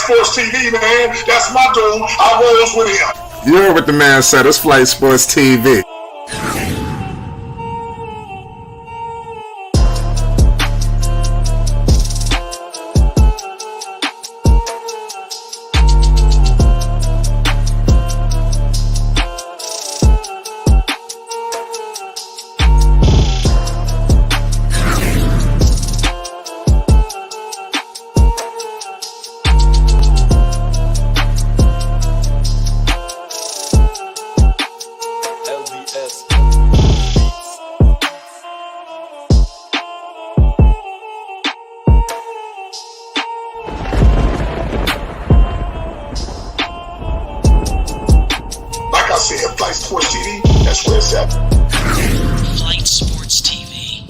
Sports TV, man. That's my dude. I rolls with him. You heard what the man said. It's Flight Sports TV. Flight Sports TV, that's where it's at. Flight Sports TV.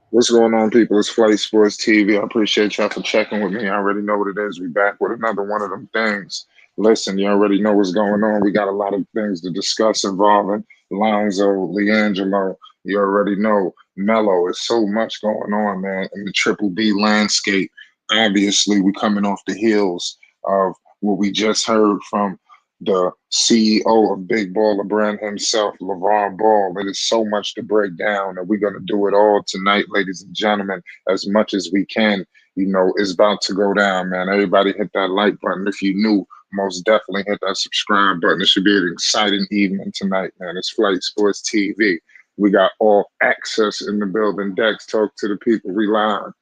What's going on, people? It's Flight Sports TV. I appreciate y'all for checking with me. I already know what it is. We back with another one of them things. Listen, you already know what's going on. We got a lot of things to discuss involving Lonzo, Liangelo. You already know Lamelo. It's so much going on, man, in the Triple B landscape. Obviously, we're coming off the heels of what we just heard from the CEO of Big Baller Brand himself, Lavar Ball. It is so much to break down, and we're going to do it all tonight, ladies and gentlemen, as much as we can. You know, it's about to go down, man. Everybody hit that like button. If you new, most definitely hit that subscribe button. It should be an exciting evening tonight, man. It's Flight Sports TV. We got all access in the building. Dex, talk to the people. We live.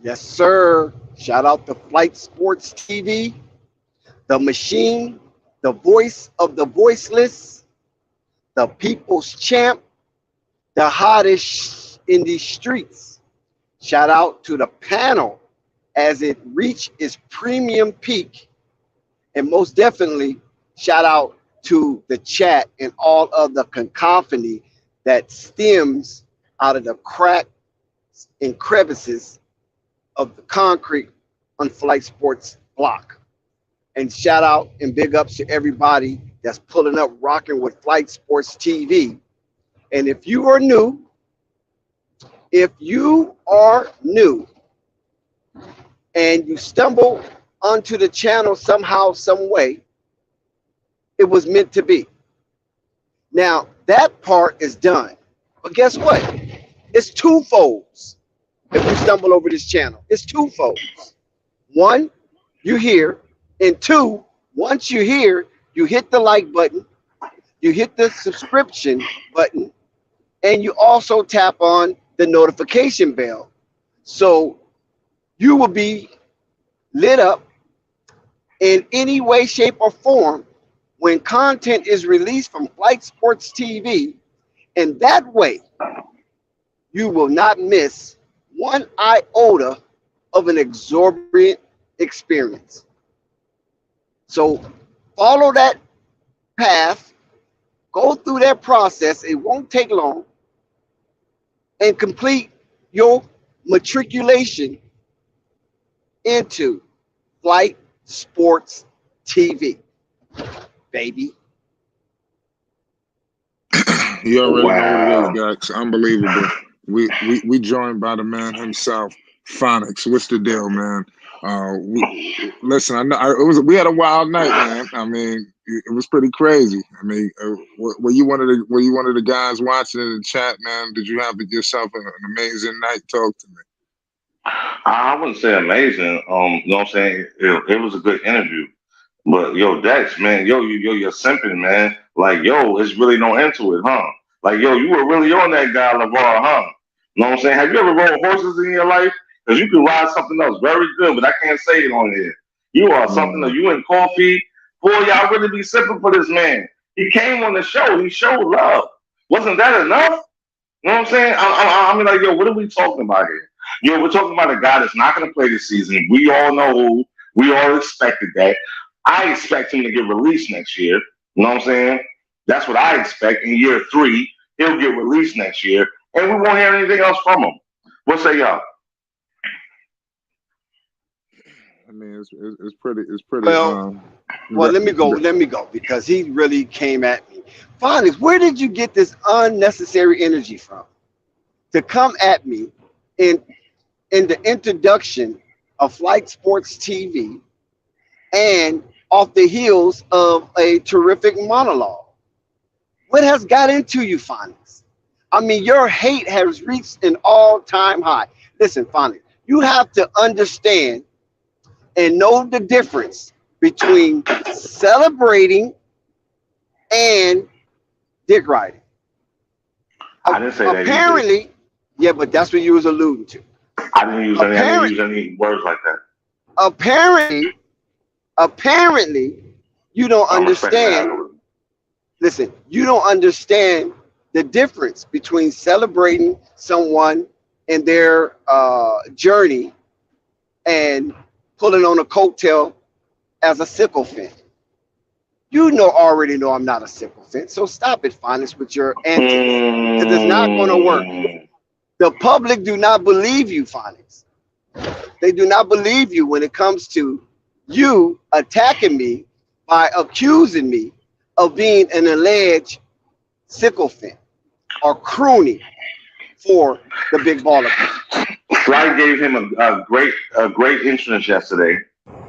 Yes, sir. Shout out to Flight Sports TV, the machine, the voice of the voiceless, the people's champ, the hottest in these streets. Shout out to the panel as it reached its premium peak. And most definitely, shout out to the chat and all of the cacophony that stems out of the cracks and crevices of the concrete on Flight Sports block. And shout out and big ups to everybody that's pulling up, rocking with Flight Sports TV. And if you are new and you stumble onto the channel somehow, some way, it was meant to be. Now, that part is done. But guess what? It's twofolds if you stumble over this channel. It's twofolds. One, you're here. And two, once you're here, you hit the like button, you hit the subscription button, and you also tap on the notification bell. So you will be lit up in any way, shape, or form when content is released from Flight Sports TV. And that way, you will not miss one iota of an exorbitant experience. So follow that path, go through that process. It won't take long, and complete your matriculation into Flight Sports TV, baby. You already know what it is, guys. Unbelievable. We joined by the man himself, Phonics. What's the deal, man? Listen, I know we had a wild night, man. I mean, it was pretty crazy. I mean, were you one of the guys watching in the chat, man? Did you have yourself an amazing night? Talk to me. I wouldn't say amazing. You know what I'm saying? It was a good interview. But yo, Dex, man, you're simping, man. Like, yo, it's really no end to it, huh? Like, yo, you were really on that guy, Lavar, huh? You know what I'm saying? Have you ever rode horses in your life? Because you can ride something else very good, but I can't say it on here. You are something that you and Coffee, boy, y'all really be sipping for this man. He came on the show. He showed love. Wasn't that enough? You know what I'm saying? I mean, like, yo, what are we talking about here? Yo, we're talking about a guy that's not going to play this season. We all know who. We all expected that. I expect him to get released next year. You know what I'm saying? That's what I expect. In year 3, he'll get released next year, and we won't hear anything else from him. What say y'all? mean, it's pretty. Well, let me go because he really came at me. Phonics, where did you get this unnecessary energy from to come at me in the introduction of Flight Sports TV and off the heels of a terrific monologue? What has got into you, Phonics? I mean, your hate has reached an all-time high. Listen, Phonics, you have to understand and know the difference between celebrating and dick riding. I didn't say that. Apparently, yeah, but that's what you was alluding to. I didn't use any words like that. Apparently, you don't understand. Listen, you don't understand the difference between celebrating someone and their journey and pulling on a coattail as a sycophant. You already know I'm not a sycophant, so stop it, Phonics, with your antics, because it's not going to work. The public do not believe you, Phonics. They do not believe you when it comes to you attacking me by accusing me of being an alleged sycophant or crooning for the big baller. Fly gave him a great entrance yesterday.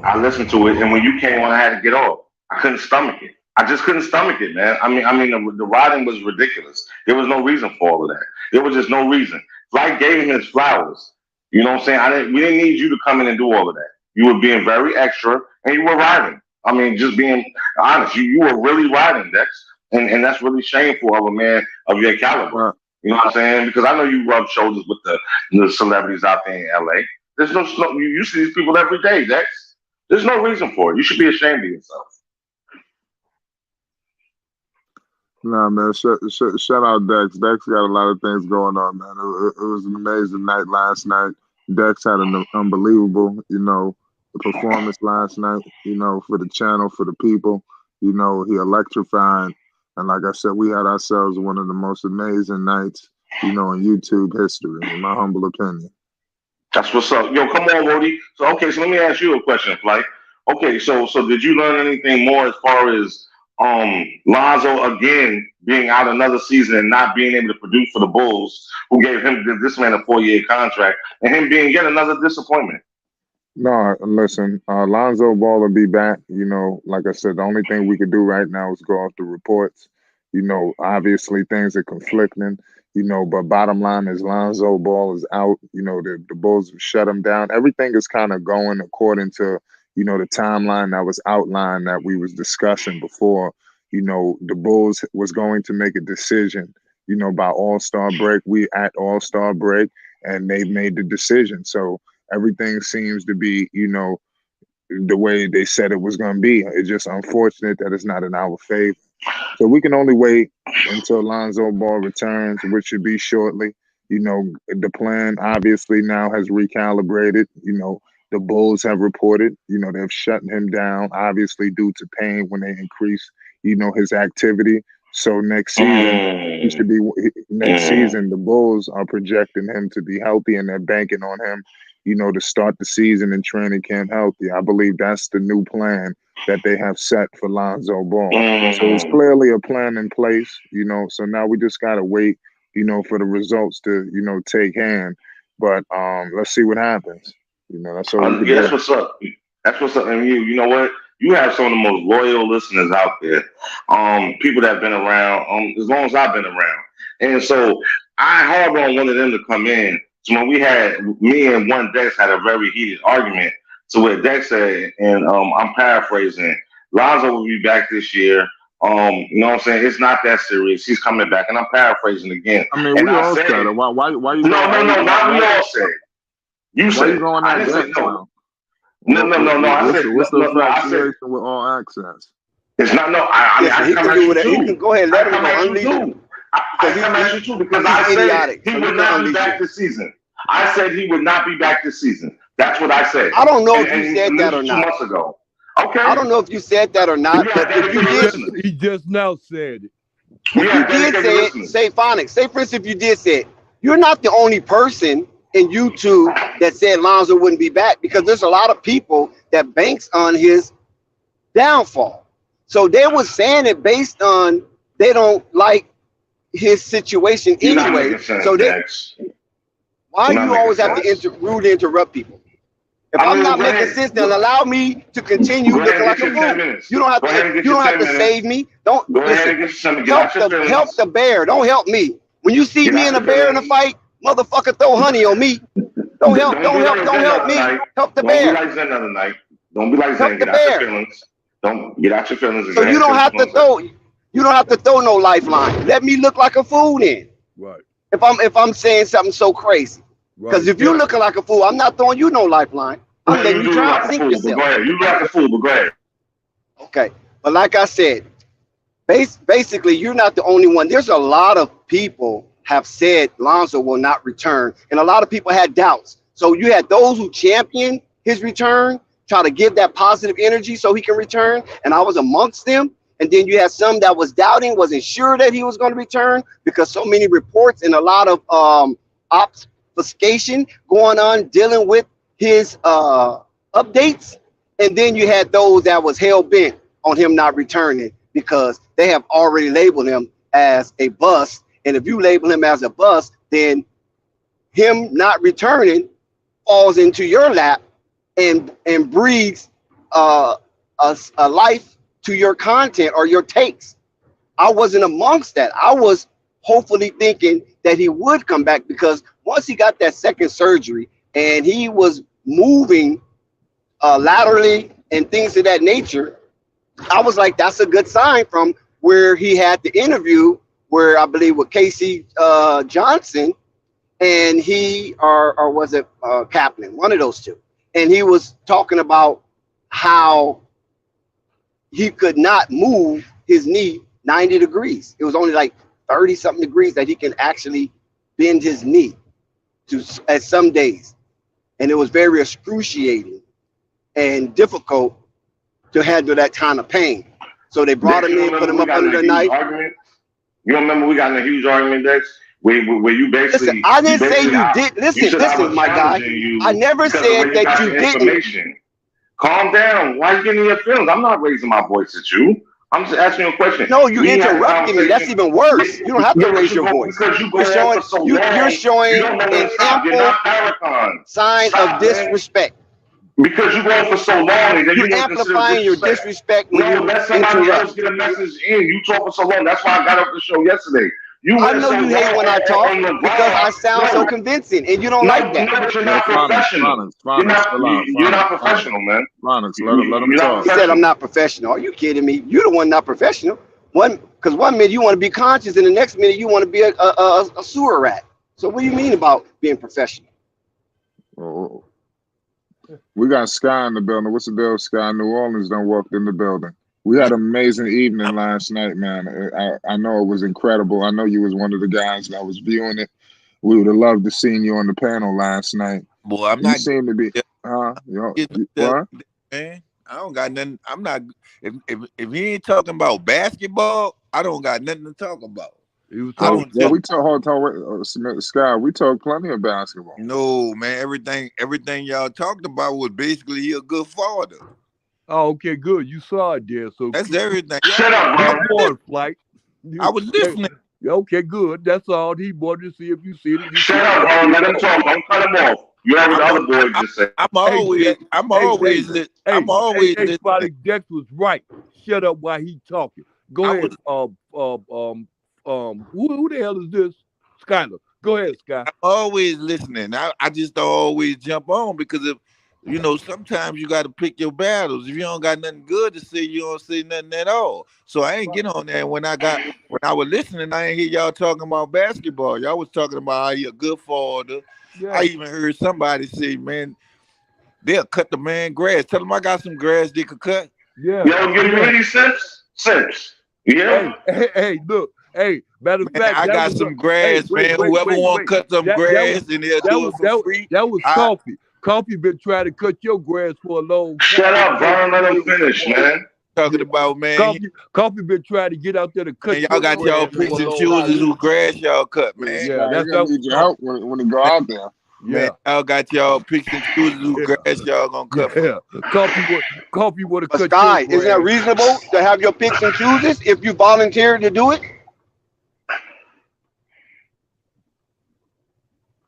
I listened to it, and when you came on, I had to get off. I couldn't stomach it. I just couldn't stomach it, man. I mean, the riding was ridiculous. There was no reason for all of that. There was just no reason. Fly gave him his flowers. You know what I'm saying? We didn't need you to come in and do all of that. You were being very extra, and you were riding. I mean, just being honest. You were really riding, Dex, and that's really shameful of a man of your caliber. You know what I'm saying? Because I know you rub shoulders with the celebrities out there in LA. There's no you see these people every day, Dex. There's no reason for it. You should be ashamed of yourself. Nah, man, shout out Dex. Dex got a lot of things going on, man. It was an amazing night last night. Dex had an unbelievable, performance last night, for the channel, for the people. He electrified. And like I said, we had ourselves one of the most amazing nights, in YouTube history, in my humble opinion. That's what's up. Yo, come on, Rody. So let me ask you a question, Flight. Okay, so did you learn anything more as far as Lonzo again being out another season and not being able to produce for the Bulls, who gave this man a 4-year contract, and him being yet another disappointment? No, listen, Lonzo Ball will be back. Like I said, the only thing we could do right now is go off the reports. Obviously things are conflicting, but bottom line is Lonzo Ball is out. The Bulls have shut him down. Everything is kind of going according to, the timeline that was outlined that we was discussing before. The Bulls was going to make a decision, by All-Star break. We at All-Star break, and they made the decision. So everything seems to be, the way they said it was going to be. It's just unfortunate that it's not in our favor. So we can only wait until Lonzo Ball returns, which should be shortly. The plan obviously now has recalibrated. The Bulls have reported, they've shut him down, obviously due to pain when they increase, his activity. So next season, he should be. Next season, the Bulls are projecting him to be healthy, and they're banking on him, to start the season in training camp healthy. I believe that's the new plan that they have set for Lonzo Ball. So it's clearly a plan in place, So now we just gotta wait, for the results to, take hand. But let's see what happens. That's all. That's what's up. That's what's up. And you know what? You have some of the most loyal listeners out there. People that have been around as long as I've been around. And so I harbor on one of them to come in. So when me and one Dex had a very heated argument. So what Dex said, and I'm paraphrasing, Lonzo will be back this year. You know what I'm saying? It's not that serious. He's coming back, and I'm paraphrasing again. I mean, we all said it. Why you? No, not we all said. You said. I didn't say no. No. I said what's the affiliation with all access? It's not no. I he can do whatever. He can go ahead. Let him unleash him. I come at you too because I said he would not be back this season. I said he would not be back this season. That's what I said. I don't know if you said that or not. 2 months ago. Okay. I don't know if you said that or not. But if you did, he just now said it. If you did say it, say Phonics. Say, for instance, if you did say it, you're not the only person in YouTube that said Lonzo wouldn't be back, because there's a lot of people that banks on his downfall. So they were saying it based on they don't like his situation You're not anyway. making sense, So they, Dex. why You're not you always making have sense. to rudely interrupt people? If I I'm mean, not go making ahead. sense, then allow me to continue Go ahead looking and like get a your 10 fool. minutes. You don't have Go ahead and to. get You your don't 10 have to minutes. save me. Don't Go ahead listen. and get your 10 minutes. Get out your feelings. Help the bear. Don't help me. When you see Get me out and a your bear in a feelings. fight, motherfucker, throw honey on me. Don't help. Don't be like Don't Zen the help other me. night. Help the Don't be bear. like Zen the other night. Don't be like Help Zen. the Get out your bear. feelings. Don't get out your feelings and So go ahead you and say don't what have you're to going to say. throw. You don't have to throw no lifeline. Let me look like a fool then. Right. If I'm saying something so crazy. Because Right. if you're looking like a fool, I'm not throwing you no lifeline. I'm Well, letting you you do look drown, like a sink fool, but yourself. go ahead. You look like a fool, but go ahead. Okay. But like I said, basically, you're not the only one. There's a lot of people have said Lonzo will not return, and a lot of people had doubts. So you had those who championed his return, try to give that positive energy so he can return, and I was amongst them. And then you had some that was doubting, wasn't sure that he was going to return because so many reports and a lot of obfuscation going on dealing with his updates. And then you had those that was hell bent on him not returning because they have already labeled him as a bust. And if you label him as a bust, then him not returning falls into your lap and breeds a life to your content or your takes. I wasn't amongst that. I was hopefully thinking that he would come back because once he got that second surgery and he was moving laterally and things of that nature, I was like, that's a good sign from where he had the interview where I believe with Casey Johnson and he or was it Kaplan, one of those two. And he was talking about how he could not move his knee 90 degrees. It was only like 30 something degrees that he can actually bend his knee to at some days. And it was very excruciating and difficult to handle that kind of pain. So they brought him in, put him up under the knife. You remember we got in a huge argument, Dex? Where you basically... Listen, I didn't say you did. Listen, my guy. I never said that you didn't. Calm down. Why are you getting in your feelings? I'm not raising my voice at you. I'm just asking you a question. No, you interrupted me. That's even worse. You don't have to raise your voice. Because you're showing an ample sign of disrespect. Because you're going for so long, and then you're amplifying your disrespect when you let somebody else interrupt. get a message in. You talk for so long. That's why I got off the show yesterday. I know you hate when I talk because I sound so convincing, and you don't like that. No, but you're not professional. You're not professional, man. Ronix, let him talk. He said I'm not professional. Are you kidding me? You're the one not professional. Because one minute you want to be conscious, and the next minute you want to be a sewer rat. So what do you mean about being professional? Oh. We got Sky in the building. What's the deal, Sky? New Orleans done walked in the building. We had an amazing evening last night, man. I know it was incredible. I know you was one of the guys that was viewing it. We would have loved to seen you on the panel last night. Boy, I'm you not. Seem to be, what? Man, I don't got nothing. I'm not. If he ain't talking about basketball, I don't got nothing to talk about. We talk, Sky. We talk plenty of basketball. No, man. Everything y'all talked about was basically he a good father. Oh, okay, good. You saw it there. So that's everything. Shut up, bro. Flight. I was listening. Okay, good. That's all. He wanted to see if you see it. Shut up, bro. Let him talk. Don't cut him off. You heard what the other boy just said. I'm always listening. Dex was right. Shut up while he talking. Go ahead. Who the hell is this? Skyler. Go ahead, Sky. I'm always listening. I just don't always jump on because if sometimes you got to pick your battles. If you don't got nothing good to say, you don't say nothing at all. So I ain't get on there. And when I was listening, I ain't hear y'all talking about basketball. Y'all was talking about how he a good father. Yeah. I even heard somebody say, man, they'll cut the man grass. Tell him I got some grass they could cut. Yeah. Yo, give me any sense. Yeah. Hey, look. Hey, matter of fact, I got some grass, man. Whoever want to cut some grass, and they'll do it for free. That was Coffee. Coffee been trying to cut your grass for a long time. Shut up, Vern. Let him finish, man. Talking about, man. Coffee been trying to get out there to cut. And y'all got y'all picks and chooses who grass y'all cut, man. Yeah, that's gonna need your help when he go out there. Man, y'all got y'all picks and chooses who grass y'all gonna cut from. Yeah. Coffee would have But cut Sky, your isn't that grass. reasonable to have your picks and chooses if you volunteer to do it?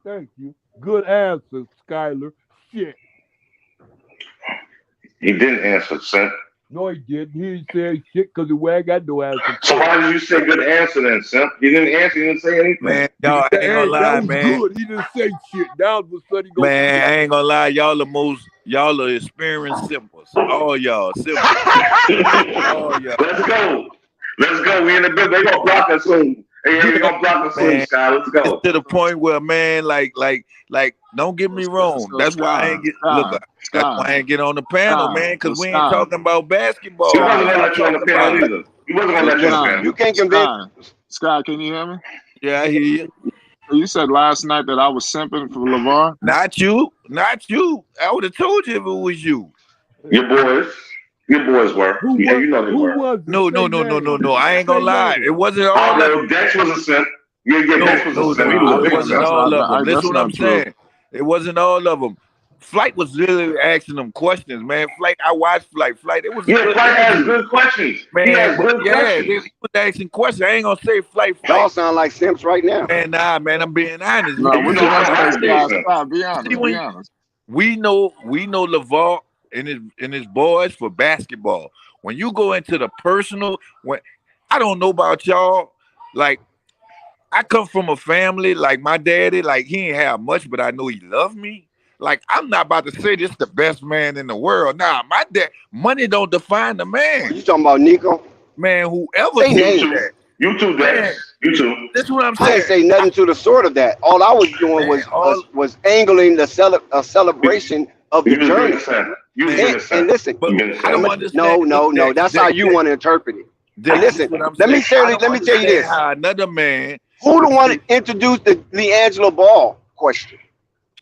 Thank you. Good answer, Skyler. Shit. He didn't answer, Simp. No, he didn't. He didn't say shit because the way I got no answer. So why did you say good answer then, Simp? He didn't answer. He didn't say anything. Man, y'all ain't gonna lie, That was man. good. He didn't say shit. Now all of a sudden he goes, Man, I ain't gonna lie, y'all are experienced simples. All y'all simples. All y'all. Let's go. Let's go. We in the building. They gonna block us soon. They gonna block us soon, Man, Sky. Let's go. it's to the point where, man, like, don't get me wrong. So That's why I ain't get that's why I ain't get on the panel, man, because we ain't talking about basketball. He wasn't gonna let you on the panel either. He wasn't gonna let you on the panel. You can't convince. Sky, can you hear me? Yeah, I hear you. You said last night that I was simping for Lavar. Not you. I would have told you if it was you. Your boys were. Yeah, you know they were. was it? No. I ain't gonna lie. It wasn't all of them. Dex was a simp. Yeah, Dex was a simp. He was a It big wasn't simp. all of them. That's Listen what I'm not true. saying. It wasn't all of them. Flight was literally asking them questions, man. Flight, I watched Flight. It was Yeah, Flight has good questions. man. He has good He questions. was asking questions. I ain't gonna say Flight. Y'all sound like simps right now. Man, nah, man. I'm being honest. No, we know, can I say understand. Sky. Be honest. See, Be honest. We know Lavar and his boys for basketball. When you go into the personal, when I don't know about y'all, like I come from a family like my daddy, like he ain't have much, but I know he loved me. Like I'm not about to say this the best man in the world. Nah, my dad, money don't define the man. You talking about Nico? Man, whoever Say says names. that. You too, Dex. You too. That's what I'm I saying. didn't say nothing to the sort of that. All I was doing Man, was angling a celebration of the You just being journey. a simp. You just Man, being a And simp. listen, But You being a I simp. don't understand. no. That's how you want to interpret it. Dex, Listen, what I'm let me saying. tell you this. How another man. Who the one that introduced the Liangelo Ball question?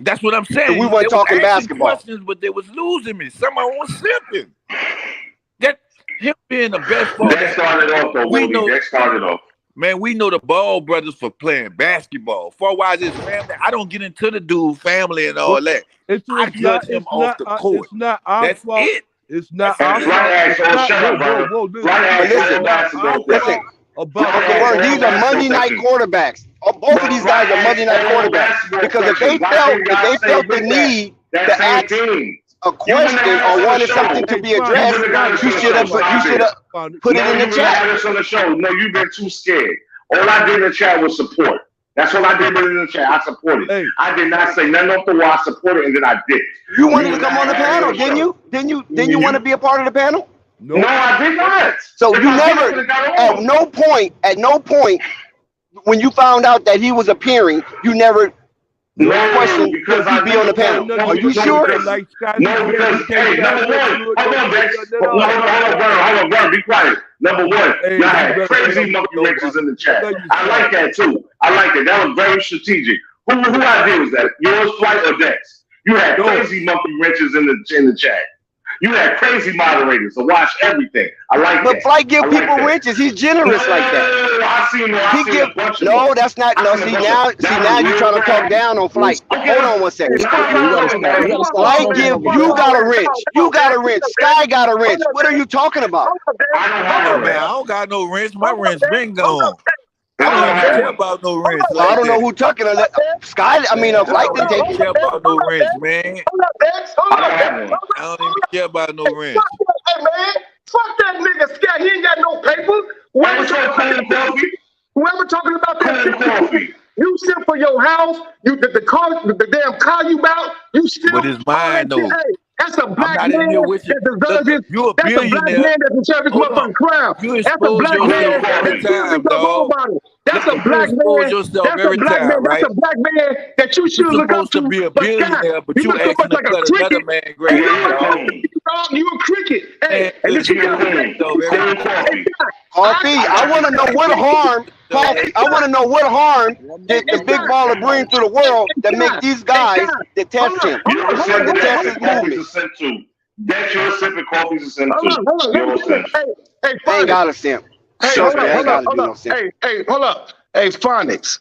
That's what I'm saying. We weren't They was talking asking basketball. questions, but they was losing me. Someone was simping. That him being the best ball. Dex started off though, We Bodie. know- Dex started off. Man, we know the Ball brothers for playing basketball. For wise his family, I don't get into the dude family and all that. I judge him off the court. It's not our That's fault. it. It's not And our Flight fault. asked, It's oh, not, shut up, brother. listen. Flight asked It's all not basketball our questions. Listen. fault about Flight Uncle Vern, asked these all are Monday night basketball quarterbacks. Both of these guys are Monday night quarterbacks. Because if they felt the need that to same ask team. a question or wanted something to be addressed, you should have put it in the You chat. had us on the show. No, you've been too scared. All I did in the chat was support. That's all I did in the chat. I supported. Hey. I did not say nothing off the wall. I supported, and then I did. You wanted to come on the panel, didn't you? Didn't you want to be a part of the panel? No, I did not. So If you I did, I never, could've got at on. no point, when you found out that he was appearing, you never questioned because could he be on the panel. Are you sure? No, because hey, number one, hold on, Dex. Hold on, Vern, be quiet. Number one, Hey, y'all you had better crazy shut up, monkey yo, wrenches in the chat. Tell you I like that too. I like that. That was very strategic. Who idea was that? Yours, Flight, or Dex? You had crazy monkey wrenches in the chat. You had crazy moderators to watch everything. I like that. But Flight give I like people that. wrenches. He's generous like that. I seen a bunch of No, them. that's not. No, see now you're trying to talk down on Flight. Hold on one second. Flight give you got a wrench. You got a wrench. Sky got a wrench. What are you talking about? I don't have a Man, wrench. I don't got no wrench. My wrench been gone. I don't even care about no wrench. Well, I don't know who talking. Sky. I mean, Flight didn't take care it. about no wrench, man. I don't have one. I don't even care about no wrench. Hey man, fuck that nigga Scott. He ain't got no paper. What's up, coffee? Whoever talking about that Coffee. you sit for your house, the damn car you bought, you still. But it's mine, though. Hey, that's a black not in man here with you. that deserves his. You a That's a black billionaire. man that deserves his Hold on. motherfucking crown. You That's a expose black yourself man every that kills time, his role dog. model. That's a You black expose man. yourself That's every a black time, man. right? That's a black man that you should You're look up supposed to to. be a But Scott, billionaire, but you you look so asking much to like a cut another cricket. man Hey, grab, dog. you a cricket. Hey, and this you got Coffee. Coffee. I want to know what harm. Coffee. I want to know what harm did the big baller bring to the world that make these guys detest him. You're a simp, Detest Dex, his and Coffee's a movement. simp too. Dex, you're a simp, and Coffee's a simp Hold too. on, hold on. You're a simp. Hey, They ain't got a simp. Hey, Trust hold me, I up, ain't got to hold do no up. simp. Hey, hold up. Hey, Phonics.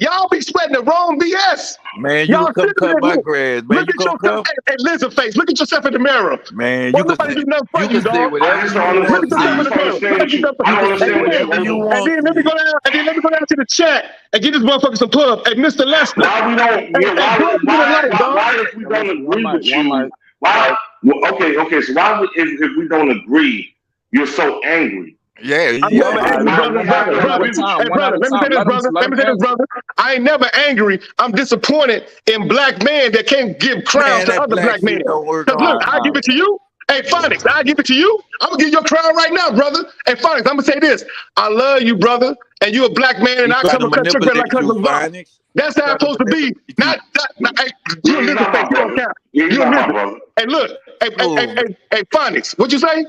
y'all be spreading the wrong BS. Man, you Y'all can come sitting cut there, my look, grass, man. look You at gonna yourself, come? hey, lizard face. Look at yourself in the mirror. Man, Won't nobody do nothing for you you, can say dog. whatever you want Look to at yourself I in just the say. don't mirror. understand Look at with you. yourself. I You don't can say understand with you. whatever you And want then to let me say. go down. And then let me go down to the chat and get this motherfucker some love. Hey, Mr. Lester. Why we don't? Hey, bro, get a light, dog. Why if we don't agree with One you? mic. Why? Well, okay. So why would if we don't agree, you're so angry? Yeah, I'm never yeah. angry, brother. One at a Hey, time. One at brother, a let me say time. this, brother. Let Let him me say this, answer. brother. I ain't never angry. I'm disappointed in black men that can't give crowns Man, to that other black black men. shit don't work Because on look, me. I give it to you. Hey, Phonics, I give it to you. I'm gonna give you a crown right now, brother. Hey, Phonics, I'm gonna say this. I love you, brother, and you a black man, He and I trying come to and cut your bread like manipulate cut you, the boss. Phoenix. That's He how it's trying to supposed to be. manipulate you. Hey, Yeah, you a he's lizard not face. my You don't brother. count. Yeah, he's You a not my lizard. brother. Hey, look. No. Hey, Phonics, what you say?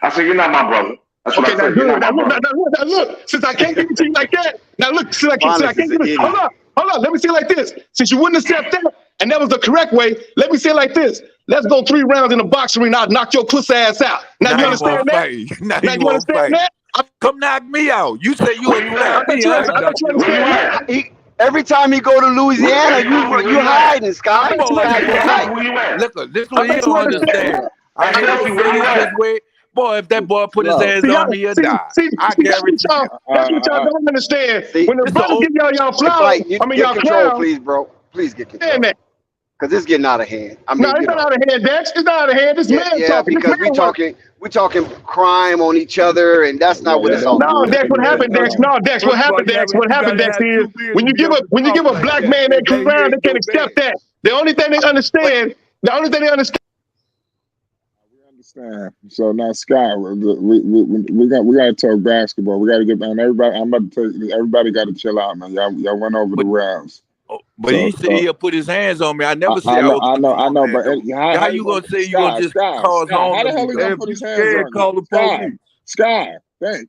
I said you're not my brother. That's what Okay, I now said. You're good. not my brother. Now look. Since I can't give it to you like that, now look. Since I Phonics can't is an give it. idiot. Hold on. Let me say it like this. Since you wouldn't accept that, and that was the correct way, let me say it like this. Let's go 3 rounds in the boxing ring. I'll knock your pussy ass out. Now you Now you understand want to that? fight. Now Now you you want to understand fight. that? Come knock me out. You say you Where you understand at? me. I ain't I knock bet you you Where you understand at? that. Every time you go to Louisiana, Hey, Kofi, where you you at? hiding, Sky. bet you Boy, Sky, you you understand want that. Kofi, hiding. where you at? look, this I what he bet you don't understand understand. that. I Hey, hate to Kofi, where say you this at? way. Boy, if that boy put his Slow. hands on me, he'll die. I guarantee you. That's what y'all don't understand. See, When the This the brothers old give y'all hey, flowers, Flight, you I mean get y'all control, clowns, please, bro. Please get understand control. that. Because it's getting out of hand. I No, mean, it's not out of hand, Dex. It's not out of hand. This man yeah, talking. This because man work. we talking crime on each other, and that's not what Yeah, it's all No, about. Dex, what happened, Dex? definitely. No, Dex, what First of all, happened, Dex? What you happened, gotta Dex, have is 2 men when to you be give able a to talk like black that. man that That he crown, they ain't can no accept man. that. The only thing they But understand, We understand. So now, Scott, we got to talk basketball. We got to get down. Everybody, I'm about to tell you, everybody got to chill out, man. Y'all went over the But rounds. but he said he'll put his hands on me. I never said I I know, was I gonna know, do I all know. that But though. how How you you gonna gonna say you gonna just cause harm How to the me, hell he gonna though? If put you his hands scared, on you? call the police. Sky,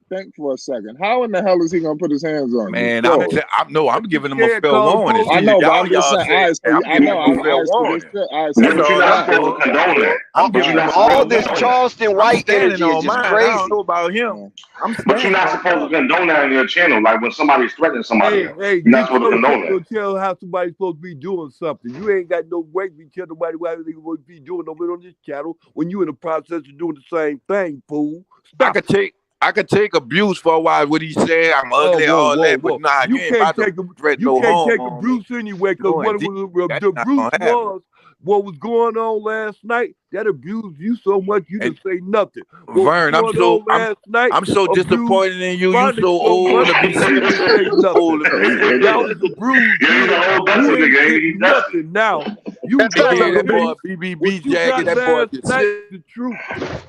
think for a second. How in the hell is he gonna put his hands on you? Man, Sure. I'm If you giving him a scared, fair call the warning. I police. See, know, but I'm just y'all saying. All say right, so I'm I giving know. him All a fair right, so they warning. still. All right, so Yeah, they but you're still not got. supposed to condone that. I'm But you're giving him not a supposed fair all to this condone warning. that. Charleston I'm White standing energy is on just mine. I don't crazy. know about him. Yeah. I'm But you're standing not on supposed to mine. condone that on your channel. Like when somebody's threatening somebody else, Hey, you're not get supposed to your condone that. channel tell how somebody's supposed to be doing something. You ain't got no weight to tell nobody why they're supposed to be doing over on this channel when you in the process of doing the same thing, fool. I Stop could it. take abuse for a while. What he said, I'm Oh, ugly, all that, but whoa. nah, you ain't about to threaten You no can't harm take on me. abuse anyway, because Going what deep, that's the not abuse gonna happen. was what was going on last night. That abused you so much you And didn't say nothing. What was Vern, going on last night I'm so abused disappointed in you. You Phonics so so old much to be you saying didn't that. say You too nothing. old to be saying Y'all that. just abused Yeah, he's you. an old You dusty ain't nigga. getting He's dusty. nothing now. You that's They facts, gave Uncle that B. boy done a what BBB you jacket. got That boy last get night, sick. the truth.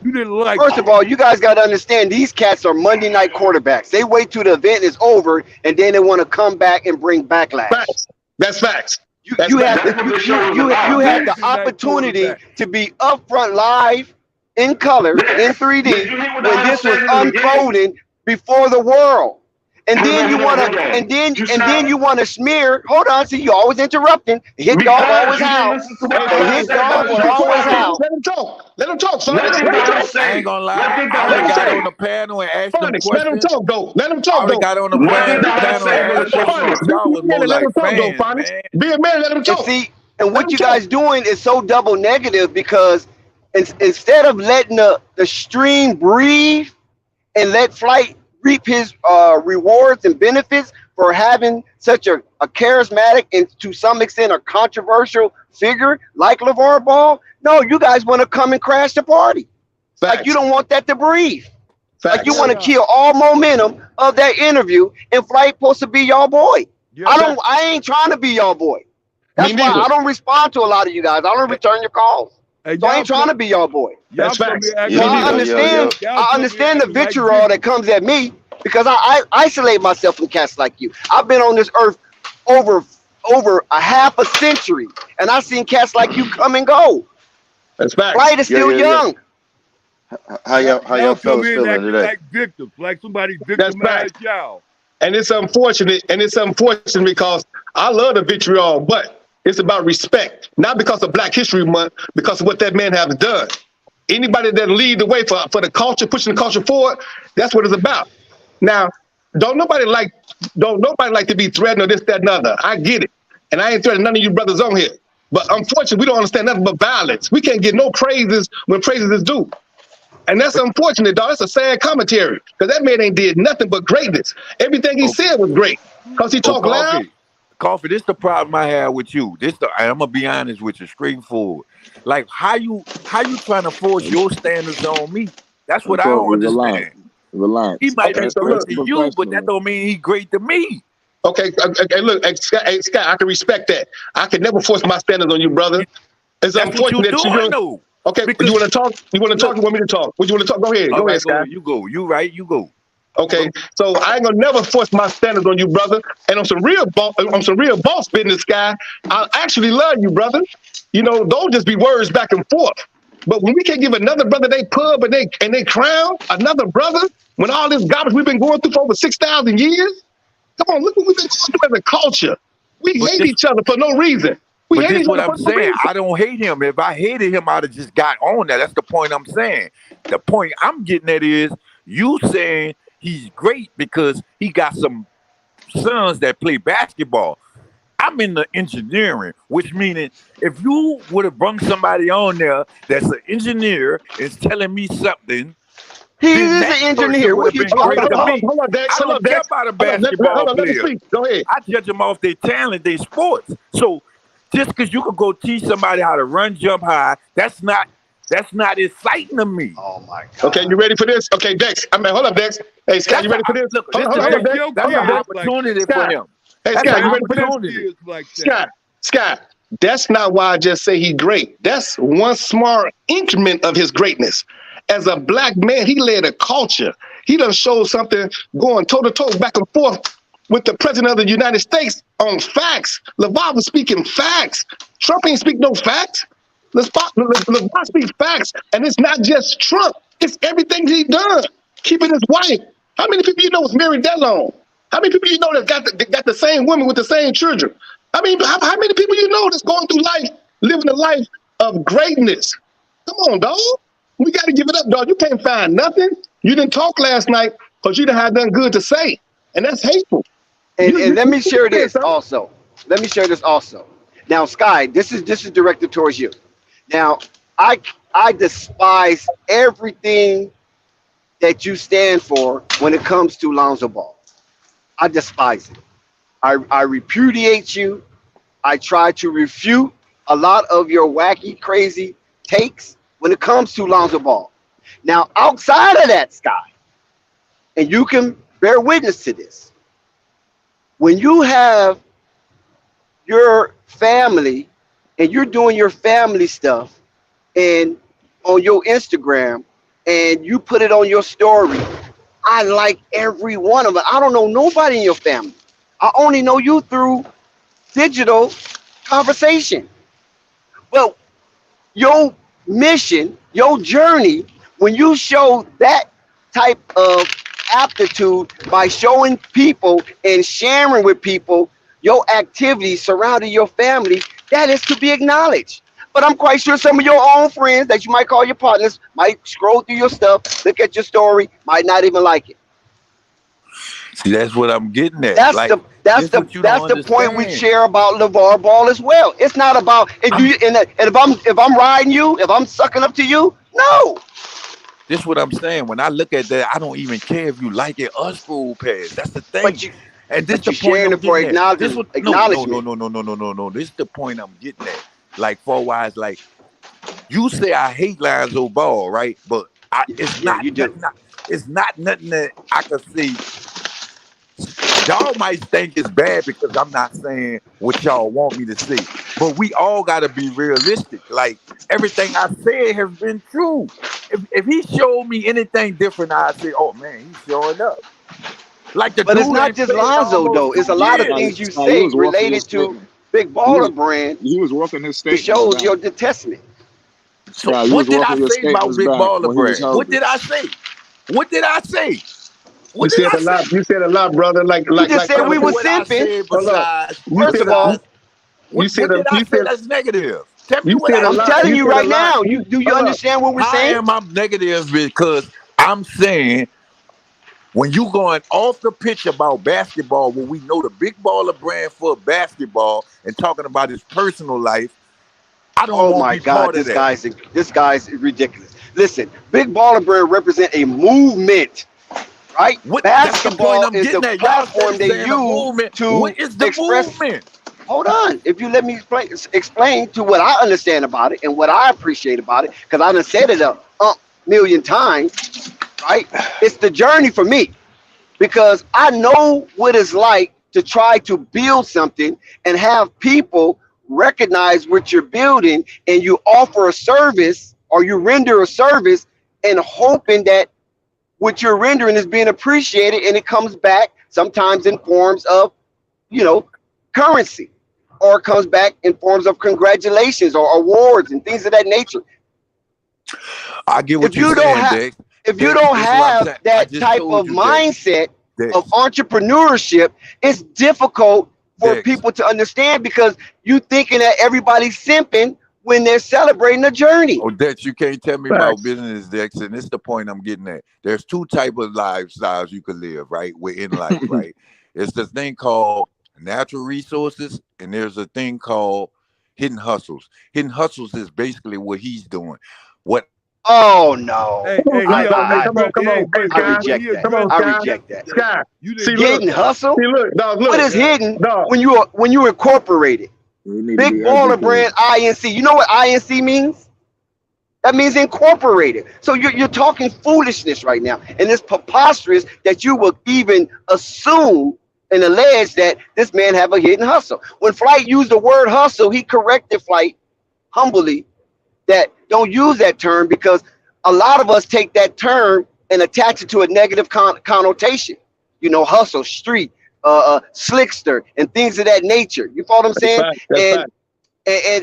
You didn't like First it. of all, you guys got to understand these cats are Monday night quarterbacks. They wait till the event is over and then they want to come back and bring backlash. Facts. That's facts. You That's you facts. had That's the, what this show is you about, had the Dex. Monday night opportunity quarterback. to be upfront live in color in Dex, did 3D you hear what when I this was said in the beginning? unfolding before the world. And then you wanna Hold on. and then you wanna smear. Hold on, see you always interrupting. The hit dog Because always you didn't howl. listen to Hey, what The I Phonics, hit said. dog Let will me be always quiet. howl. let him talk. Let him talk, Let Phonics. Big Let him Dog talk. I ain't say. gonna Let lie. Big I Dog already got say. on the panel and asked them Phonics, let him questions. talk, though. Let him I talk, already though. got on the Let Big Dog panel and say when asked the show questions, Phonics, but starts. be y'all was a man more and let like him talk, though, fans, Phonics. man. Be a man and let him And talk. see, and Let what him you talk. guys doing is so double negative because instead of letting the stream breathe and let Flight reap his rewards and benefits for having such a charismatic and to some extent a controversial figure like LeVar Ball. No, you guys want to come and crash the party. Like you Facts. don't want that to breathe. Like you Facts. want to Yeah, kill all momentum of that interview, and Flight supposed to be y'all boy. yeah. Facts. I ain't trying to be y'all boy. Me That's why neither. I don't respond to a lot of you guys. I don't return your calls. And So I ain't trying to be y'all boy. That's y'all come facts. here acting So Me like I neither. understand. y'all I come here understand the acting like vitriol that victims. comes at me because I isolate myself from cats like you. I've been on this earth over a half a century, and I've seen cats like you come and go. That's facts. Flight is still young. Y'all come here and acting like victims, like somebody That's facts. victimized y'all. And it's unfortunate. And it's unfortunate because I love the vitriol, but it's about respect, not because of Black History Month, because of what that man has done. Anybody that lead the way for the culture, pushing the culture forward, that's what it's about. Now, don't nobody like to be threatened or this, that, and other. I get it. And I ain't threatening none of you brothers on here. But unfortunately, we don't understand nothing but violence. We can't get no praises when praises is due. And that's unfortunate, dog. That's a sad commentary. Because that man ain't did nothing but greatness. Everything he said was great. Because he talked loud. Coffee, this the problem I have with you. I'm gonna be honest with you, straightforward. Like how you trying to force your standards on me? That's what I don't understand. Relax. He might be so great look, to you, but that don't mean he great to me. Okay, look, Scott, I can respect that. I can never force my standards on you, brother. It's That's what unfortunate you that doing, though. Okay, Because, you want to talk? You want to talk? You want me to talk? What you want to talk? Go ahead. Go ahead, Scott. You go. You right. You go. Okay, so I ain't gonna never force my standards on you, brother. And on some real boss business, guy, I actually love you, brother. You know, don't just be words back and forth. But when we can't give another brother they pub and they crown, another brother, when all this garbage we've been going through for over 6,000 years, come on, look what we've been going through as a culture. We hate each other for no reason. But this is what I'm saying. I don't hate him. If I hated him, I'd have just got on that. That's the point I'm saying. The point I'm getting at is you saying he's great because he got some sons that play basketball. I'm in the engineering, which meaning if you would have brung somebody on there that's an engineer is telling me something. He is an engineer. What you talking about? Hold on, Dex. I don't care about a basketball player. Go ahead. I judge them off their talent, their sports. So just because you can go teach somebody how to run, jump high, that's not exciting to me. Oh my God. Okay, you ready for this? Okay, Dex. Hold up, Dex. Hey, Scott, you ready for this? Look, hold on, Dex. That's an opportunity for him. Hey, Scott, you ready for this? Scott, that's not why I just say he's great. That's one smart increment of his greatness. As a black man, he led a culture. He done showed something going toe-to-toe, back and forth with the president of the United States on facts. Lavar was speaking facts. Trump ain't speak no facts. Lavar speaks facts. And it's not just Trump. It's everything he done. Keeping his wife. How many people you know was married that long? How many people you know that got the same women with the same children? I mean, how many people you know that's going through life, living a life of greatness? Come on, dog. We got to give it up, dog. You can't find nothing. You didn't talk last night because you didn't have nothing good to say. And that's hateful. And let me share this also. Let me share this also. Now, Sky, this is directed towards you. Now, I despise everything that you stand for when it comes to Lonzo Ball. I despise it. I repudiate you. I try to refute a lot of your wacky, crazy takes when it comes to Lonzo Ball. Now, outside of that, Sky, and you can bear witness to this, when you have your family and you're doing your family stuff and on your Instagram and you put it on your story, I like every one of it. I don't know nobody in your family. I only know you through digital conversation. Well, your mission, your journey, when you show that type of aptitude by showing people and sharing with people your activities surrounding your family, that is to be acknowledged. But I'm quite sure some of your own friends that you might call your partners might scroll through your stuff, look at your story, might not even like it. See, that's what I'm getting at. That's the point we share about LeVar Ball as well. It's not about if I'm riding you, if I'm sucking up to you, no. This is what I'm saying. When I look at that, I don't even care if you like it or scroll past. That's the thing. And this the point I'm getting at. No. This is the point I'm getting at. Like, for wise, like you say, I hate Lonzo Ball, right? But it's not nothing that I can see. Y'all might think it's bad because I'm not saying what y'all want me to say, but we all got to be realistic. Like, everything I said has been true. If he showed me anything different, I'd say, oh man, he's showing up. Like but it's not just Lonzo though. It's a lot of things you say related to Big Baller Brand. He was walking his statement. It shows your detestment. So what did I say about Big Baller Brand? What did I say? What did I say? You said a lot. You said a lot, brother. Like you just said we were simping. First of all, you said that's negative. I'm telling you right now. Do you understand what we're saying? I am negative because I'm saying When you going off the pitch about basketball, when we know the big baller brand for basketball and talking about his personal life, I don't Oh want to my be God, part of that. this guy's ridiculous. Listen, Big Baller Brand represent a movement, right? That's the point Basketball I'm is the getting at. Y'all platform steady they saying a use movement. to What is the express. movement? Hold on. If you let me explain to what I understand about it and what I appreciate about it, because I done said it a million times, right? It's the journey for me, because I know what it's like to try to build something and have people recognize what you're building, and you offer a service or you render a service and hoping that what you're rendering is being appreciated, and it comes back sometimes in forms of, you know, currency, or it comes back in forms of congratulations or awards and things of that nature. I get what If you're you don't saying, have Dex. if you Dex, don't this is what I'm have saying. I that just type told of you, Dex. mindset of Dex. entrepreneurship, it's difficult for Dex. people to understand, because you thinking that everybody's simping when they're celebrating a journey. Oh, Dex, you can't tell me about Facts. business, Dex, and this is the point I'm getting at. There's two type of lifestyles you could live, right? Within life, right? It's this thing called natural resources, and there's a thing called hidden hustles. Hidden hustles is basically what he's doing. What Oh no. Come on, I Hey, I, come on. Hey, I Sky. reject that. Come on, I Sky. reject that. Sky. See, Hidden hustle? look, dog, What look, is hidden dog. when you incorporate it? We need to Big be Baller Brand educated. INC. You know what INC means? That means incorporated. So you're talking foolishness right now. And it's preposterous that you will even assume and allege that this man have a hidden hustle. When Flight used the word hustle, he corrected Flight humbly that don't use that term, because a lot of us take that term and attach it to a negative connotation. You know, hustle, street, slickster, and things of that nature. You follow what I'm saying? That's And fact.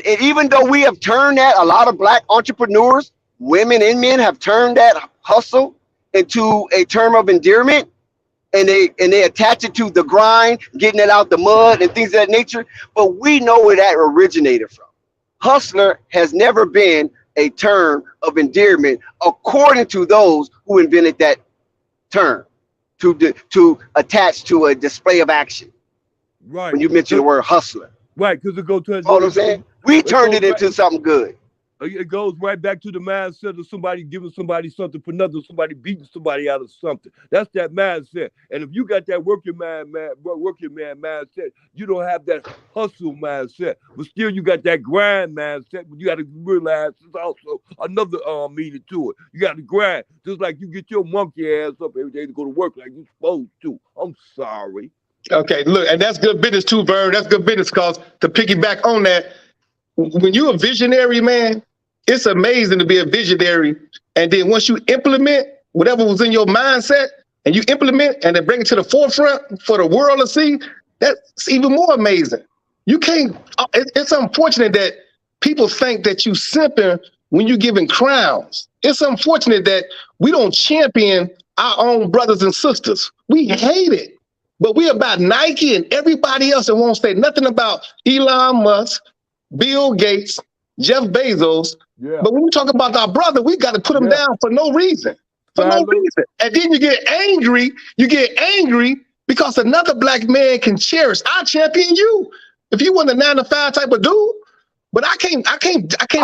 and even though we have turned that, a lot of black entrepreneurs, women and men, have turned that hustle into a term of endearment, and they attach it to the grind, getting it out the mud and things of that nature. But we know where that originated from. Hustler has never been a term of endearment, according to those who invented that term to attach to a display of action. Right. When you mention the word hustler. Right, because it goes to You know what I'm saying? We turned it into something good. It goes right back to the mindset of somebody giving somebody something for nothing, somebody beating somebody out of something. That's that mindset. And if you got that working man mindset, you don't have that hustle mindset. But still, you got that grind mindset. But you got to realize there's also another meaning to it. You got to grind, just like you get your monkey ass up every day to go to work like you're supposed to. I'm sorry. Okay, look, and that's good business too, Vern. That's good business, because to piggyback on that, when you're a visionary, man, it's amazing to be a visionary. And then once you implement whatever was in your mindset, and you implement and then bring it to the forefront for the world to see, that's even more amazing. You can't, it's unfortunate that people think that you simping when you're giving crowns. It's unfortunate that we don't champion our own brothers and sisters. We hate it. But we about Nike and everybody else, and won't say nothing about Elon Musk, Bill Gates, Jeff Bezos. Yeah. But when we talk about our brother, we got to put him down for no reason. For no reason. And then you get angry because another black man can cherish. I champion you. If you want a 9-to-5 type of dude, but I can't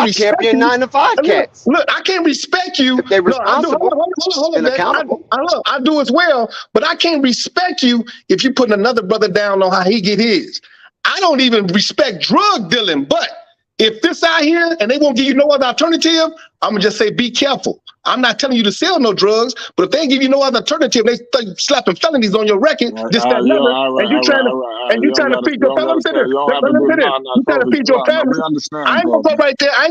respect you. 9-to-5 cats. Look, I can't respect you. If they're responsible and accountable. I do as well, but I can't respect you if you putting another brother down on how he get his. I don't even respect drug dealing, but if this out here and they won't give you no other alternative, I'm gonna just say be careful. I'm not telling you to sell no drugs, but if they give you no other alternative, they start slapping felonies on your record, this, that, and other, and you trying to feed your family. You trying to feed your family. I ain't gonna go right there. I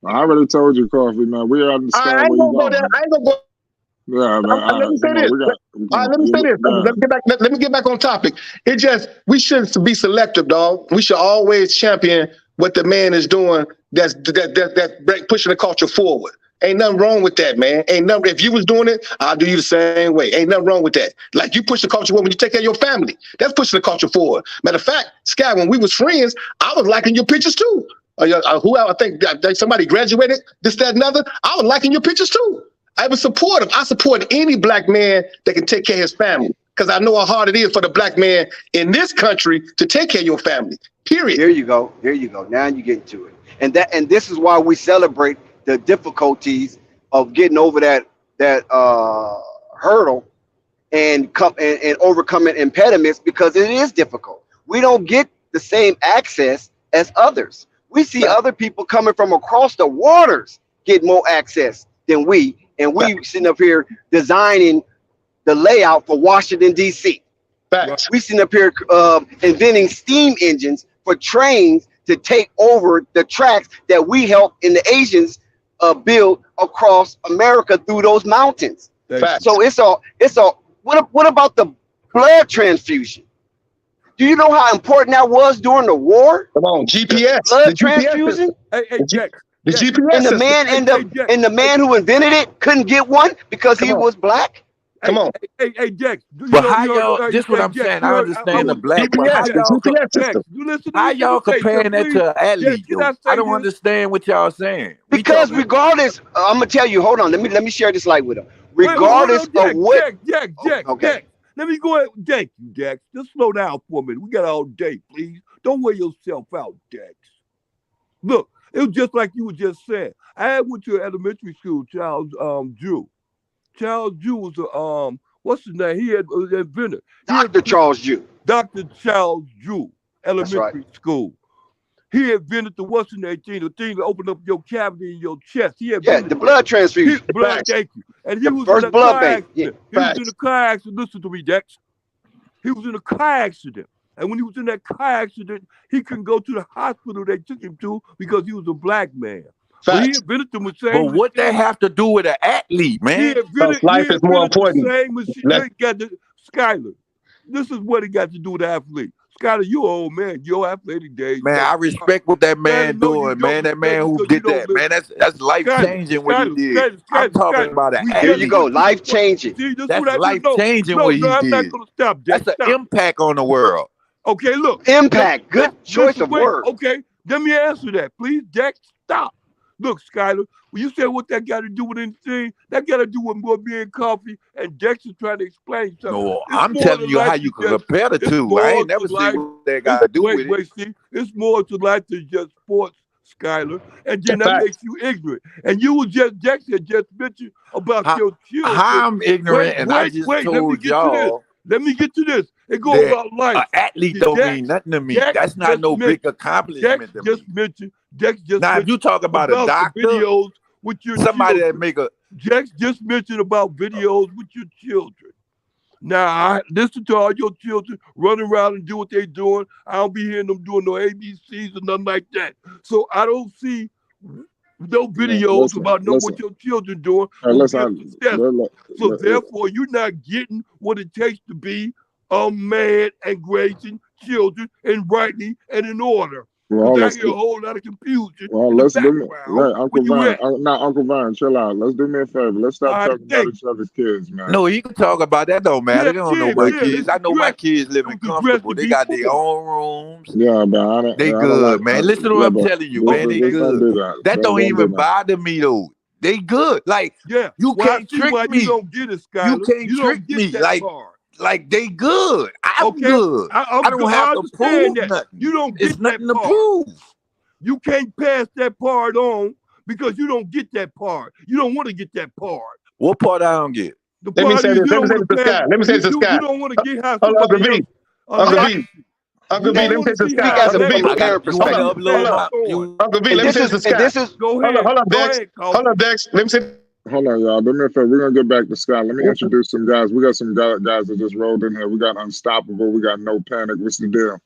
already told you, Coffee, man. We understand. I ain't gonna go there. I ain't gonna go. Yeah, man. Let me say this. Let me say this. Let me get back on topic. It just, we shouldn't be selective, dog. We should always champion what the man is doing. That's pushing the culture forward. Ain't nothing wrong with that, man. Ain't nothing. If you was doing it, I'll do you the same way. Ain't nothing wrong with that. Like you push the culture forward when you take care of your family. That's pushing the culture forward. Matter of fact, Sky, when we was friends, I was liking your pictures too. Whoever, I think somebody graduated, this, that, and other. I was liking your pictures too. I was supportive. I support any black man that can take care of his family because I know how hard it is for the black man in this country to take care of your family. Period. There you go. There you go. Now you get to it. And this is why we celebrate the difficulties of getting over that hurdle and overcoming impediments, because it is difficult. We don't get the same access as others. We see other people coming from across the waters get more access than we, and we sitting up here designing the layout for Washington, D.C. Facts. We sitting up here inventing steam engines for trains to take over the tracks that we help in the Asians build across America through those mountains. Facts. So what about the blood transfusion? Do you know how important that was during the war? Come on, GPS. Blood transfusion. Hey, Jack. The GPS And the system. man and the man who invented it couldn't get one because he was black. Come on. Hey, Jack. But how y'all? This what I'm saying. I understand the black, but how y'all comparing that to an athlete? I don't understand what y'all saying. Because regardless, I'm gonna tell you. Hold on. Let me share this light with him. Regardless of what. Jack. Let me go ahead. Thank you, Jack. Just slow down for a minute. We got all day, please. Don't wear yourself out, Jack. Look, it was just like you were just saying. I went to elementary school, Charles Drew. Charles Drew was a what's his name? He had an inventor. Dr. Charles Drew. Dr. Charles Drew, elementary school. He invented the what's his name thing, the thing that opened up your cavity in your chest. He the blood transfusion. Thank you. And he was first in a blood car bank. accident. He was in a car accident. Listen to me, Dex. He was in a car accident. And when he was in that car accident, he couldn't go to the hospital they took him to because he was a black man. But he invented the machine. But what they have to do with an athlete, man? Life is more important. The same machine. Got the Skyler. This is what he got to do with the athlete. Skyler, you an old man. Your athletic days. Man, I respect what that man doing, man. That man who did that, man. That's life changing what he did. I'm talking about an athlete. There you go, life changing. That's life changing what he did. I'm not gonna stop that. That's an impact on the world. Okay, look. Impact. Good choice of words. Okay, let me answer that, please, Jack. Stop. Look, Skyler, when you say what that got to do with anything, that got to do with more being coffee, and Dexter trying to explain something. No, I'm telling you how you can compare the two. I ain't never seen what that got to do with it. See, it's more to life than just sports, Skyler, and then that makes you ignorant. And you was Dexter just mentioned about your children. How I'm ignorant, and I just told y'all. Let me get to this. It goes about life. An athlete don't mean nothing to me. That's not no big accomplishment to me. Now, if you talk about a doctor, videos with your somebody children. that make a... Jack just mentioned about videos with your children. Now, I listen to all your children running around and do what they're doing. I don't be hearing them doing no ABCs or nothing like that. So I don't see no videos about what your children doing. So therefore, you're not getting what it takes to be a man and raising children in rightly and in order. Well, I hear a whole lot of confusion. Well, let's do me, Uncle Vine, chill out. Let's do me a favor. Let's stop talking about each other's kids, man. No, he can talk about that. Don't matter. They don't know my kids. I know my kids living comfortable. They got their own rooms. Yeah, man. They good, man. Listen to what I'm telling you, man. They good. That don't even bother me though. They good. Like you can't trick me. You can't trick me. Like they good. I'm good. I don't have to prove nothing. You don't get nothing to prove. You can't pass that part on because you don't get that part. You don't want to get that part. What part I don't get? Let me say this. Let me say this to Scott. You don't want to get how Uncle V. Uncle V, let me say this to Scott. Uncle V, let me say this to Scott. Go ahead. Hold on, Dex. Hold on, Dex. Let me say. Hold on, y'all. Do me a favor. We're going to get back to Scott. Let me introduce some guys. We got some guys that just rolled in here. We got Unstoppable. We got No Panic. What's the deal?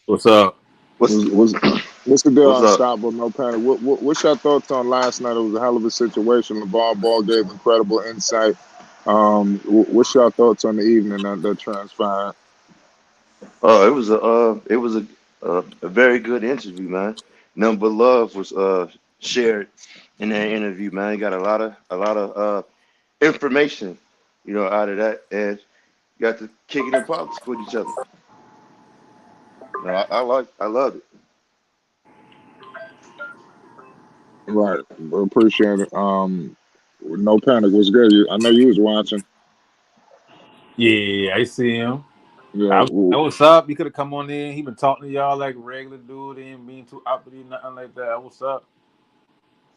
What's up? What's the deal, Unstoppable, No Panic? What's your thoughts on last night? It was a hell of a situation. LeVar Ball gave incredible insight. What's your thoughts on the evening that transpired? It was a very good interview, man. Nothing but love was shared in that interview, man. You got a lot of information, out of that, and got to kick it in politics with each other. I loved it. Right. Appreciate it. No Panic was good. I know you was watching. Yeah, I see him. Yeah. What's up? He could have come on in. He been talking to y'all like a regular dude. He ain't being too uppity, nothing like that. What's up?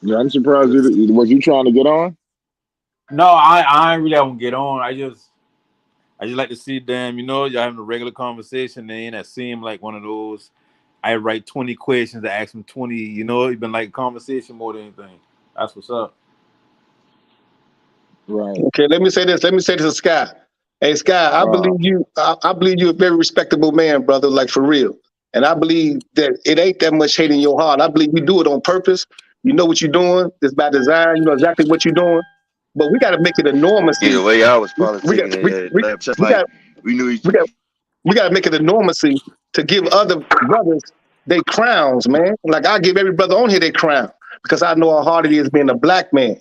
Yeah, I'm surprised you was you trying to get on? No, I ain't really want to get on. I just like to see them. Y'all having a regular conversation. They ain't that seem like one of those. I write 20 questions to ask him 20. It's been like a conversation more than anything. That's what's up. Right. Okay, let me say this. Let me say this to Sky. Hey, Sky, I believe you. I believe you're a very respectable man, brother. Like for real. And I believe that it ain't that much hate in your heart. I believe you do it on purpose. You know what you're doing. It's by design. You know exactly what you're doing. But we got to make it a Yeah, the normacy. way I was We got politicking, we, we, just we like got we knew each. we got to make it a normacy to give other brothers they crowns, man. Like I give every brother on here their crown because I know how hard it is being a black man.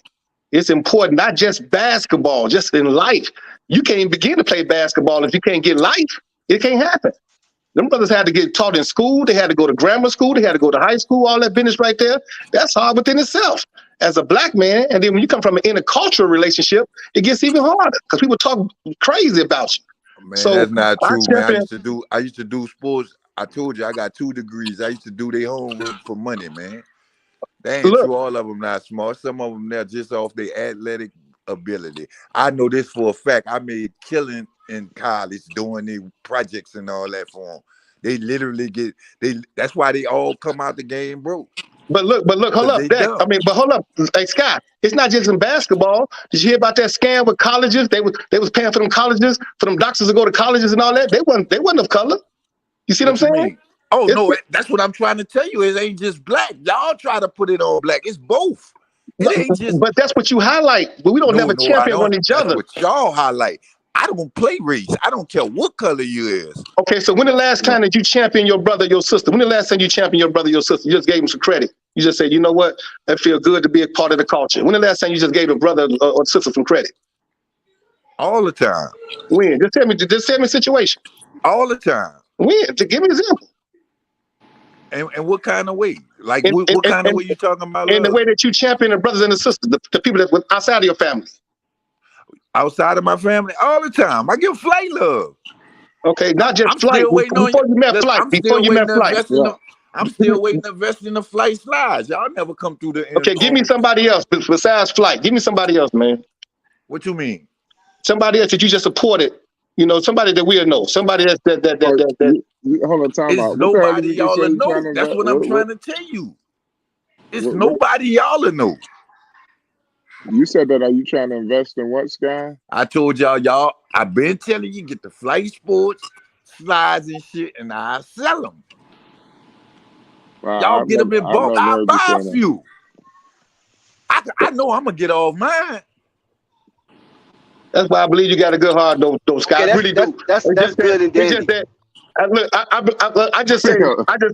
It's important, not just basketball, just in life. You can't even begin to play basketball if you can't get life. It can't happen. Them brothers had to get taught in school. They had to go to grammar school. They had to go to high school. All that business right there. That's hard within itself as a black man. And then when you come from an intercultural relationship, it gets even harder because people talk crazy about you. Man, So that's not I true, man. champion. I used to do sports. I told you I got 2 degrees. I used to do their homework for money, man. They ain't Look, true. All of them not smart. Some of them they're just off their athletic ability. I know this for a fact. I made killing in college doing the projects and all that for them. They literally get they. That's why they all come out the game broke. but look, hold Cause up, they Dex. I dumb. mean, but hold up, hey Scott. It's not just in basketball. Did you hear about that scam with colleges? They was paying for them colleges for them doctors to go to colleges and all that. They wasn't of color. You see what I'm What you saying? mean? Oh It's, no, that's what I'm trying to tell you. It ain't just black. Y'all try to put it on black. It's both. It ain't just but that's what you highlight. But we don't never no. I champion don't. on each That's other. what y'all highlight. I don't play race. I don't care what color you is. Okay, so when the last time that you champion your brother, your sister? When the last time you champion your brother, your sister? You just gave them some credit. You just said, you know what? That feel good to be a part of the culture. When the last time you just gave a brother or sister some credit? All the time. When? Just tell me the situation. All the time. When? To give me an example. And what kind of way? Like In, in, what in, kind of in way you talking about in the love? way that you champion the brothers and the sisters, the people that were outside of your family. Outside of my family, all the time. I give flight love. Okay, not just I'm flight. still waiting on you. Before you met Look, flight. I'm Before still you waiting met to flight. invest in the. I'm still waiting to invest in the flight slides. Y'all never come through the. Okay, give me somebody else besides flight. Give me somebody else, man. What you mean? Somebody else that you just supported. You know, somebody that we'll know. Somebody that Hold on, time It's out. What the hell did nobody you just y'all say to you trying know. to That's invest? what I'm trying to tell you. It's What nobody y'all to know. you said that? Are you trying to invest in what, Sky? I told y'all. I've been telling you get the flight sports slides and shit, and I sell them. Y'all get them in I've bulk. never I heard you buy say a that. few. I know I'm gonna get off mine. That's why I believe you got a good heart, though, Scott. Okay, I really do. that's good and It's just dandy. that. Look, I just say,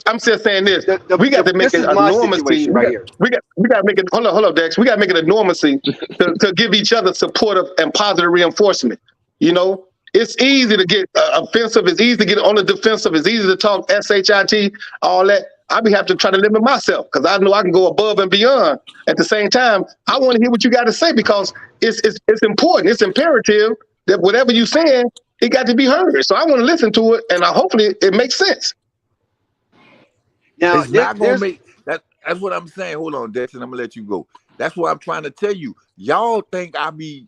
I'm just saying this. We got to make This it is a my normacy. situation right here. We got to make it. Hold up, Dex. We got to make it a normacy to give each other supportive and positive reinforcement. You know, it's easy to get offensive. It's easy to get on the defensive. It's easy to talk shit, all that. I be have to try to limit myself because I know I can go above and beyond. At the same time, I want to hear what you got to say because it's important. It's imperative that whatever you're saying, it got to be heard. So I want to listen to it, and hopefully it makes sense. Now, It's not gonna make that. That's what I'm saying. Hold on, Dex, and I'm gonna let you go. That's what I'm trying to tell you. Y'all think I be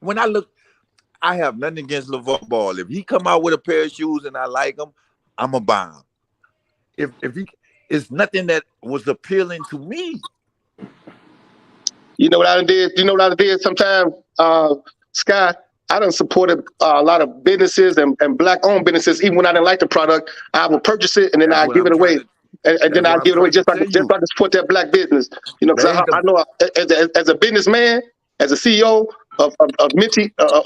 when I look. I have nothing against Lavar Ball. If he come out with a pair of shoes and I like them, I'm a buy him. If he, it's nothing that was appealing to me. You know what I did? You know what I did? Sometimes, Sky, I done supported a lot of businesses and black-owned businesses. Even when I didn't like the product, I would purchase it and then That's I what give I'm it trying away. to. And then That's I what I'm give it away trying to just tell so you. I can support that black business. You know, That because ain't I the. know as a businessman, as a CEO of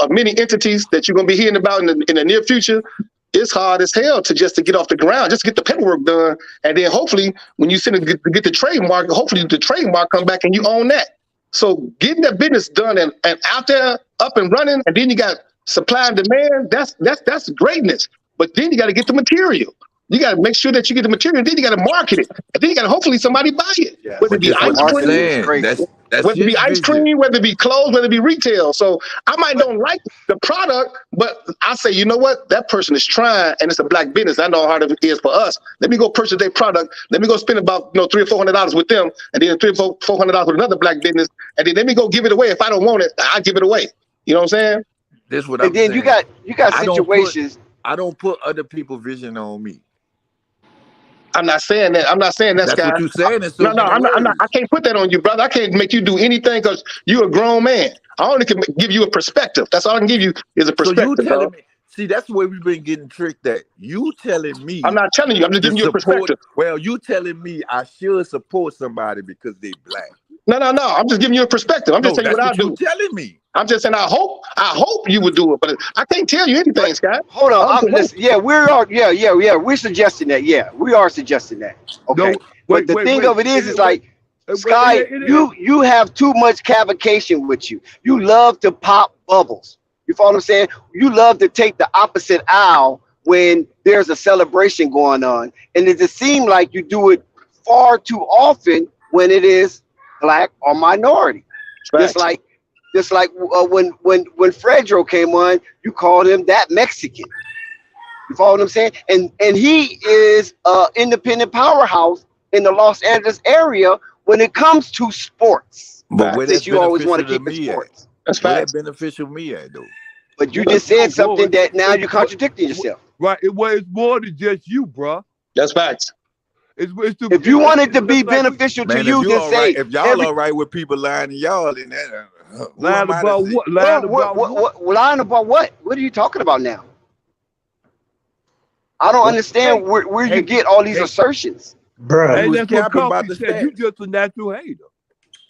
many entities that you're gonna be hearing about in the near future, it's hard as hell to get off the ground, just get the paperwork done, and then hopefully when you send it to get the trademark, hopefully the trademark come back and you own that. So getting that business done and out there up and running, and then you got supply and demand. That's greatness. But then you got to get the material. You got to make sure that you get the material, and then you got to market it, and then you got to hopefully somebody buy it. Yeah. Whether it be ice cream, whether it be ice cream, whether it be clothes, whether it be retail. So I might don't like the product, but I say, you know what? That person is trying, and it's a black business. I know how hard it is for us. Let me go purchase their product. Let me go spend about $300 or $400 with them, and then $300 or $400 with another black business, and then let me go give it away. If I don't want it, I give it away. You know what I'm saying? This what I'm saying. You got situations. I don't put other people's vision on me. I'm not saying that. I'm not saying that, That's guy. what you're saying. No, I'm not. I can't put that on you, brother. I can't make you do anything because you're a grown man. I only can give you a perspective. That's all I can give you is a perspective. So you telling me? See, that's where we've been getting tricked at. You telling me? I'm not telling you. I'm just giving you a perspective. Well, you telling me I should support somebody because they black. No. I'm just giving you a perspective. I'm just telling you what I do. You're telling me. I'm just saying I hope you would do it, but I can't tell you anything, Scott. Hold on. We're suggesting that. Yeah, we are suggesting that. Okay. But the thing of it is like, Sky, you have too much cavalcation with you. You love to pop bubbles. You follow what I'm saying? You love to take the opposite aisle when there's a celebration going on. And it just seems like you do it far too often when it is black or minority. Just like when Fredro came on, you called him that Mexican. You follow what I'm saying? And he is independent powerhouse in the Los Angeles area when it comes to sports. But where that you always want to keep in sports. That's beneficial me at though. But you just said something that now you're contradicting yourself. Right. It's more than just you, bro. That's facts. If you want it to be beneficial to you, then say. If y'all all right with people lying to y'all, then that. Lying about what? Lying about what? What are you talking about now? I don't understand where you get all these assertions. Bro, hey, that's what Coffee said. You just a natural hater.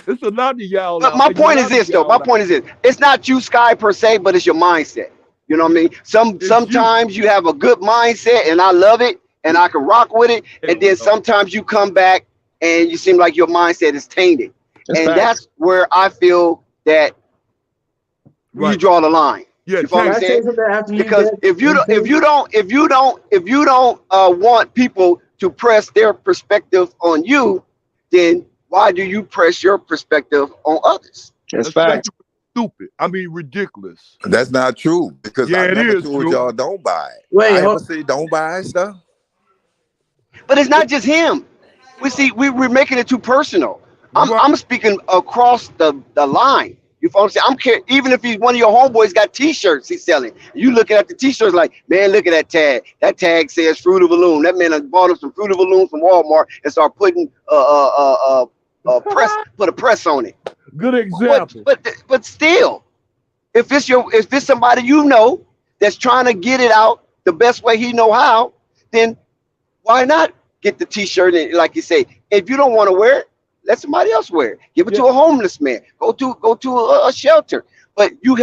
It's a lot of y'all. But my point is this, though. My point is this. It's not you, Sky, per se, but it's your mindset. You know what I mean? Sometimes you have a good mindset, and I love it, and I can rock with it. And then sometimes you come back, and you seem like your mindset is tainted. That's where I feel that you draw the line. Yeah, you follow what I'm saying? Because if you don't want people to press their perspective on you, then why do you press your perspective on others? That's fact. Stupid. I mean, ridiculous. That's not true because I never told y'all don't buy it. Wait, I ever say don't buy stuff. But it's not just him. We're making it too personal. I'm speaking across the line. You follow what I'm saying? Even if one of your homeboys got T-shirts he's selling, you looking at the T-shirts like, man, look at that tag. That tag says Fruit of the Loom. That man bought him some Fruit of the Loom from Walmart and start putting put a press on it. Good example. But still, if it's somebody you know that's trying to get it out the best way he know how, then why not get the T-shirt and, like you say, if you don't want to wear it, let somebody else wear it. Give it to a homeless man. Go to a shelter. But you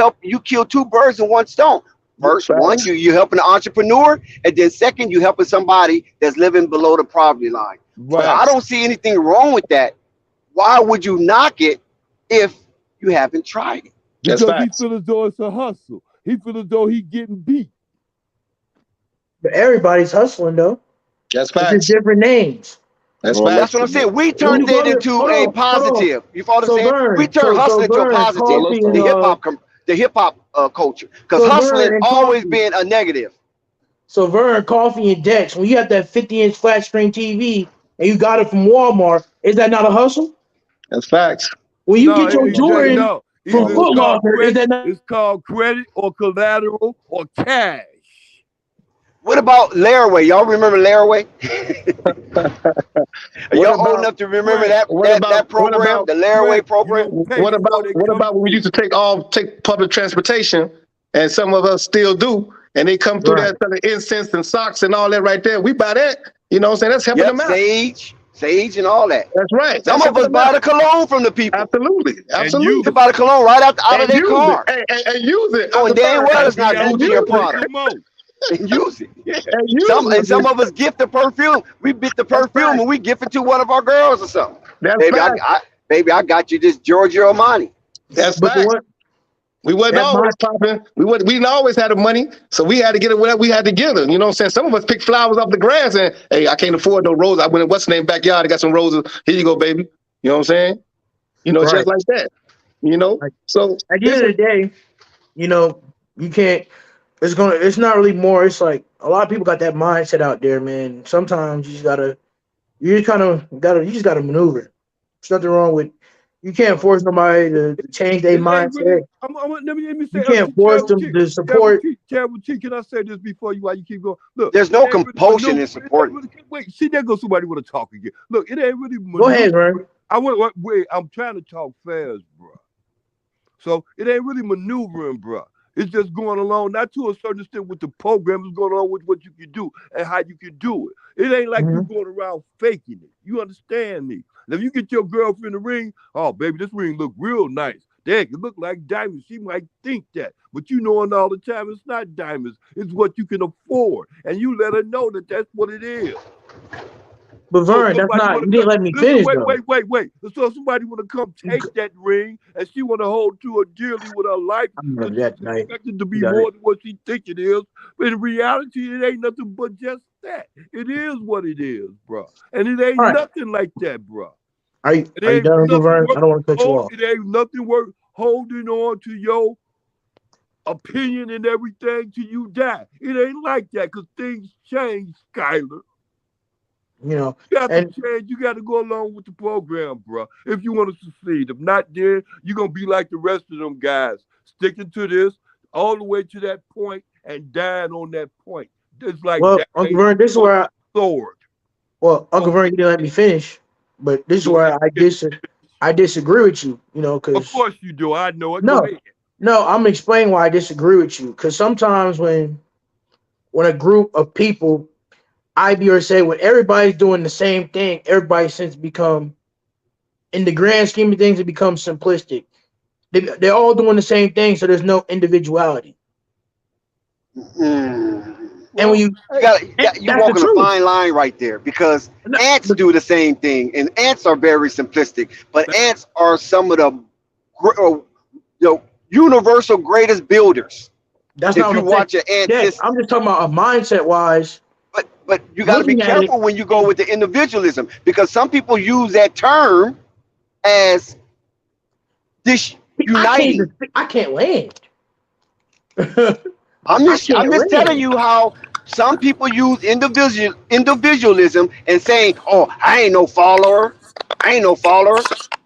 kill two birds with one stone. First, one, you helping an entrepreneur, and then second, you helping somebody that's living below the poverty line. Right. So I don't see anything wrong with that. Why would you knock it if you haven't tried it? Because he feel as though it's a hustle. He feel as though he getting beat. But everybody's hustling though. That's facts. It's just different names. That's what I'm saying. We turned it into a positive. You follow what I'm saying? We turned hustling into a positive. The hip hop culture, because hustling always been a negative. So Vern, Coffee, and Dex, when you have that 50-inch flat screen TV and you got it from Walmart, is that not a hustle? That's facts. When you get your Jordan from Foot Locker, is that not? It's called credit or collateral or cash. What about Laraway? Y'all remember Laraway? Y'all old enough to remember that program, the Laraway program? What about when we used to take public transportation, and some of us still do, and they come through that selling incense and socks and all that right there. We buy that. You know what I'm saying? That's helping them out. Sage and all that. That's right. Some of us buy the cologne from the people. Absolutely. You buy the cologne right out of their car. And use it. Oh, and damn well it's not Gucci or Prada. And use it. Yeah. Some of us gift the perfume. We bit the perfume and we gift it to one of our girls or something. Baby, I got you this Giorgio Armani. That's right. We wasn't always popping. We didn't always have the money, so we had to get it whatever we had to get it. You know what I'm saying? Some of us picked flowers off the grass and, hey, I can't afford no roses. I went in what's the name backyard. I got some roses. Here you go, baby. You know what I'm saying? You know, just like that. You know? So at the end of the day, you know, you can't. It's not really more. It's like a lot of people got that mindset out there, man. Sometimes you just gotta maneuver. There's nothing wrong with. You can't force nobody to change their mindset. Let me say, you can't force them to support. Terrible T, can I say this before you? While you keep going, look. There's no compulsion in support. Wait, see, there goes somebody want to talk again. Look, it ain't really. Go ahead, man. I'm trying to talk fast, bro. So it ain't really maneuvering, bro. It's just going along, not to a certain extent with the program, it's going on with what you can do and how you can do it. It ain't like you're going around faking it. You understand me? Now, if you get your girlfriend a ring, oh, baby, this ring look real nice. Dang, it look like diamonds. She might think that. But you knowing all the time it's not diamonds. It's what you can afford. And you let her know that that's what it is. But Vern, that's not. You didn't let me finish. Wait. So somebody want to come take that ring, and she want to hold to it dearly with her life. Expected to be more than what she think it is. But in reality, it ain't nothing but just that. It is what it is, bro. And it ain't nothing like that, bro. Are you done, Vern? I don't want to cut you off. It ain't nothing worth holding on to your opinion and everything till you die. It ain't like that because things change, Skyler. You know, you got to change. You got to go along with the program, bro. If you want to succeed, if not, then you're gonna be like the rest of them guys, sticking to this all the way to that point and dying on that point. It's like, well, Uncle Vern, this is where Uncle Vern, you didn't let me finish, but this is where I disagree with you. You know, because of course you do. I know it. No, I'm explaining why I disagree with you. Because sometimes when a group of people or say when everybody's doing the same thing, everybody seems to become, in the grand scheme of things, it becomes simplistic. They're all doing the same thing, so there's no individuality. And when you're walking a fine line right there, because ants do the same thing, and ants are very simplistic, but ants are some of the universal greatest builders. That's not if you watch an ant system. I'm just talking about a mindset wise. But you got to be careful when you go with the individualism, because some people use that term as uniting. I can't land. I'm just telling you how some people use individualism and saying, "Oh, I ain't no follower,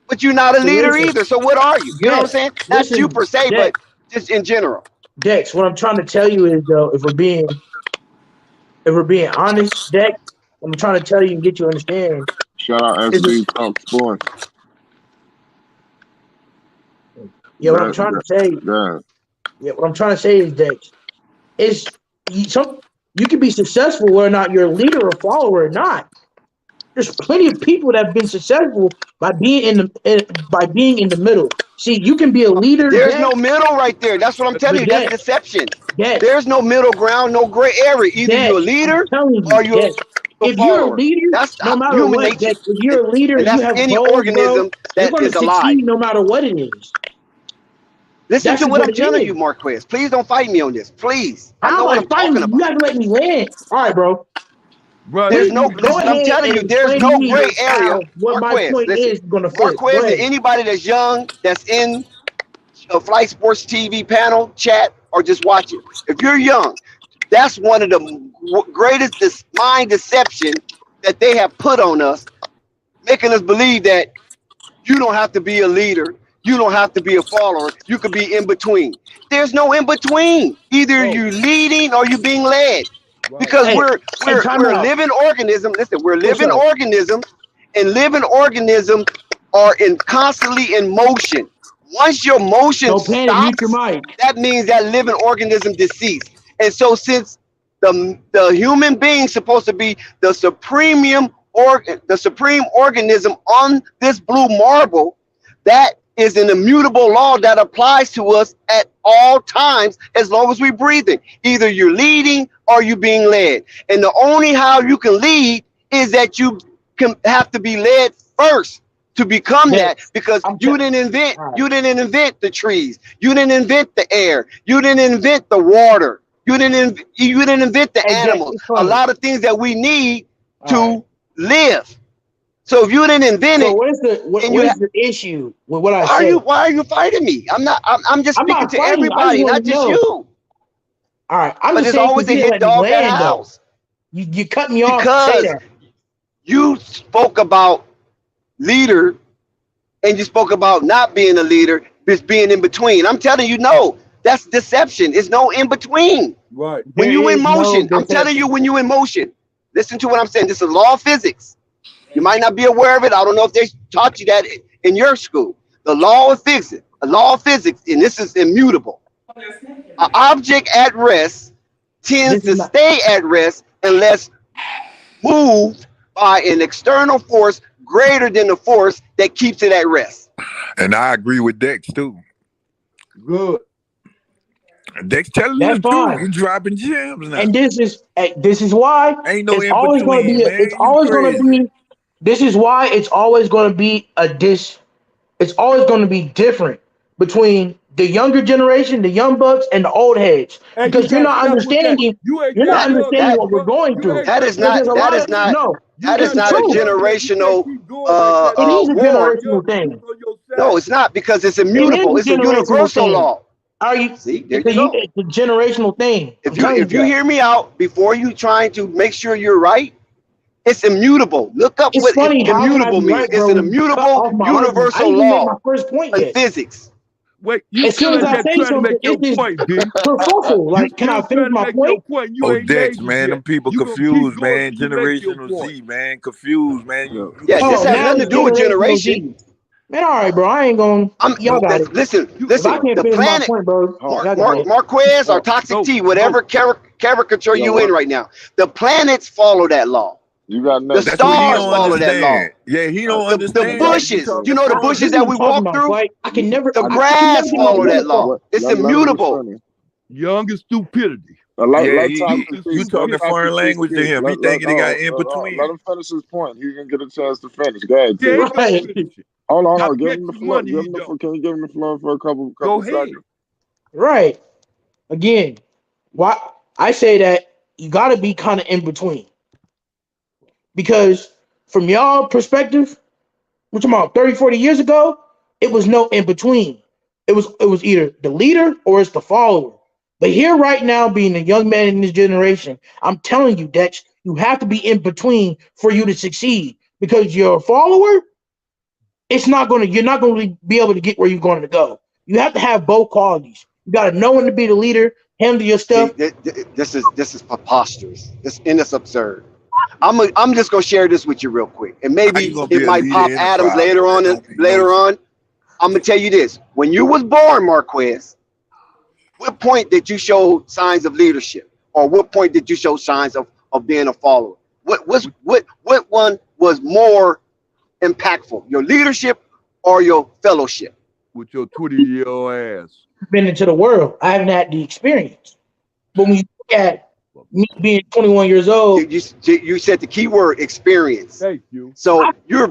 but you're not a leader either. So what are you? You know what I'm saying? Not you per se, but just in general. Dex, what I'm trying to tell you is, though, if we're being honest, Dex, I'm trying to tell you and get you to understand. Shout out SB Talk Sports. Yeah, what I'm trying to say. Yeah, what I'm trying to say is, Dex, you can be successful whether or not you're a leader or follower or not. There's plenty of people that have been successful by being in the middle. See, you can be a leader. There's no middle right there. That's what I'm telling you. That's deception. There's no middle ground, no gray area. Either you're a leader or you're a if follower. You're a leader, that's no matter human what, nature. If you're a leader, and that's you have any goals, organism that is alive. No matter what it is. Listen to what I'm telling you, Marquez. Please don't fight me on this. Please. I know what I'm talking about. You have to let me land. All right, bro. There's no. Listen, I'm telling you, there's no gray area. Marquez, Marquez, and anybody that's young, that's in a Flight Sports TV panel, chat, or just watch it. If you're young, that's one of the greatest mind deception that they have put on us, making us believe that you don't have to be a leader. You don't have to be a follower. You could be in between. There's no in between. Either you're leading or you're being led. Because we're a living organism. Listen, we're living organisms, and living organisms are constantly in motion. Once your motion stops, that means that living organism deceased. And so, since the human being is supposed to be the supreme organism on this blue marble, that is an immutable law that applies to us at all times as long as we're breathing. Either you're leading or you're being led. And the only how you can lead is that you have to be led first to become that Yes. because I'm you te- didn't invent all right. you didn't invent the trees. You didn't invent the air. You didn't invent the water. You didn't invent the Hey, Dex, animals. it's A funny. lot of things that we need All right. to live. So if you didn't invent So it, and what is the issue with what I said? why are you fighting me? I'm just I'm speaking not to fighting you. I just everybody, want not to just know. you. All right. I'm But just there's saying always because a you didn't hit let me dog at a land though. house You cut me off to say because that. you spoke about leader and you spoke about not being a leader, just being in between. I'm telling you, no, that's deception. It's no in between. Right. When There you in is no motion, I'm telling you, deception. when you in motion, listen to what I'm saying. This is law of physics. You might not be aware of it. I don't know if they taught you that in your school. The law of physics, and this is immutable. An object at rest tends This is to not. stay at rest unless moved by an external force greater than the force that keeps it at rest. And I agree with Dex too. Good. Dex telling That's the truth. fine. He dropping gems now. And this is why Ain't no it's in always going to be. between, It's man. You always going to crazy. be. This is why it's always going to be a dis. It's always going to be different between the younger generation, the young bucks, and the old heads, And you because gotta stop with that. You ain't you're that not That young understanding that either, what we're bro. going You through. ain't that is that Because young. there's not a that lot is of not no. You that is It's the not not a that truth. young yet. You can't generational keep going like that. It is a You war. generational young. You thing. on your No, side. it's not because it's It is immutable. a It's a generational universal thing. law. Are you? See, there you go. It's a generational thing. I'm If you telling you if you that. hear me out before you trying to make sure you're right, it's immutable. Look up It's what funny. How can I immutable be means. right, It's bro? an When you cut immutable off my argument, I universal didn't even make my law first point in yet. physics. Wait, you As soon still as in I there say trying to something, make it's your just point, D. kerfuffle. You Like, can I still finish trying to my make your point? point. You Oh, ain't Dex, made it man, yet. them people You gonna keep confused, going man. till you make your Generational point. Z, man, confused, man. Yeah. Yeah, this Oh, has now nothing to it's do with generational generation. Z. Man, all right, bro. I ain't gonna. Y'all got it. Listen, You If I listen. can't The finish my planet, point, bro, Oh, y'all got it. Marquez or oh, Toxic no T, no. whatever caricature yo, you in what? right now. The planets follow that law. You got The next, That's what T. he stars don't follow that law. understand. Yeah, he don't The understand that. You bushes, talking you know the fun. This bushes is what that I'm we talking walk about. through. Like, I can never. The I, I can never grass get my follow that point across. law. It's let him just immutable. finish. Young is stupidity. Yeah, Let Stupid Toxic is you T, let talking stupidity. foreign Toxic T language to speak. him. He thinking he got in Let between. him finish his point. He didn't get a chance to finish. Go ahead, He T. ain't gonna Right. finish it. Hold I on. Give bet him the you floor. money he don't. Can you give him the floor for a couple Go ahead. seconds? Right. Again, why I say that you got to be kind of in between, because from y'all perspective, we're talking about 30, 40 years ago, it was no in between. It was either the leader or it's the follower. But here right now, being a young man in this generation, I'm telling you, Dex, you have to be in between for you to succeed. Because your follower, you're not gonna be able to get where you're going to go. You have to have both qualities. You gotta know when to be the leader, handle your See, stuff. this is preposterous. It's absurd. I'm just gonna share this with you real quick, and How maybe you gonna it be a might leader pop and a Adams follower? later That on. don't make no Later sense. on, I'm gonna tell you this: when you was born, Marquez, what point did you show signs of leadership, or what point did you show signs of being a follower? What one was more impactful, your leadership or your fellowship? With your 20-year-old ass. Been into the world. I haven't had the experience. But when you look at me being 21 years old, You said the key word experience. Thank you. I, So you're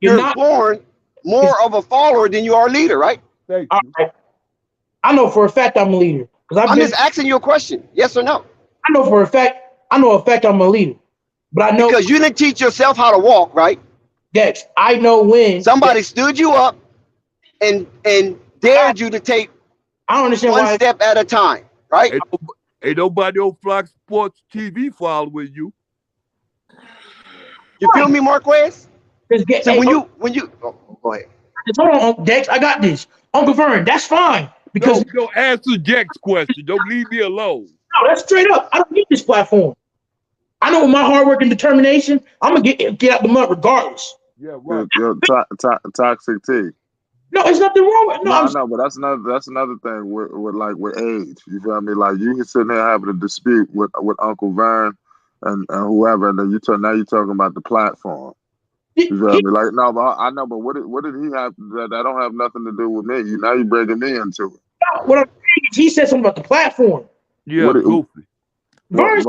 you're not. born It's, more of a follower than you are a leader, right? Thank all you. right. I know for a fact I'm a leader because I've I'm been. just asking you a question, yes or no? I know for a fact. I know a fact I'm a leader, but I know Because you didn't teach yourself how to walk, right? Dex. I know when. Somebody stood you up and I, dared you to take I don't understand one why. step at a time, right? Ain't nobody on Fox Sports TV following you. You feel Right. me, Marquez? So Hey, go ahead. hold on, Dex. I got this. Uncle Vern, that's fine because Don't answer Jack's question. Don't leave me alone. no, that's straight up. I don't need this platform. I know with my hard work and determination, I'm gonna get out the mud regardless. Yeah, right. Toxic T. No, there's nothing wrong with no. No, I know, but that's another thing with age. You feel me? Like you can sit there having a dispute with Uncle Vern and whoever, and then now you're talking about the platform. You feel me? Like no, but I know, but what did he have that don't have nothing to do with me? Now you bringing me into it. What I'm saying is, he said something about the platform. Yeah, goofy. Vern,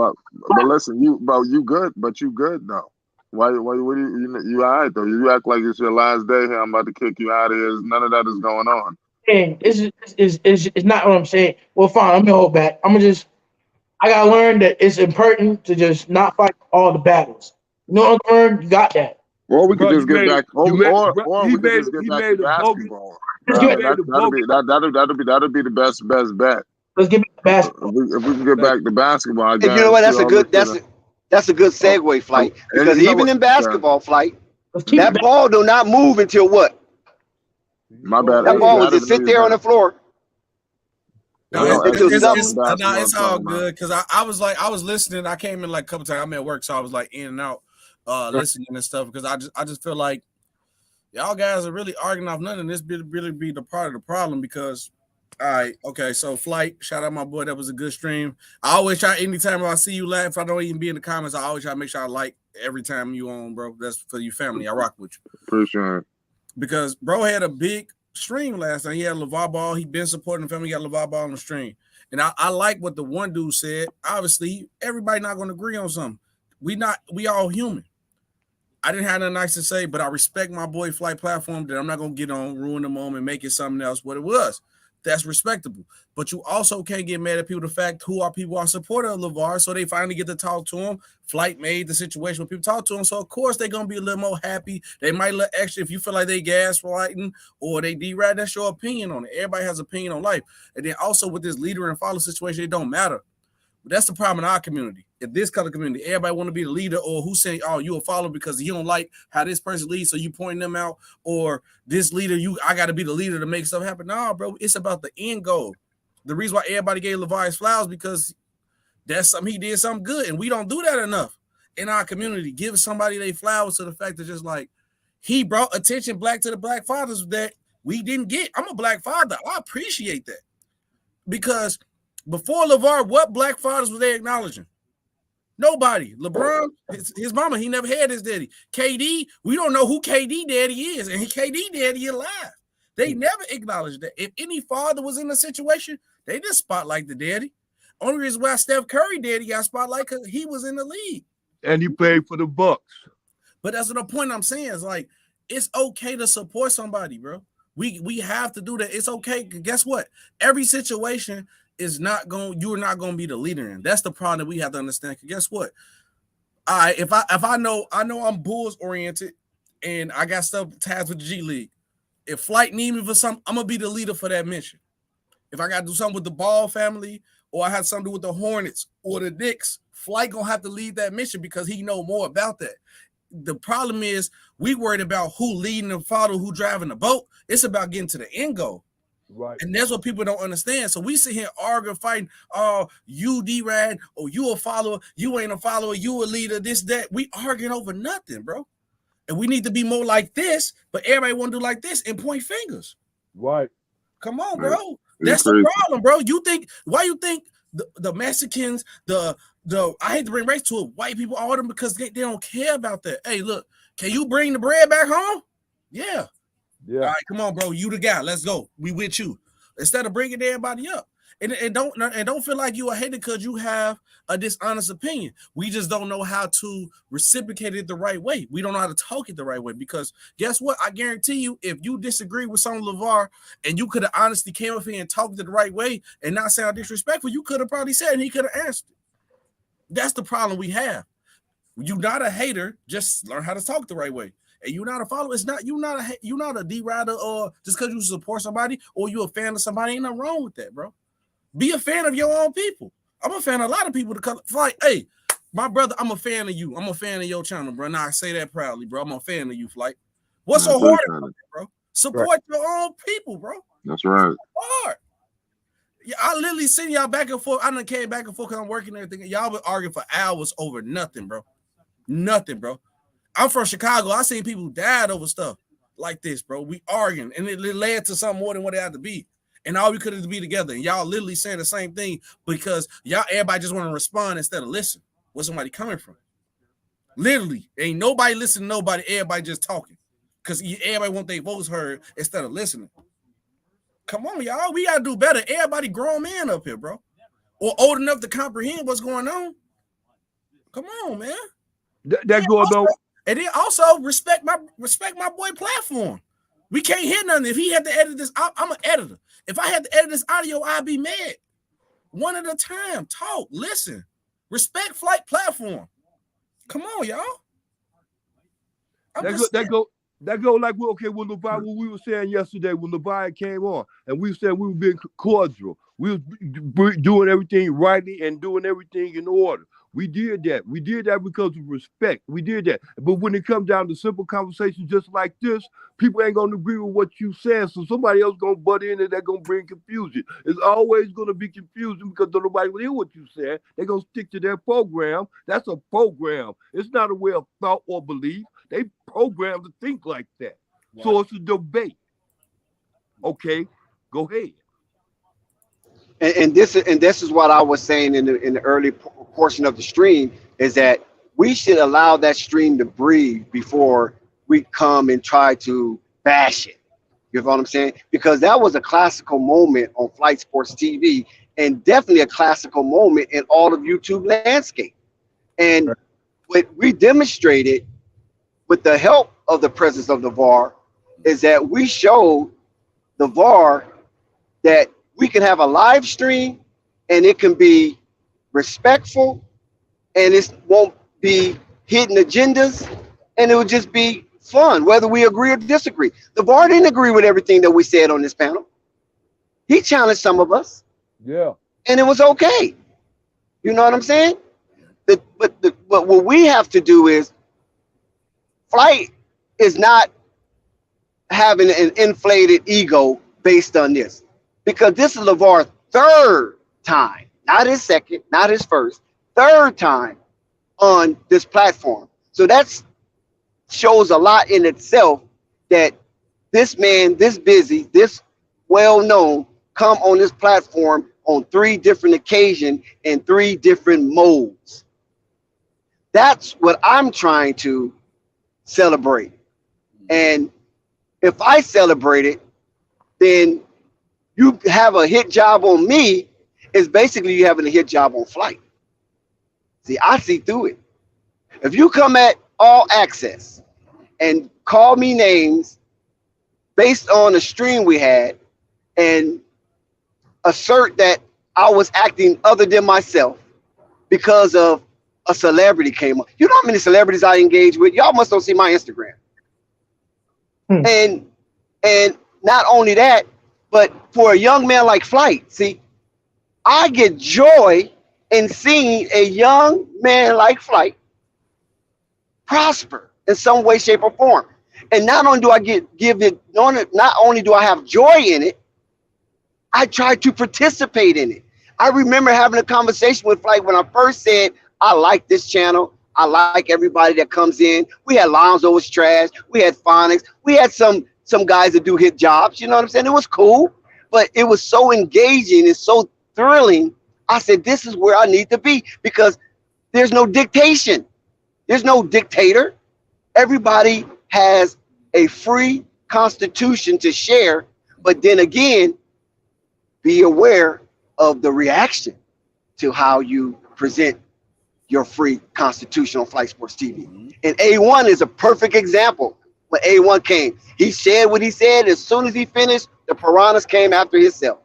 But listen, you good, but you good though. What do you all right though? You act like it's your last day here. I'm about to kick you out of here. None of that is going on. And it's not what I'm saying. Well, fine. Let me hold back. I gotta learn that it's important to just not fight all the battles. You know what I'm learning? You got that. Or we could Bro, just get back, or we could just get he back to made a bogus. basketball. Let's He get made a bogus. That'll be the best bet. let's get back to basketball. If we can get back to basketball, I And you know what? guarantee all this. That's a good segue, Flight, because you know even what? in basketball, Flight, Let's keep that ball do not move until what? My bad. That ball will just sit there on the floor. No, Until it's all good because I was listening. I came in like a couple times. I'm at work, so I was like in and out listening and stuff because I just feel like y'all guys are really arguing off nothing. This really be the part of the problem because all right, okay. So Flight, shout out my boy. That was a good stream. I always try anytime I see you laugh. If I don't even be in the comments, I always try to make sure I like every time you on, bro. That's for your family. I rock with you. Appreciate it. Because bro had a big stream last night. He had Lavar ball. He been supporting the family. He got Lavar ball on the stream. And I like what the one dude said. Obviously, everybody not going to agree on something. We all human. I didn't have nothing nice to say, but I respect my boy Flight platform that I'm not going to get on, ruin the moment, make it something else what it was. That's respectable. But you also can't get mad at people the fact who are people are supporter of Lavar, so they finally get to talk to him. Flight made the situation where people talk to him, so of course they're gonna be a little more happy. They might let extra if you feel like they gaslighting or they deride. That's your opinion on it. Everybody has an opinion on life, and then also with this leader and follower situation, it don't matter. But that's the problem in our community. In this color community, everybody want to be the leader, or who's saying, "Oh, you a follower because you don't like how this person leads, so you pointing them out," or this leader, I got to be the leader to make stuff happen. Nah, bro, it's about the end goal. The reason why everybody gave Lavar his flowers because that's something he did something good, and we don't do that enough in our community. Give somebody their flowers to the fact that just like he brought attention black to the black fathers that we didn't get. I'm a black father. I appreciate that because before Lavar, what black fathers were they acknowledging? Nobody. LeBron, his mama, he never had his daddy. KD, we don't know who KD daddy is, and KD daddy alive. They never acknowledged that. If any father was in a situation, they just spotlight the daddy. Only reason why Steph Curry daddy got spotlight because he was in the league. And he paid for the Bucks. But that's the point I'm saying. Is like, it's okay to support somebody, bro. We have to do that. It's okay. Guess what? Every situation is not going, you're not going to be the leader in. That's the problem that we have to understand. Guess what? If I know I'm Bulls oriented and I got stuff ties with the G League. If Flight need me for something, I'm gonna be the leader for that mission. If I gotta do something with the Ball family, or I have something to do with the Hornets or the Knicks, Flight gonna have to lead that mission because he know more about that. The problem is we worried about who leading the follow, who driving the boat. It's about getting to the end goal. Right. And that's what people don't understand. So we sit here arguing, fighting, oh, you D-Rad, or you a follower, you ain't a follower, you a leader, this, that. We arguing over nothing, bro. And we need to be more like this, but everybody want to do like this and point fingers. Right. Come on, bro. That's the problem, bro. Why you think the Mexicans, the I hate to bring race to it, white people, all them because they don't care about that. Hey, look, can you bring the bread back home? Yeah. All right, come on, bro. You the guy. Let's go. We with you. Instead of bringing everybody up. And don't feel like you a hater because you have a dishonest opinion. We just don't know how to reciprocate it the right way. We don't know how to talk it the right way because guess what? I guarantee you, if you disagree with some Lavar and you could have honestly came up here and talked it the right way and not sound disrespectful, you could have probably said and he could have answered. That's the problem we have. You're not a hater. Just learn how to talk the right way. And you're not a follower. It's not you're not a D-rider or just because you support somebody or you're a fan of somebody. Ain't nothing wrong with that, bro. Be a fan of your own people. I'm a fan of a lot of people to come. Like, hey, my brother, I'm a fan of you. I'm a fan of your channel, bro. Now I say that proudly, bro. I'm a fan of you, Flight. What's so hard about it, bro? Support your own people, bro. That's right. Hard. Yeah, I literally seen y'all back and forth. I done came back and forth because I'm working and everything. Y'all been arguing for hours over nothing, bro. Nothing, bro. I'm from Chicago. I seen people who died over stuff like this, bro. We arguing, and it led to something more than what it had to be. And all we could have to be together. And y'all literally saying the same thing because everybody just want to respond instead of listen. Where somebody coming from? Literally, ain't nobody listening to nobody. Everybody just talking because everybody want their voice heard instead of listening. Come on, y'all. We gotta do better. Everybody grown man up here, bro, or old enough to comprehend what's going on. Come on, man. That goes on. And then also respect my boy platform. We can't hear nothing. If he had to edit this, I'm an editor. If I had to edit this audio, I'd be mad. One at a time. Talk. Listen. Respect flight platform. Come on, y'all. That go like when Lavar, what we were saying yesterday when Lavar came on, and we said we were being cordial. We were doing everything rightly and doing everything in order. We did that. We did that because of respect. We did that. But when it comes down to simple conversations just like this, people ain't gonna agree with what you said. So somebody else gonna butt in and they're gonna bring confusion. It's always gonna be confusing because nobody will hear what you said. They're gonna stick to their program. That's a program. It's not a way of thought or belief. They programmed to think like that. Right. So it's a debate. Okay, go ahead. And this is what I was saying in the early portion of the stream, is that we should allow that stream to breathe before we come and try to bash it. You know what I'm saying? Because that was a classical moment on Flight Sports TV, and definitely a classical moment in all of YouTube landscape. And what we demonstrated with the help of the presence of the VAR is that we showed the VAR that we can have a live stream and it can be respectful and it won't be hidden agendas, and it would just be fun, whether we agree or disagree. The VAR didn't agree with everything that we said on this panel. He challenged some of us. Yeah. And it was okay. You know what I'm saying? But what we have to do is, Flight is not having an inflated ego based on this, because this is Lavar's third time, not his second, not his first, third time on this platform. So that shows a lot in itself, that this man, this busy, this well-known, come on this platform on 3 different occasions in 3 different modes. That's what I'm trying to celebrate. And if I celebrate it, then you have a hit job on me is basically you having a hit job on Flight. See, I see through it. If you come at All Access and call me names based on the stream we had and assert that I was acting other than myself because of a celebrity came up. You know how many celebrities I engage with? Y'all must don't see my Instagram. And not only that, but for a young man like Flight, see, I get joy in seeing a young man like Flight prosper in some way, shape, or form. And not only do I not only do I have joy in it, I try to participate in it. I remember having a conversation with Flight when I first said, I like this channel. I like everybody that comes in. We had Lonzo was trash. We had Phonics. We had some guys that do hit jobs. You know what I'm saying? It was cool, but it was so engaging and so thrilling. I said, this is where I need to be, because there's no dictation. There's no dictator. Everybody has a free constitution to share, but then again, be aware of the reaction to how you present your free constitution on Flight Sports TV. And A1 is a perfect example. When A1 came, he said what he said. As soon as he finished, the piranhas came after himself.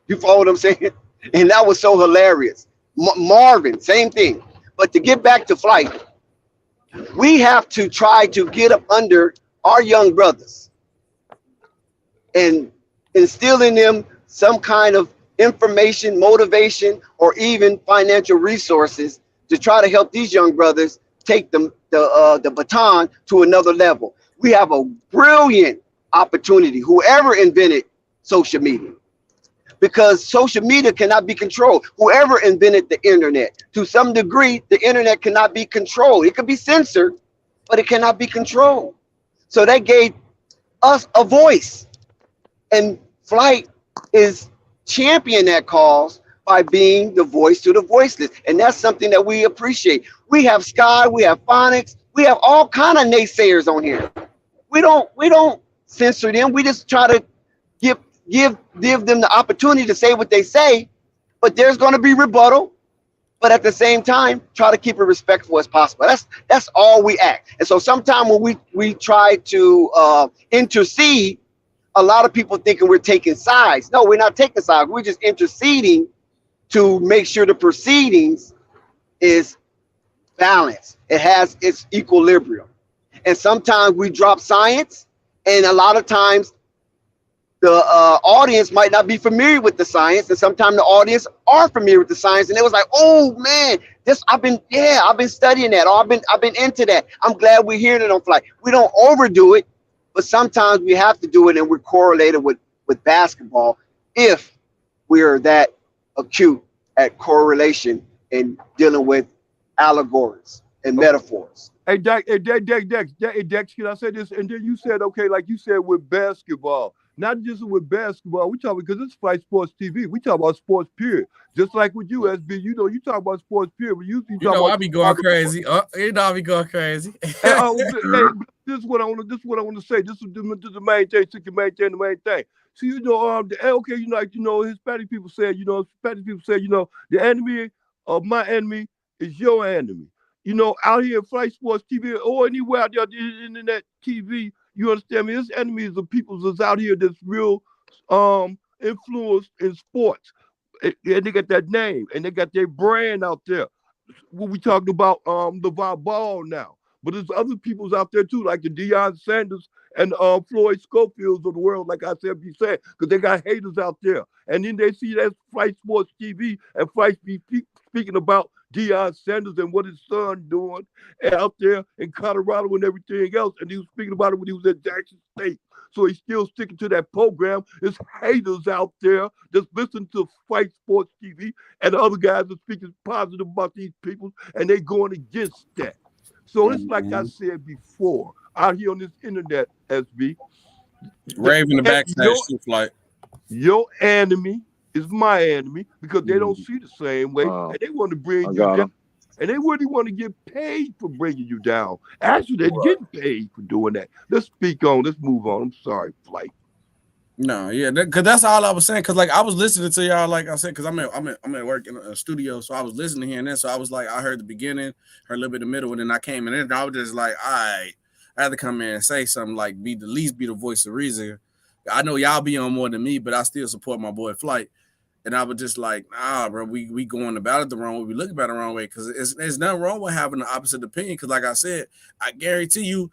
You follow what I'm saying? And that was so hilarious. Marvin, same thing. But to get back to Flight, we have to try to get up under our young brothers and instill in them some kind of information, motivation, or even financial resources to try to help these young brothers take the baton to another level. We have a brilliant opportunity, whoever invented social media, because social media cannot be controlled. Whoever invented the internet, to some degree, the internet cannot be controlled. It can be censored, but it cannot be controlled. So that gave us a voice, and Flight is championing that cause by being the voice to the voiceless. And that's something that we appreciate. We have Sky, we have Phonics, we have all kind of naysayers on here. We don't censor them. We just try to give them the opportunity to say what they say, but there's going to be rebuttal. but at the same time, try to keep it respectful as possible. That's all we ask. And so sometimes when we try to intercede, a lot of people thinking we're taking sides. No, we're not taking sides. We're just interceding to make sure the proceedings is balanced. It has its equilibrium. And sometimes we drop science, and a lot of times the audience might not be familiar with the science, and sometimes the audience are familiar with the science, and it was like, oh man, I've been studying that, or I've been into that. I'm glad we're hearing it on flight. We don't overdo it, but sometimes we have to do it, and we're correlated with basketball if we're that acute at correlation and dealing with allegories and metaphors. Hey, Dex, can I say this? And then you said, okay, like you said with basketball, not just with basketball, we talk because it's Fight Sports TV. We talk about sports period. Just like with you, SB, you talk about sports period. We usually talk about I be going crazy. I be going crazy. Hey, this is what I want to say. This is the main thing. So you can maintain the main thing. So Hispanic people say, the enemy of my enemy is your enemy. Out here in Flight Sports TV or anywhere out there on the internet TV, you understand me? This enemy is the people that's out here that's real influenced in sports. And they got that name and they got their brand out there. What we talking about Lavar Ball now. But there's other peoples out there too, like the Deion Sanders and Floyd Schofields of the world, like I said, because they got haters out there. And then they see that Flight Sports TV and Flight speaking about Deion Sanders and what his son doing out there in Colorado and everything else. And he was speaking about it when he was at Jackson State. So he's still sticking to that program. There's haters out there that's listening to Fight Sports TV, and the other guys are speaking positive about these people, and they going against that. So it's like I said before, out here on this internet, SB. Raving the backstage flight. Your enemy is my enemy because they don't see the same way, and they want to bring you down. And they really want to get paid for bringing you down. Actually, they're getting paid for doing that. Let's move on. I'm sorry, Flight. No, yeah, because that's all I was saying. Because like I was listening to y'all, like I said, because I'm at work in a studio, so I was listening here and then. So I was like, I heard the beginning, heard a little bit of the middle, and then I came in and I was just like, all right, I had to come in and say something like be the voice of reason. I know y'all be on more than me, but I still support my boy Flight. And I was just like, nah, bro, we going about it the wrong way. We look about it the wrong way because there's nothing wrong with having the opposite opinion. Because like I said, I guarantee you,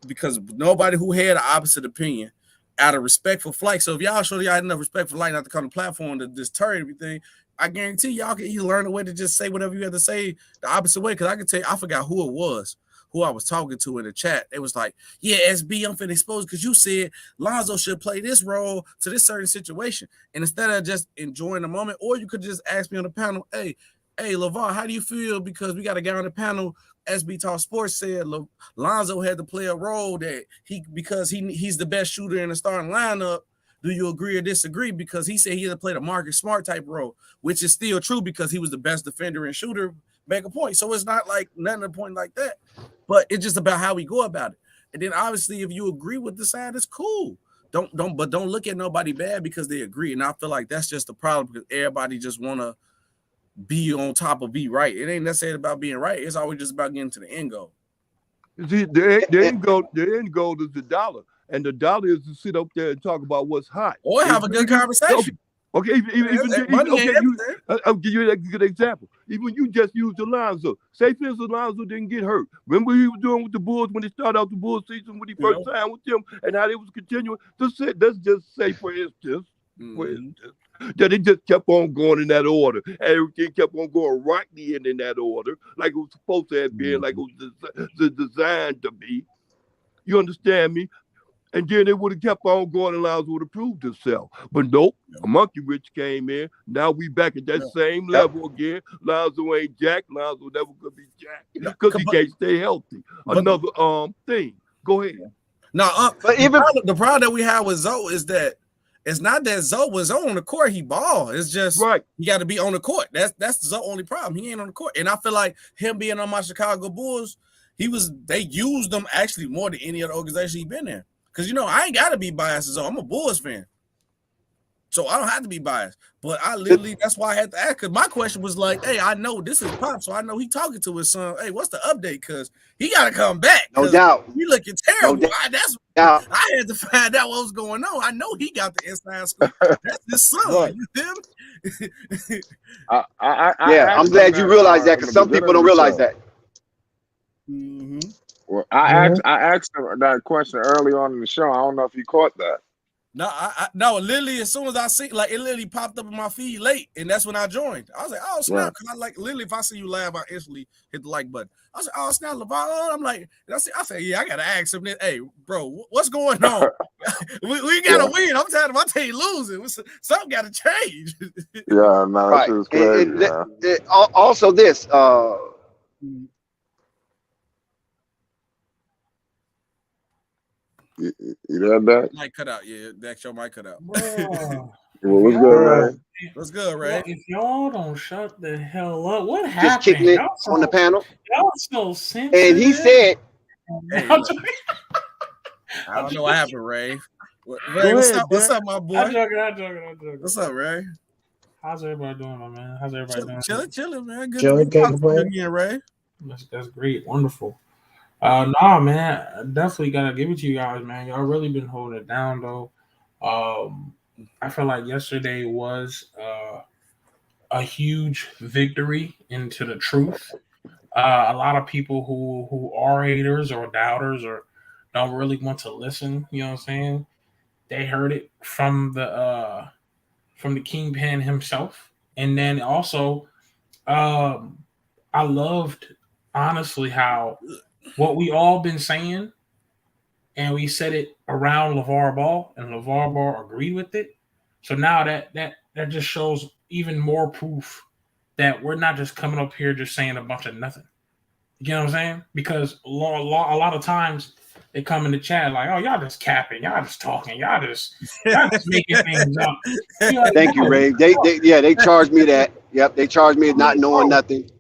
because nobody who had the opposite opinion out of respect for Flight. So if y'all show y'all had enough respect for Flight not to come to the platform to deter everything, I guarantee y'all can either learn a way to just say whatever you have to say the opposite way. Because I can tell you, I forgot who it was, who I was talking to in the chat. It was like, yeah, SB, I'm finna expose because you said Lonzo should play this role to this certain situation. And instead of just enjoying the moment, or you could just ask me on the panel, hey, Lavar, how do you feel? Because we got a guy on the panel, SB Talk Sports said Lonzo had to play a role that he's the best shooter in the starting lineup. Do you agree or disagree? Because he said he had to play the Marcus Smart type role, which is still true because he was the best defender and shooter, make a point. So it's not like nothing to point like that, but it's just about how we go about it. And then obviously, if you agree with the side, it's cool. Don't look at nobody bad because they agree. And I feel like that's just the problem because everybody just want to be on top of be right. It ain't necessarily about being right. It's always just about getting to the end goal. See, the end goal is the dollar. And the dollar is to sit up there and talk about what's hot. Or have a good conversation. Okay, I'll give you a good example. Even you just used Lonzo. Say, for instance, Lonzo didn't get hurt. Remember what he was doing with the Bulls when they started out the Bulls season when he first signed with them and how they was continuing? Let's just say, for instance, that it just kept on going in that order. Everything kept on going rightly in that order, like it was supposed to have been, like it was designed to be. You understand me? And then it would have kept on going and Lonzo would have proved himself. But nope, Monkey Rich came in. Now we back at that same level again. Lonzo ain't Jack. Lonzo never could be Jack because he can't stay healthy. Another thing. Go ahead. Now, but even the problem that we have with Zoe is that it's not that Zoe was on the court, he ball. It's just he got to be on the court. That's Zoe's only problem. He ain't on the court. And I feel like him being on my Chicago Bulls, they used him actually more than any other organization he's been in. Because, I ain't got to be biased as Zoe. I'm a Bulls fan. So I don't have to be biased. But I literally, that's why I had to ask. Because my question was like, hey, I know this is Pop, so I know he talking to his son. Hey, what's the update? Because he got to come back. No doubt. He looking terrible. No doubt. I had to find out what was going on. I know he got the inside scoop. That's his son. You feel me? I'm glad you realize that, because some people don't realize that. Mm-hmm. Well, I asked him that question early on in the show. I don't know if you caught that. No, literally, as soon as I see, like, it literally popped up in my feed late, and that's when I joined. I was like, oh, snap. Because I like, literally, if I see you live, I instantly hit the like button. I was like, oh, snap, Lavar. I'm like, and I said, yeah, I got to ask him this. Hey, bro, what's going on? we got to win. I'm tired of my team losing. Something got to change. Yeah, no, right. This is crazy. Also, this. You read that? Might cut out. Yeah, that show might cut out. Well, what's good, Ray? What's good, Ray? If y'all don't shut the hell up, what happened? Just kicking it on the panel. Y'all so sensitive. And he said, hey, I don't know what happened, Ray. Ray, what's up, my boy? I'm joking. What's up, Ray? How's everybody doing, my man? How's everybody doing? Chilling, man. Good to talk to you again, Ray. That's great. Wonderful. Nah, man, I definitely gotta give it to you guys, man. Y'all really been holding it down, though. I feel like yesterday was a huge victory into the truth. A lot of people who are haters or doubters or don't really want to listen, you know what I'm saying? They heard it from the kingpin himself, and then also, I loved honestly how what we all been saying, and we said it around LeVar Ball, and LeVar Ball agreed with it. So now that just shows even more proof that we're not just coming up here just saying a bunch of nothing. You know what I'm saying? Because a lot of times they come in the chat like, "Oh, y'all just capping, y'all just talking, y'all just making things up." Like, thank you, Ray. They charged me that. Yep, they charged me not knowing nothing.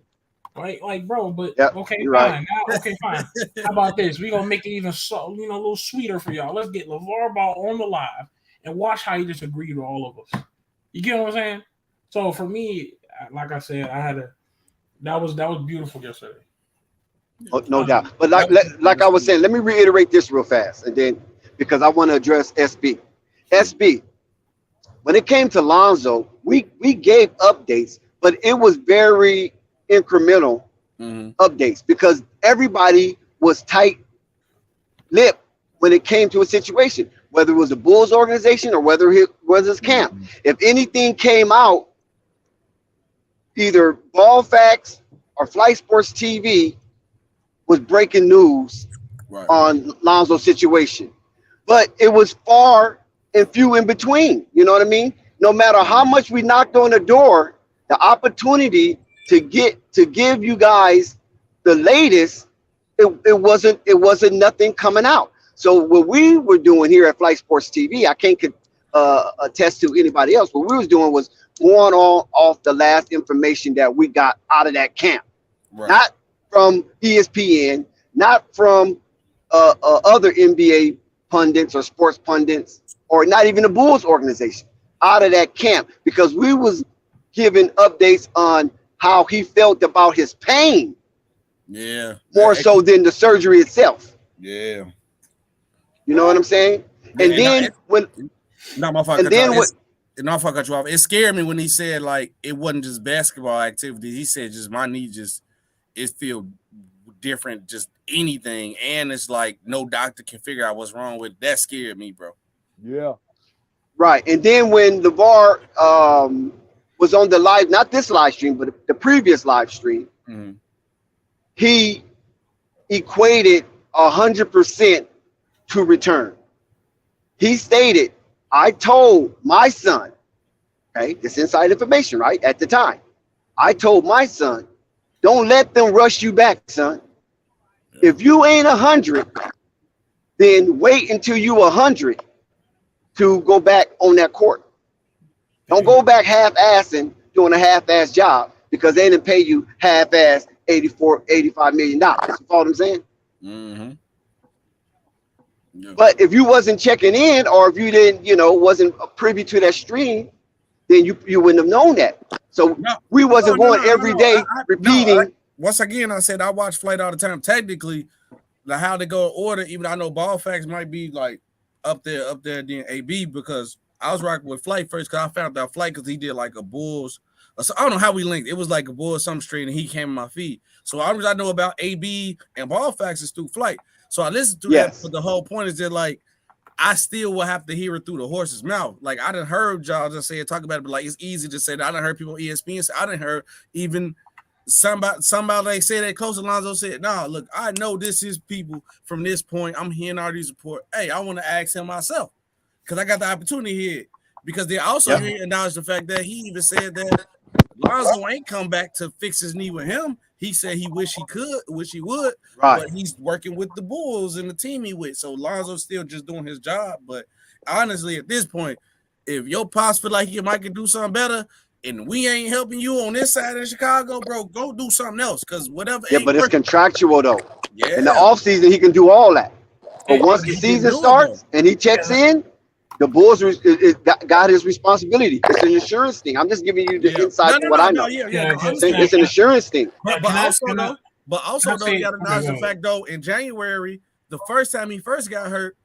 Like, bro, but okay, fine. Right. Now, okay, fine. How about this? We're gonna make it even a little sweeter for y'all. Let's get LeVar Ball on the live and watch how he just agreed with all of us. You get what I'm saying? So for me, like I said, that was beautiful yesterday. Oh, no doubt. But like I was saying, let me reiterate this real fast, and then because I want to address SB. SB, when it came to Lonzo, we gave updates, but it was very incremental updates because everybody was tight-lipped when it came to a situation, whether it was the Bulls organization or whether it was his camp. If anything came out, either Ball Facts or Flight Sports TV was breaking news on Lonzo's situation. But it was far and few in between. You know what I mean? No matter how much we knocked on the door, the opportunity to give you guys the latest, it wasn't nothing coming out. So what we were doing here at Flight Sports TV, I can't attest to anybody else. What we was doing was going off the last information that we got out of that camp, not from ESPN, not from other NBA pundits or sports pundits, or not even the Bulls organization, out of that camp, because we was giving updates on how he felt about his pain. Yeah. More so than the surgery itself. Yeah. You know what I'm saying? And then it scared me when he said like it wasn't just basketball activity. He said just my knee it feel different, just anything, and it's like no doctor can figure out what's wrong with it. That scared me, bro. Yeah. Right. And then when LeVar was on the live, not this live stream, but the previous live stream, he equated 100% to return. He stated, I told my son, okay, this inside information, right? At the time, I told my son, don't let them rush you back, son. If you ain't 100, then wait until you 100 to go back on that court. Don't go back half-assing doing a half-ass job because they didn't pay you half-ass $85 million. You follow what I'm saying? Yeah. But if you wasn't checking in, or if you didn't, wasn't privy to that stream, then you wouldn't have known that. So we wasn't going every day repeating. Once again, I said I watch Flight all the time. Technically, how they go in order, even though I know Ball Facts might be like up there than AB, because I was rocking with Flight first because I found out Flight because he did like a Bulls. So I don't know how we linked. It was like a Bulls some stream, and he came in my feed. So I know about AB and Ball Facts is through Flight. So I listened to that, but the whole point is that like I still will have to hear it through the horse's mouth. Like I done heard y'all just say talk about it, but like it's easy to say that. I done heard people on ESPN say, I done heard even somebody they say that close to Lonzo said, nah, look, I know this is people from this point. I'm hearing all these reports. Hey, I want to ask him myself because I got the opportunity here. Because they also acknowledge the fact that he even said that Lonzo ain't come back to fix his knee with him. He said he wish he would, but he's working with the Bulls and the team he with. So Lonzo's still just doing his job. But honestly, at this point, if your pops feel like he might can do something better, and we ain't helping you on this side of Chicago, bro, go do something else. Because whatever. Yeah, but it's contractual though. Yeah. In the offseason, he can do all that. But once the season starts and he checks in, the Bulls got his responsibility. It's an insurance thing. I'm just giving you the insight to what I know. It's an insurance thing. But also you got to acknowledge the fact though, in January, the first time he first got hurt,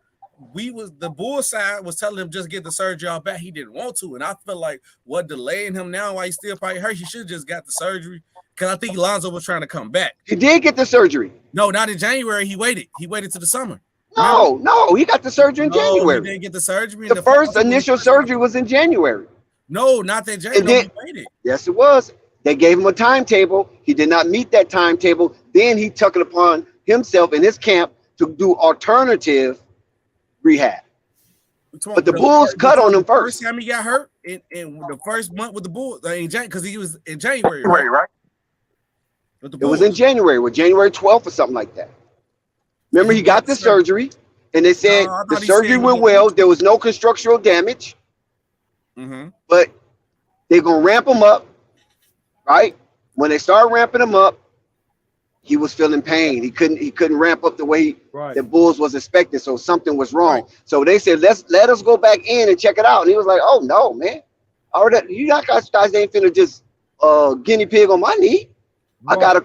the Bulls side was telling him just get the surgery off back. He didn't want to, and I feel like what delaying him now while he's still probably hurt, he should have just got the surgery. Because I think Lonzo was trying to come back. He did get the surgery. No, not in January. He waited to the summer. No, he got the surgery in January. He didn't get the surgery. The first initial surgery was in January. No, not that January. He waited. Yes, it was. They gave him a timetable. He did not meet that timetable. Then he took it upon himself in his camp to do alternative rehab. But the Bulls cut on him first. First time he got hurt in the first month with the Bulls, because he was in January, right? It was in January, with January 12th or something like that. Remember, he got the surgery, and they said the surgery went well. There was no structural damage, but they're gonna ramp him up, right? When they started ramping him up, he was feeling pain. He couldn't ramp up the way the Bulls was expecting. So something was wrong. So they said, let us go back in and check it out. And he was like, oh no, man, you guys ain't finna just guinea pig on my knee. I got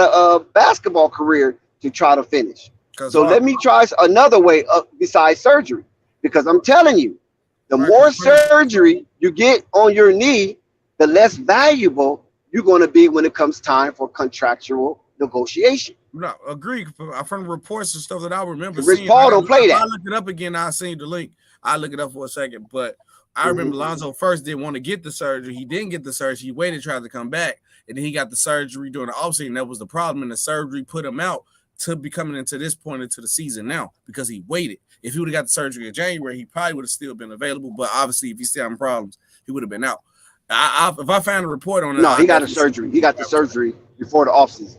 a basketball career to try to finish. So let me try another way besides surgery, because I'm telling you, the more surgery you get on your knee, the less valuable you're going to be when it comes time for contractual negotiation. No, agree. From the reports and stuff that I remember Rich seeing, Paul don't play that. I looked it up again. I seen the link. I look it up for a second, but I remember Lonzo first didn't want to get the surgery. He didn't get the surgery. He waited, tried to come back, and then he got the surgery during the offseason. That was the problem, and the surgery put him out to be coming into this point into the season now because he waited. If he would have got the surgery in January, he probably would have still been available. But obviously, if he's still having problems, he would have been out. If I found a report on it, no, he got a surgery. He got the surgery before the offseason.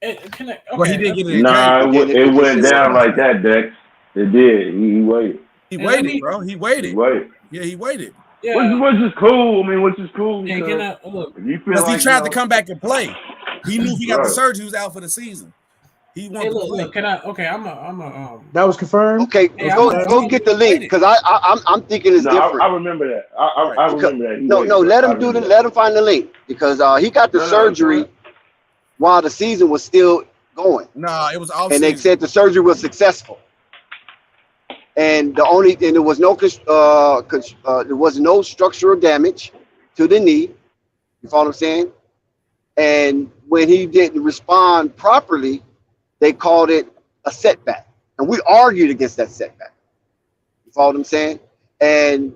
Well, he did get it. Nah, it went down like that, Dex. It did. He waited. He waited, bro. He waited. Yeah, he waited. Yeah. Which is cool. I mean, which is cool. Because he tried to come back and play. He knew he got the surgery. He was out for the season. He wanted to play. Can I? Okay, I'm a. That was confirmed. Okay, go get the link because I'm thinking it's different. I remember that. I remember that. No, let him let him find the link because he got the surgery while the season was still going. No, it was off. And they said the surgery was successful. And there was no structural damage to the knee. You follow what I'm saying? And when he didn't respond properly, they called it a setback. And we argued against that setback. You follow what I'm saying? And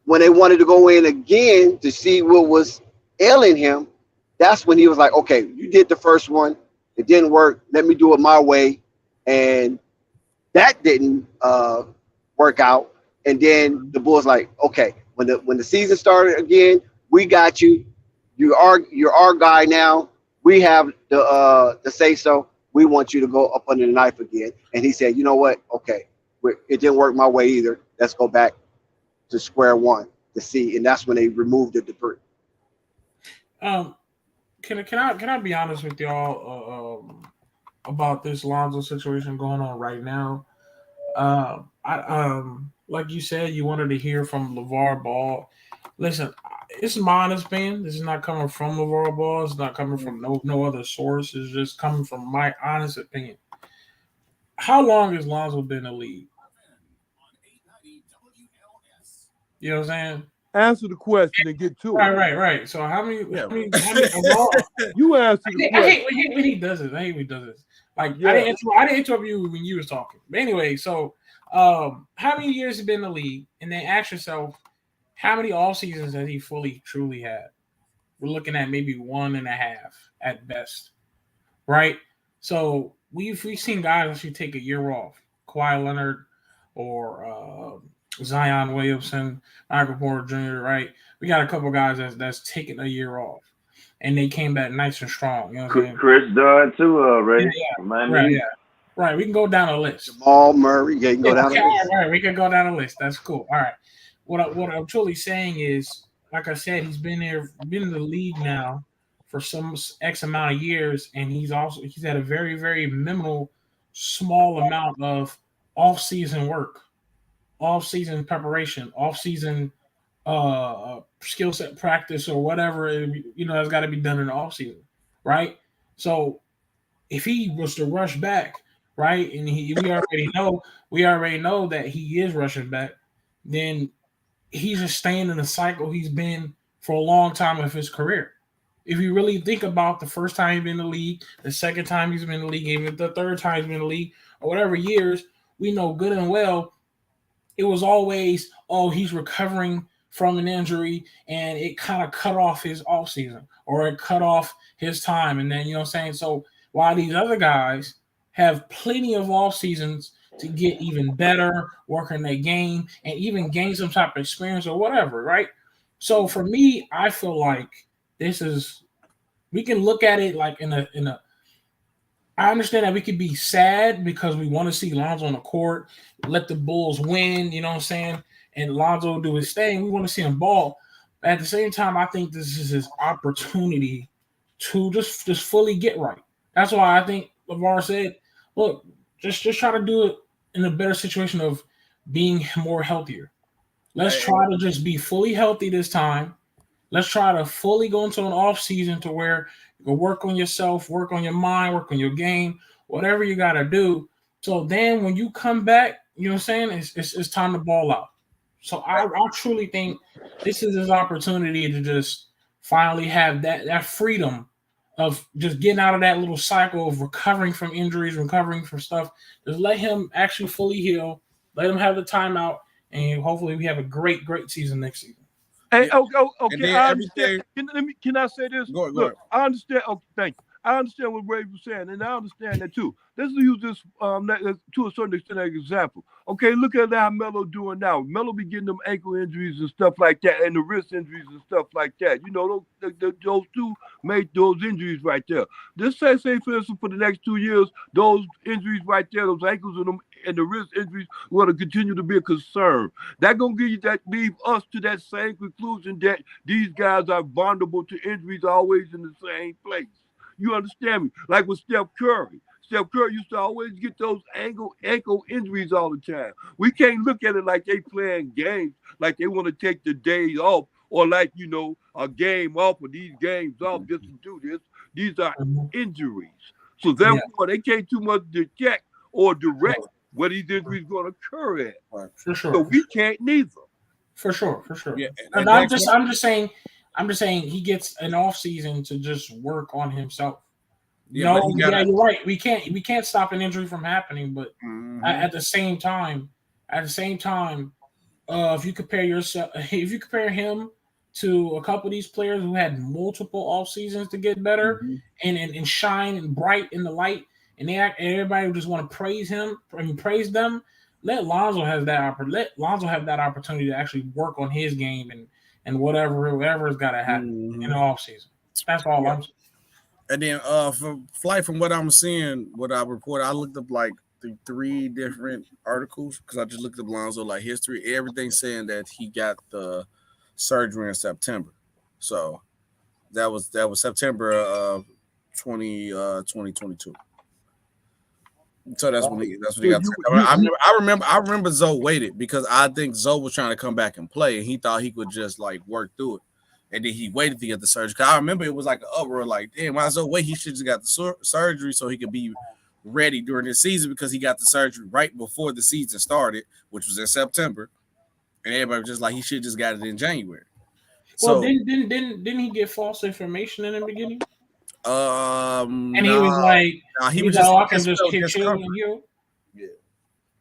when they wanted to go in again to see what was ailing him, that's when he was like, okay, you did the first one. It didn't work. Let me do it my way. And that didn't work out. And then the Bulls like, okay, when the season started again, we got you. You're our guy now. We have the say so. We want you to go up under the knife again. And he said, you know what? Okay, it didn't work my way either. Let's go back to square one to see. And that's when they removed the debris. Can I be honest with y'all about this Lonzo situation going on right now? Like you said, you wanted to hear from LeVar Ball. Listen, it's my honest opinion. This is not coming from LeVar Ball. It's not coming from no other source. It's just coming from my honest opinion. How long has Lonzo been in the league? You know what I'm saying? Answer the question and get to it. Right. So how many Yeah. how many of all You answer the I question. hate when he does this. I hate when he does this. Like Yeah. I didn't interrupt you when you was talking. But anyway, so how many years has been in the league? And then ask yourself, how many off seasons has he fully truly had? We're looking at maybe 1.5 at best. Right? So we've seen guys actually take a year off. Kawhi Leonard or Zion Williamson, Michael Porter Jr., right? We got a couple guys that's taking a year off. And they came back nice and strong. You know what I'm saying? Chris Dunn too, Ray. Right. Right. We can go down a list. Jamal Murray. Yeah, you can go down a list. Right. We can go down a list. That's cool. All right. What I'm truly saying is, like I said, he's been in the league now for some X amount of years, and he's had a very, very minimal, small amount of off-season work, off-season preparation, off-season skill set practice or whatever has got to be done in the off-season, right? So if he was to rush back, right, and we already know that he is rushing back, then he's just staying in the cycle he's been for a long time of his career. If you really think about the first time he's been in the league, the second time he's been in the league, even the third time he's been in the league, or whatever years, we know good and well it was always, oh, he's recovering from an injury and it kind of cut off his off season or it cut off his time. And then, you know what I'm saying? So while these other guys have plenty of off seasons to get even better, work on their game, and even gain some type of experience or whatever, right? So for me, I feel like we can look at it like in a I understand that we could be sad because we want to see Lonzo on the court, let the Bulls win, you know what I'm saying? And Lonzo do his thing. We want to see him ball. But at the same time, I think this is his opportunity to just fully get right. That's why I think LeVar said, look, just try to do it in a better situation of being more healthier. Let's try to just be fully healthy this time. Let's try to fully go into an off season to where you can work on yourself, work on your mind, work on your game, whatever you got to do. So then when you come back, you know what I'm saying? It's time to ball out. So I truly think this is his opportunity to just finally have that freedom of just getting out of that little cycle of recovering from injuries, recovering from stuff. Just let him actually fully heal. Let him have the timeout, and hopefully we have a great season next season. Hey, okay, I understand. Can I say this? Go Look, ahead. I understand. Okay, thank you. I understand what Ray was saying, and I understand that too. Let's use this to a certain extent as an example. Okay, look at how Melo doing now. Melo be getting them ankle injuries and stuff like that, and the wrist injuries and stuff like that. You know, those two made those injuries right there. Just say for instance, for the next 2 years, those injuries right there, those ankles and the wrist injuries, going to continue to be a concern. That gonna leave us to that same conclusion that these guys are vulnerable to injuries always in the same place. You understand me? Like with Steph Curry. Steph Curry used to always get those ankle injuries all the time. We can't look at it like they playing games, like they want to take the days off, or like, a game off or these games off just to do this. These are injuries. So therefore, they can't too much detect or direct where these injuries going to occur at. For sure. So we can't neither. For sure. Yeah, and I'm just saying he gets an off season to just work on himself. Yeah, you're right. We can't stop an injury from happening, but at the same time, if you compare him to a couple of these players who had multiple off seasons to get better and shine and bright in the light, and everybody just want to praise him and praise them. Let Lonzo have that opportunity to actually work on his game and whatever's got to happen in the off season. That's all I'm saying. And then from what I'm seeing, what I report, I looked up like the 3 different articles because I just looked up Lonzo like history. Everything saying that he got the surgery in September. So that was September of 2022. So that's what he got. I remember Zoe waited because I think Zoe was trying to come back and play, and he thought he could just like work through it, and then he waited to get the surgery. Cause I remember it was like an uproar, like, damn, why Zoe wait? He should just got the surgery so he could be ready during the season because he got the surgery right before the season started, which was in September, and everybody was just like he should just got it in January. Well, didn't he get false information in the beginning? And he was like, he was just, I can just kick you. Yeah.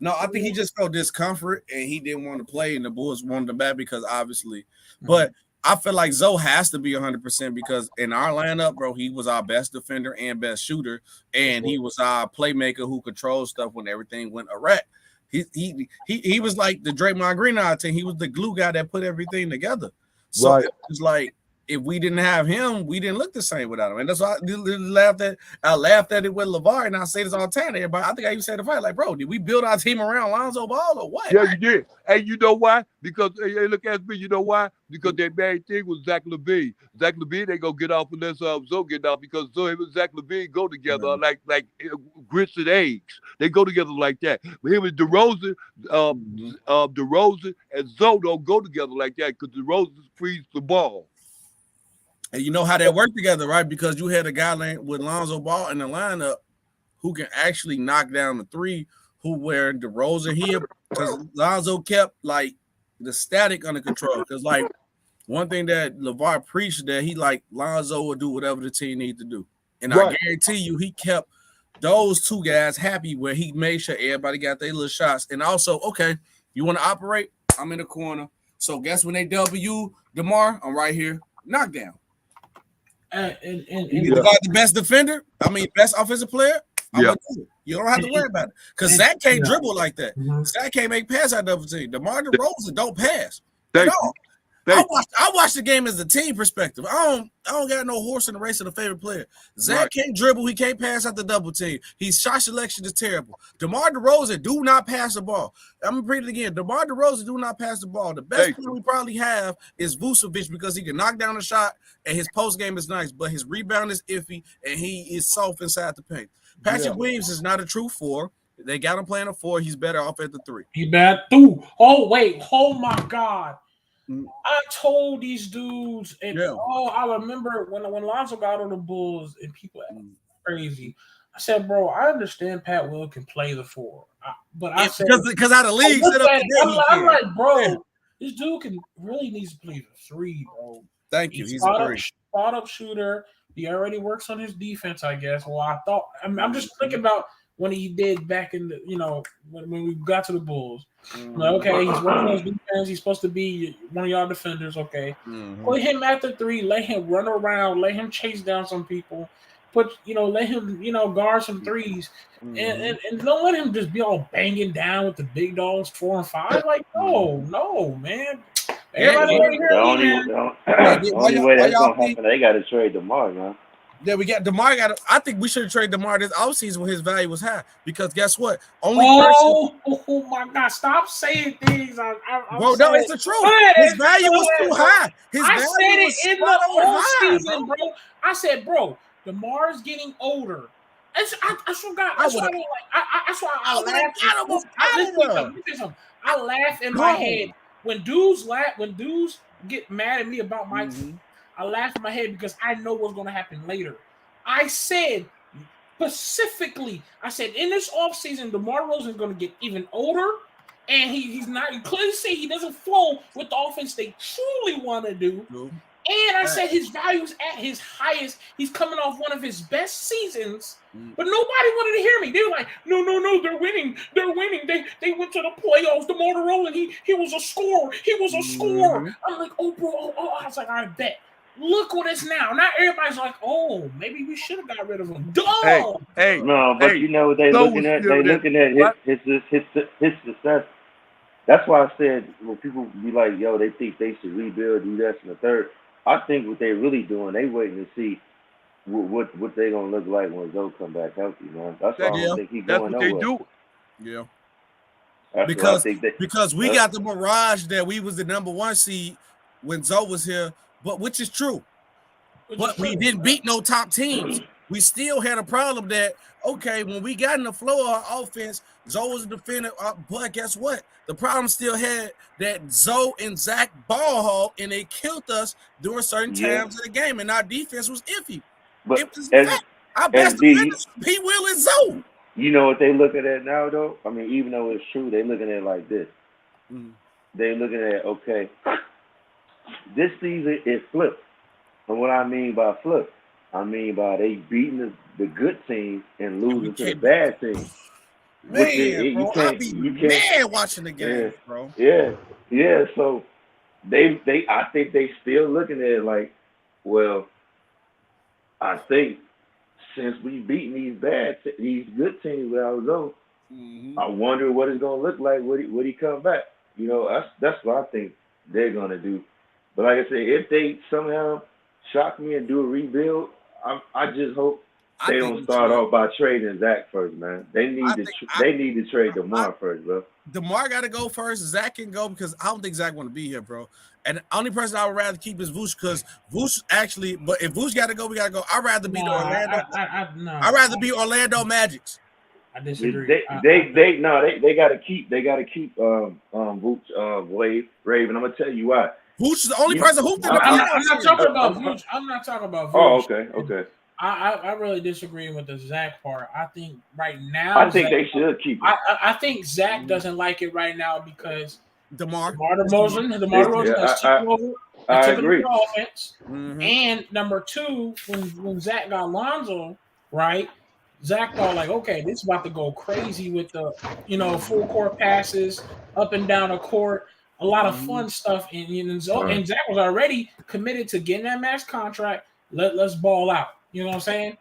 No, I think he just felt discomfort and he didn't want to play, and the Bulls wanted him back because obviously. But I feel like Zoe has to be 100% because in our lineup, bro, he was our best defender and best shooter, and he was our playmaker who controlled stuff when everything went awry. He was like the Draymond Green out team. He was the glue guy that put everything together. So it was like, if we didn't have him, we didn't look the same without him. And that's why I laughed at it with Lavar, and I say this all the time to everybody. I think I even said the fight, like, bro, did we build our team around Lonzo Ball or what? Yeah, you did. And you know why? Because, hey, look at me, you know why? Because their main thing was Zach LaVine. Zach LaVine ain't going to get off unless Zoe get off, because Zoe and Zach LaVine go together like grits and eggs. They go together like that. But him and DeRozan, and Zoe don't go together like that because DeRozan frees the ball. And you know how they work together, right? Because you had a guy with Lonzo Ball in the lineup who can actually knock down the three, who where DeRozan here, because Lonzo kept like the static under control. Because like one thing that LaVar preached, that he like Lonzo will do whatever the team needs to do. And I guarantee you he kept those two guys happy where he made sure everybody got their little shots. And also, okay, you want to operate? I'm in the corner. So guess when they W DeMar, I'm right here. Knockdown. And you got the best defender, best offensive player. You don't have to worry about it because Zach can't dribble like that. Zach can't make pass out double team. DeMar DeRozan don't pass at all. I watch the game as a team perspective. I don't got no horse in the race of the favorite player. Zach can't dribble. He can't pass out the double team. His shot selection is terrible. DeMar DeRozan do not pass the ball. I'm going to repeat it again. DeMar DeRozan do not pass the ball. The best player we probably have is Vucevic because he can knock down a shot and his post game is nice, but his rebound is iffy and he is soft inside the paint. Patrick Williams is not a true four. They got him playing a four. He's better off at the three. He bad too. Oh, wait. Oh, my God. I told these dudes, and I remember when Lonzo got on the Bulls and people acted crazy. I said, bro, I understand Pat Will can play the four, but I said because out of the league, I'm like, bro, this dude really needs to play the three, bro. Thank you. He's a spot up shooter. He already works on his defense, I guess. Well, I thought I'm just thinking about when he did back in the, when we got to the Bulls. Like, okay, he's working on his defense. He's supposed to be one of y'all defenders. Okay, put him at the three. Let him run around. Let him chase down some people. Let him, guard some threes, and don't let him just be all banging down with the big dogs 4 and 5. Like, no, man. The only way that's gonna happen, they got to trade DeMar, man. Yeah, we got DeMar. I think we should have traded DeMar this offseason when his value was high. Because guess what? Oh my God! Stop saying things. Bro, no, it's the truth. His value was too high. I said it in the offseason, bro. I said, bro, DeMar's getting older. I forgot. That's why I laugh. I laugh in my head when dudes get mad at me about my team. I laugh in my head because I know what's going to happen later. I said specifically, in this offseason, DeMar DeRozan is going to get even older, and he's not. You clearly see he doesn't flow with the offense they truly want to do. And I said his value is at his highest. He's coming off one of his best seasons, but nobody wanted to hear me. They were like, no, they're winning. They went to the playoffs. DeMar DeRozan, he was a scorer. I'm like, oh, bro, I was like, I bet. Look what it's now. Now everybody's like, oh, maybe we should have got rid of him. Hey, no, but you know what they're looking at? They're looking at his success. That's why I said when people be like, yo, they think they should rebuild, do this and the third. I think what they're really doing, they waiting to see what they're gonna look like when Zoe come back healthy, man. That's why I don't think he's going nowhere. That's what they do. Yeah. Because we got the mirage that we was the number 1 seed when Zoe was here, but which is true. But we didn't beat no top teams. we still had a problem that, okay, when we got in the flow of our offense, Zoe was a defender, but guess what? The problem still had that Zoe and Zach ball hog, and they killed us during certain times of the game, and our defense was iffy. But it was a fact. Our best defenders, P. Will and Zoe. You know what they looking at now, though? I mean, even though it's true, they looking at it like this. They looking at, okay, this season it flipped. And what I mean by flip, I mean by they beating the good teams and losing to the bad teams. Man, bro, I be mad watching the games, bro. Yeah. So I think they still looking at it like, well, I think since we beaten these good teams without Zoe, I wonder what it's gonna look like when he come back. You know, that's what I think they're gonna do. But like I said, if they somehow shock me and do a rebuild, I just hope they don't start off by trading Zach first, man. They need to trade DeMar first, bro. DeMar got to go first. Zach can go because I don't think Zach want to be here, bro. And the only person I would rather keep is Vooch because Vooch actually. But if Vooch got to go, we got to go. I'd rather be the Orlando. I'd rather be Orlando Magics. I disagree. They got to keep. They got to keep Vooch, Raven. I'm gonna tell you why. Vooch is the only person who. I'm not talking about Vooch. I'm not talking about Vooch. Oh, okay. I really disagree with the Zach part. I think right now. I think they should keep it. I think Zach doesn't like it right now because DeMar DeRozan has taken over the offense. And number two, when Zach got Lonzo, right? Zach thought like, okay, this is about to go crazy with the, full court passes up and down the court, a lot of fun stuff. And Zach was already committed to getting that max contract. Let's ball out. You know what I'm saying?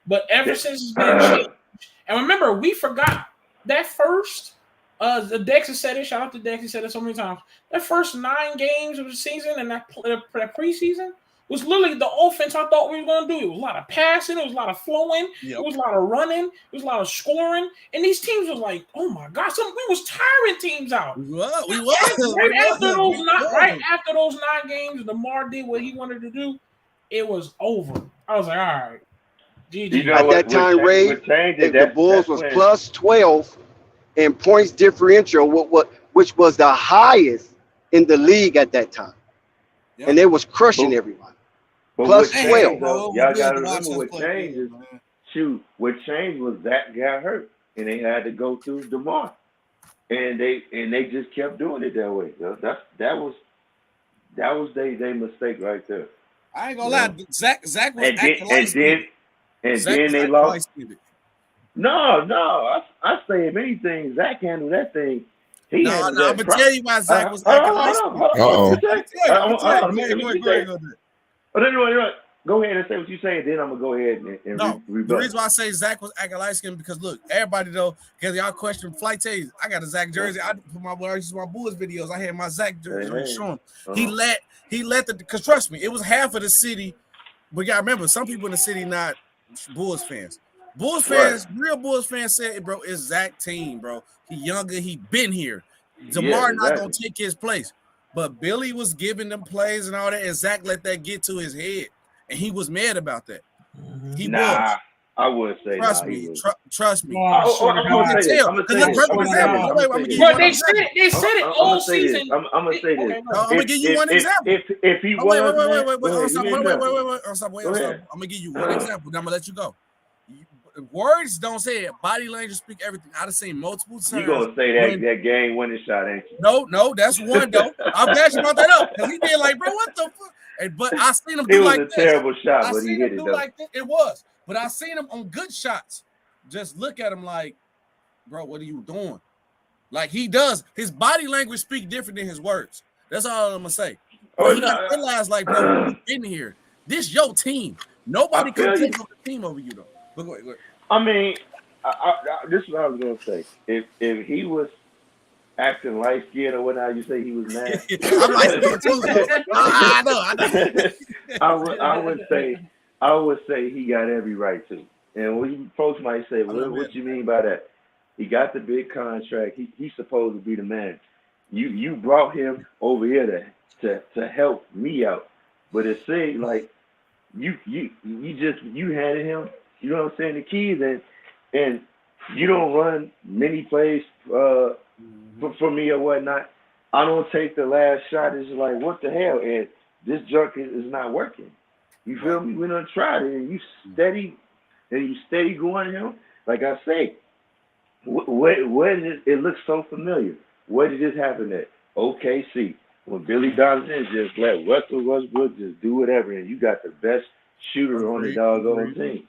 But ever since it's been changed, and remember, we forgot that first. The Dex has said it. Shout out to Dex. He said it so many times. That first 9 games of the season and that preseason was literally the offense I thought we were going to do. It was a lot of passing. It was a lot of flowing. Yep. It was a lot of running. It was a lot of scoring. And these teams was like, oh my gosh, we was tiring teams out. We was. Right after those 9 games, DeMar did what he wanted to do. It was over. I was like, all right. GG. At that time, Ray, the Bulls was plus 12 in points differential, which was the highest in the league at that time. Yep. And they was crushing everybody. Plus 12. Y'all got to remember what changed is, what changed was Zach got hurt, and they had to go through DeMar. And they just kept doing it that way. That was their mistake right there. I ain't gonna lie, Zach was and then they lost. No, I say if anything, Zach handled that thing. I'm gonna tell you why Zach was acting like Go ahead and say what you say, and then I'm gonna go ahead and the reason why I say Zach was acting light skinned because look, everybody though, because y'all question flight tays. I got a Zach jersey. I put my Bulls videos. I had my Zach jersey showing. He let because trust me, it was half of the city. But you gotta remember, some people in the city not Bulls fans. Bulls fans, real Bulls fans said, bro, it's Zach team, bro. He younger, he been here. DeMar not gonna take his place. But Billy was giving them plays and all that, and Zach let that get to his head. And he was mad about that. He was. I would say trust me. Trust me. I'm gonna say they said it all season. I'm gonna say this. I'm gonna give you one example. If he was, wait. I'm gonna give you one example. Then I'm gonna let you go. Words don't say it. Body language speak everything. I've seen multiple times. You gonna say that game winning shot, ain't you? No, that's one though. I'm glad you brought that up because he did like, bro, what the fuck? But I seen him do like this. It was a terrible shot, but he hit it though. Like this. It was, but I seen him on good shots. Just look at him like, bro, what are you doing? Like he does. His body language speak different than his words. That's all I'm gonna say. But he gotta realize, like, bro, you in here. This your team. Nobody can take over the team over you though. But go ahead. I mean, this is what I was gonna say. If he was acting light skinned or whatnot, you say he was mad. I'm light skinned too. I know. I would say he got every right to. And when folks might say, well, what you mean by that? He got the big contract. He's supposed to be the man. You brought him over here to help me out. But it seems like you handed him You know what I'm saying? The key is and you don't run many plays for me or whatnot. I don't take the last shot. It's like, what the hell? And this junk is not working. You feel me? We done tried it, and you steady going him. Like I say, where did it looks so familiar? Where did this happen at? OKC. When Billy Donovan just let Russell Westbrook just do whatever, and you got the best shooter on the doggone team.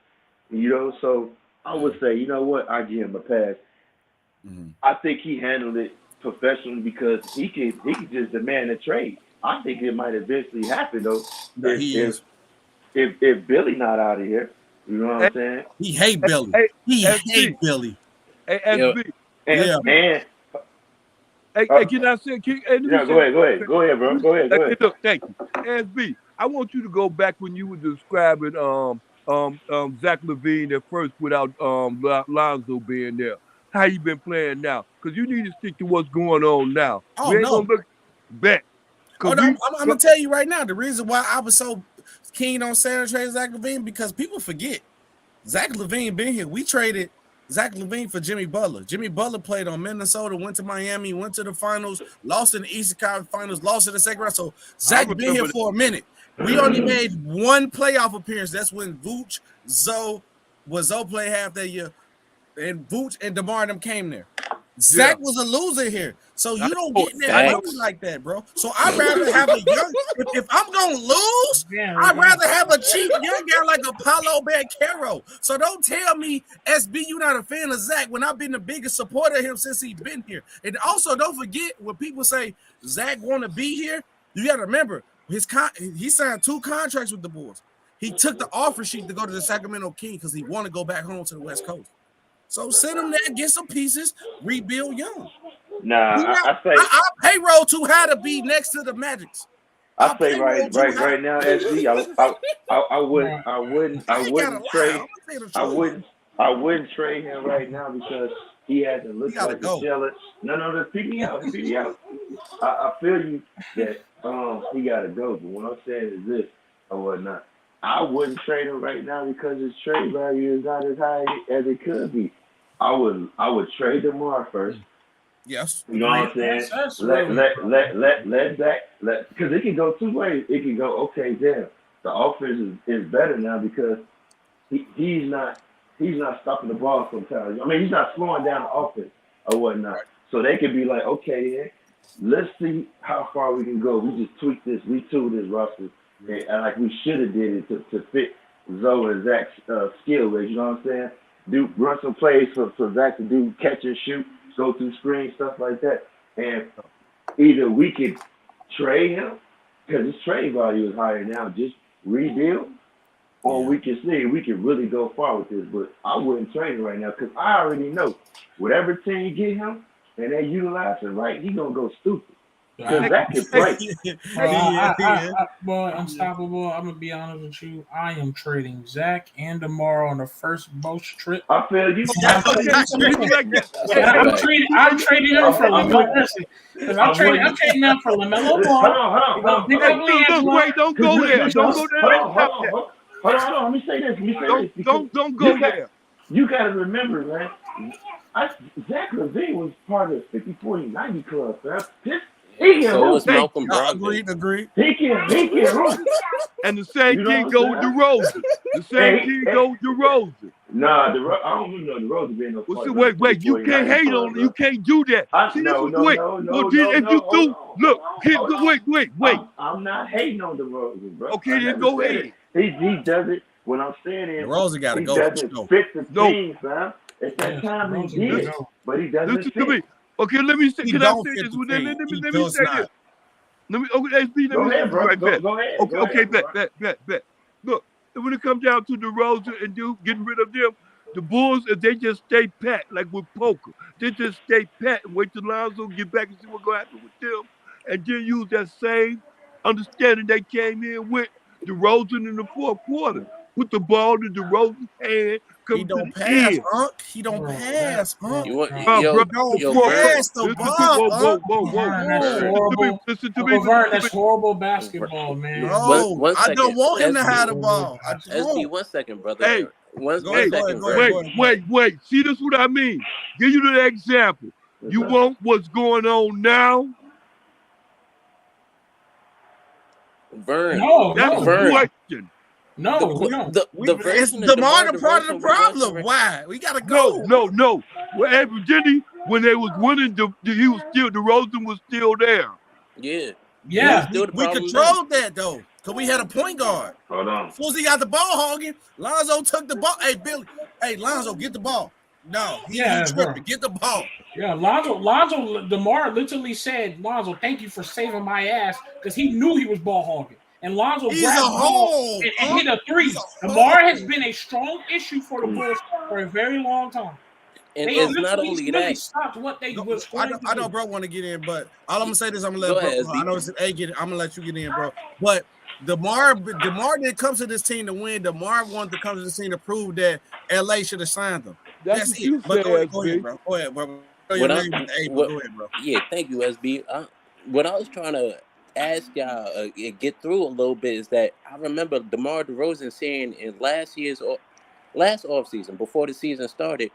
You know, so I would say, you know what? I give him a pass. I think he handled it professionally because he could just demand a trade. I think it might eventually happen though. If Billy not out of here, you know what I'm saying? He hate Billy. He hate Billy. Hey, SB. And Hey, can I say? Go ahead, bro. Go ahead. Look, thank you, SB. I want you to go back when you were describing Zach LaVine at first without Lonzo being there. How you been playing now? Because you need to stick to what's going on now. We ain't gonna look back. I'm gonna tell you right now the reason why I was so keen on Sanders trade Zach LaVine because people forget Zach LaVine been here. We traded Zach LaVine for Jimmy Butler. Jimmy Butler played on Minnesota, went to Miami, went to the finals, lost in the Eastern Conference Finals, lost in the second round. So Zach been here for a minute. We only made one playoff appearance. That's when Vooch, Zoe played half that year, and Vooch and DeMar them came there. Zach was a loser here, so you don't get that money like that, bro. So I'd rather have a young. If I'm gonna lose, I'd rather have a cheap young guy like Apollo Banchero. So don't tell me, SB, you not a fan of Zach when I've been the biggest supporter of him since he's been here. And also, don't forget when people say Zach want to be here, you got to remember he signed 2 contracts with the Bulls. He took the offer sheet to go to the Sacramento Kings because he want to go back home to the West Coast. So send him there, get some pieces, rebuild young. I say our payroll too high to be next to the Magics. I say right now, SB, I wouldn't trade him right now because he hasn't looked like a seller. No, just pick me out. I feel you that he gotta go, but what I'm saying is this or whatnot. I wouldn't trade him right now because his trade value is not as high as it could be. I would trade DeMar first. Yes. You know what I'm saying? Let Zach because it can go 2 ways. It can go, okay, damn, the offense is better now because he's not stopping the ball sometimes. I mean, he's not slowing down the offense or whatnot. So they could be like, okay, then let's see how far we can go. We just tweak this, retool this roster, and like we should have did it to fit Zoe and Zach's skill base. You know what I'm saying? Run some plays for Zach to do catch and shoot, go through screens, stuff like that. And either we could trade him because his trade value is higher now, just rebuild, or we can see we can really go far with this. But I wouldn't trade him right now because I already know whatever team you get him and they utilize him right, he's gonna go stupid. Because that can play. Boy, Unstoppable, I'm going to be honest with you. I am trading Zach and DeMar on the first boat trip. I feel you. I'm trading them for Lamelo. I'm trading them for Lamelo. Hold on. Wait, don't go there. Don't go there. Hold on. Let me say this. Don't go there. You got to remember, man. Zach LaVine was part of the 50-40-90 club, man. So was Malcolm Brogdon. Agreed. He can run. And the same thing go with DeRozan. The same thing go with DeRozan. Nah, I don't even know DeRozan being no part of wait, you can't hate on him. You can't do that. Wait. I'm not hating on DeRozan, bro. Okay, then go ahead. He does it. What I'm saying is, DeRozan got to go. He doesn't fit the team, fam. At that time, he did, but he doesn't Listen fit. to me. Okay, let me say. Can I say this? Let me say this. Go ahead, bro. Go ahead. Okay, bet. Look, when it comes down to DeRozan and getting rid of them, the Bulls, if they just stay pat, like with poker, they just stay pat and wait till Lonzo get back and see what's going to happen with them, and then use that same understanding they came in with DeRozan in the fourth quarter. Put the ball in DeRozan's hand. He don't pass, Unc. He don't pass, Unc. He don't pass the ball. Listen to me. That's horrible basketball, man. No, I don't want him to have the ball. SB, 1 second, brother. Hey, Wait. See, this what I mean. Give you the example. You want what's going on now? Vern. That's the question. No, we don't. It's DeMar the part of the problem. Why? We gotta go. No. Well, at Virginia, when they was winning, DeRozan was still there. Yeah. We controlled that though, because we had a point guard. Hold on. As soon as he got the ball hogging, Lonzo took the ball. Hey, Billy. Hey, Lonzo, get the ball. No, he tripping. Get the ball. Yeah, Lonzo, DeMar literally said, Lonzo, thank you for saving my ass, because he knew he was ball hogging. And Lonzo grabbed the ball and hit a three. DeMar has been a strong issue for the Bulls for a very long time. And it's not only that. Stopped what they was I know bro want to get in, but all I'm gonna say is I'm gonna let bro. I know it's get it. I'm gonna let you get in, bro. But DeMar didn't come to this team to win. DeMar wanted to come to this team to prove that LA should have signed them. That's it. But go ahead, bro. Go ahead, bro. Go ahead, bro. Yeah, thank you, SB. What I was trying to ask y'all get through a little bit is that I remember DeMar DeRozan saying in last offseason, before the season started,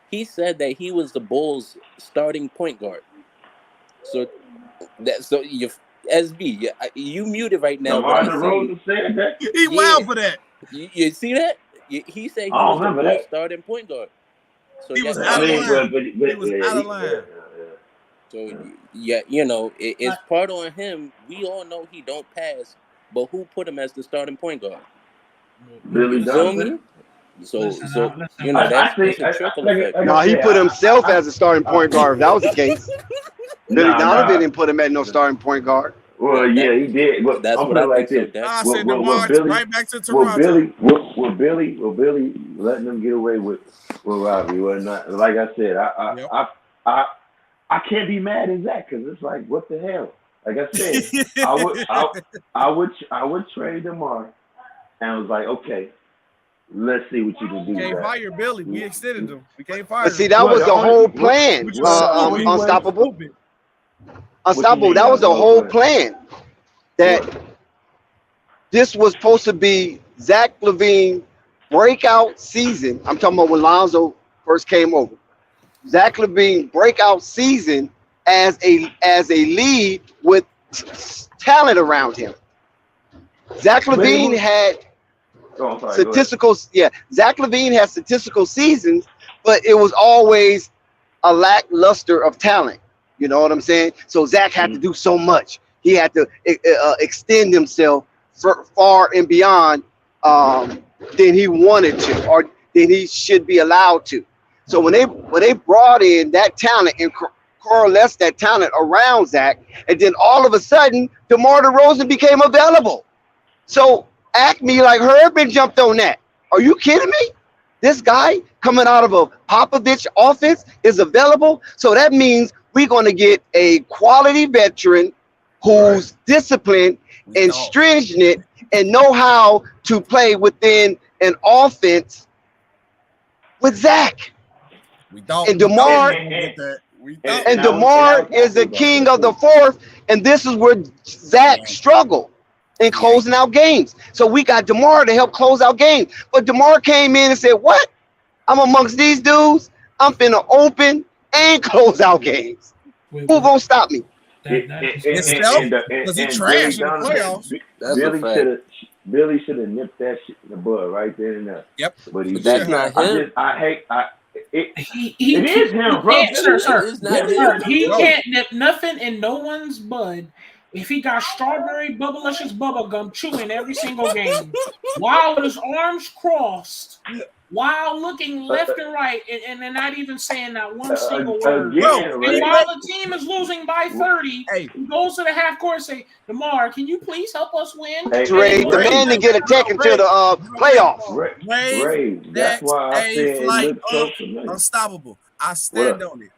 he said that he was the Bulls' starting point guard. So you SB, you muted right now. DeMar DeRozan said that. He wild for that. You see that? He said he was the Bulls' starting point guard. So he was out of line. He was out of line. So yeah, it's part on him. We all know he don't pass, but who put him as the starting point guard? Billy Donovan. So that's a trickle effect. No, he put himself as a starting point guard. If that was the case, Billy Donovan didn't put him at no starting point guard. Well, yeah, he did. But that's what I like this. I said Billy, right back to Toronto. Will Billy letting them get away with Robbie? Well, not like I said. I can't be mad at Zach because it's like, what the hell? Like I said, I would trade DeMar, and I was like, okay, let's see what you can do. We can't fire Billy. We extended him. We can't fire him. But see, that was the whole plan. Unstoppable. Unstoppable. That was the whole plan. That this was supposed to be Zach LaVine breakout season. I'm talking about when Lonzo first came over. Zach LaVine breakout season as a lead with talent around him. Zach LaVine had statistical. Yeah, Zach LaVine had statistical seasons, but it was always a lackluster of talent. You know what I'm saying? So Zach had to do so much. He had to extend himself far and beyond than he wanted to, or than he should be allowed to. So when they brought in that talent and coalesced that talent around Zach, and then all of a sudden DeMar DeRozan became available. So act me like Herbin jumped on that. Are you kidding me? This guy coming out of a Popovich offense is available. So that means we're going to get a quality veteran who's disciplined and stringent and know how to play within an offense with Zach. And DeMar is the king of the fourth, and this is where Zach struggled in closing out games. So we got DeMar to help close out games. But DeMar came in and said, what? I'm amongst these dudes. I'm finna open and close out games. Who gonna stop me? Because he trashed in the playoffs. Billy should have nipped that shit in the bud right there and there. Yep. But that's not him. It is him, bro. He can't nip nothing in no one's bud if he got strawberry bubblicious bubble gum chewing every single game while his arms crossed, while looking left and right, and they're not even saying that one single word. And while the team is losing by 30, he goes to the half court and say, DeMar, can you please help us win? Ray, the man to get a tech into the playoffs. Ray, that's why I said it looks so familiar. Unstoppable. I stand on it.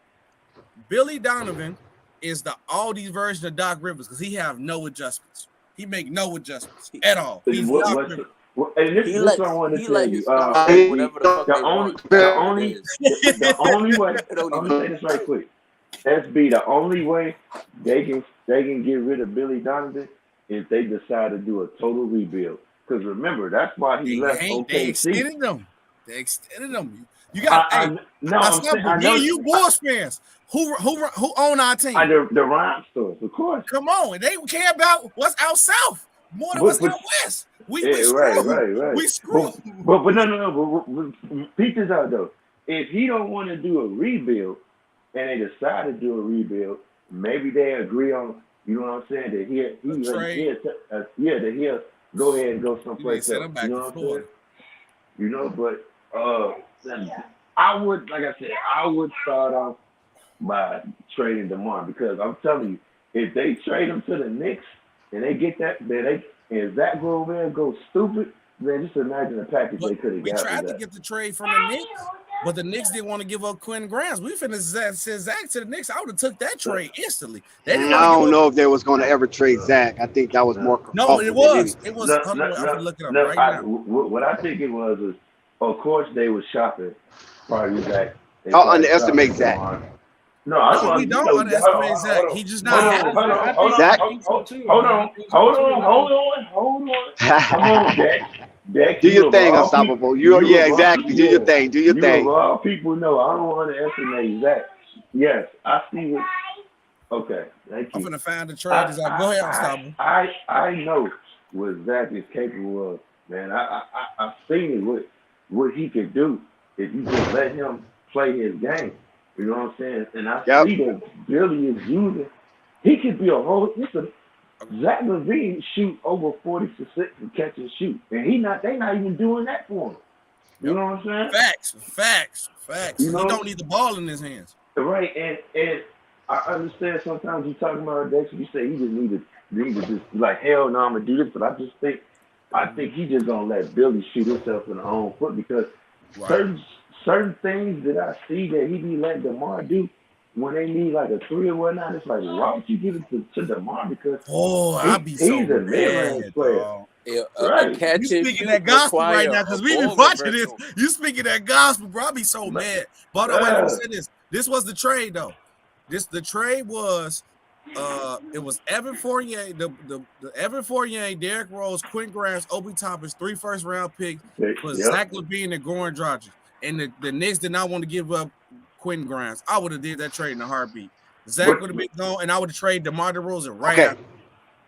Billy Donovan is the Aldi's version of Doc Rivers because he have no adjustments. He make no adjustments at all. He's Doc Rivers. And this is what I want to tell you. The only way. I'm gonna say this right quick. SB, the only way they can get rid of Billy Donovan is they decide to do a total rebuild. Because remember, that's why he left OKC. They extended them. You got you Bulls fans. Who own our team? The rhyme stores, of course. Come on, they care about what's out south more than what's out west. We screwed. Right. We screwed. But no. But peep this out though. If he don't want to do a rebuild, and they decide to do a rebuild, maybe they agree on. You know what I'm saying? That he'll go ahead and go someplace else. You know what I'm saying? You know, but I would start off by trading DeMar because I'm telling you, if they trade him to the Knicks and they get that, and Zach go over there and go stupid, then just imagine the package they could have got. We tried to get the trade from the Knicks, but the Knicks didn't want to give up Quentin Grimes. We finna send Zach to the Knicks. I would have took that trade instantly. I don't know if they was going to ever trade Zach. I think that was more. No, it was. It was. I'm gonna look it up right now. What I think it was is, of course, they was shopping probably Zach. I'll underestimate Zach. No, we don't underestimate Zach. He just not happy. Zach. Hold on. Come on, Dak. Do your thing, Unstoppable. Exactly. Do your thing. Do your thing. All people know I don't underestimate Zach. Yes, I see what. Okay, thank you. I'm gonna find the trade. Go ahead, Unstoppable. I know what Zach is capable of, man. I've seen what he could do if you just let him play his game. You know what I'm saying? And I see that Billy is using. He could be a whole. Zach LaVine shoot over 40% from catch and shoot, and they not even doing that for him. You know what I'm saying? Facts. You know? He don't need the ball in his hands. Right, and I understand sometimes you talking about Dex, you say he just need to just like hell no, I'm gonna do this, but I think he just gonna let Billy shoot himself in the own foot because certain things that I see that he be letting DeMar do when they need like a 3 or whatnot, it's like, why would you give it to DeMar? Because he's a mid-range player. You speaking that gospel right now because we been watching this. You speaking that gospel, bro. I be so mad. But wait, let me say this. This was the trade though. The trade was it was Evan Fournier, the Evan Fournier, Derrick Rose, Quentin Grimes, Obi Toppin's 3 first-round picks for Zach LaVine and Goran Dragic. And the Knicks did not want to give up Quentin Grimes. I would have did that trade in a heartbeat. Zach would have been gone, and I would have traded DeMar DeRozan right after.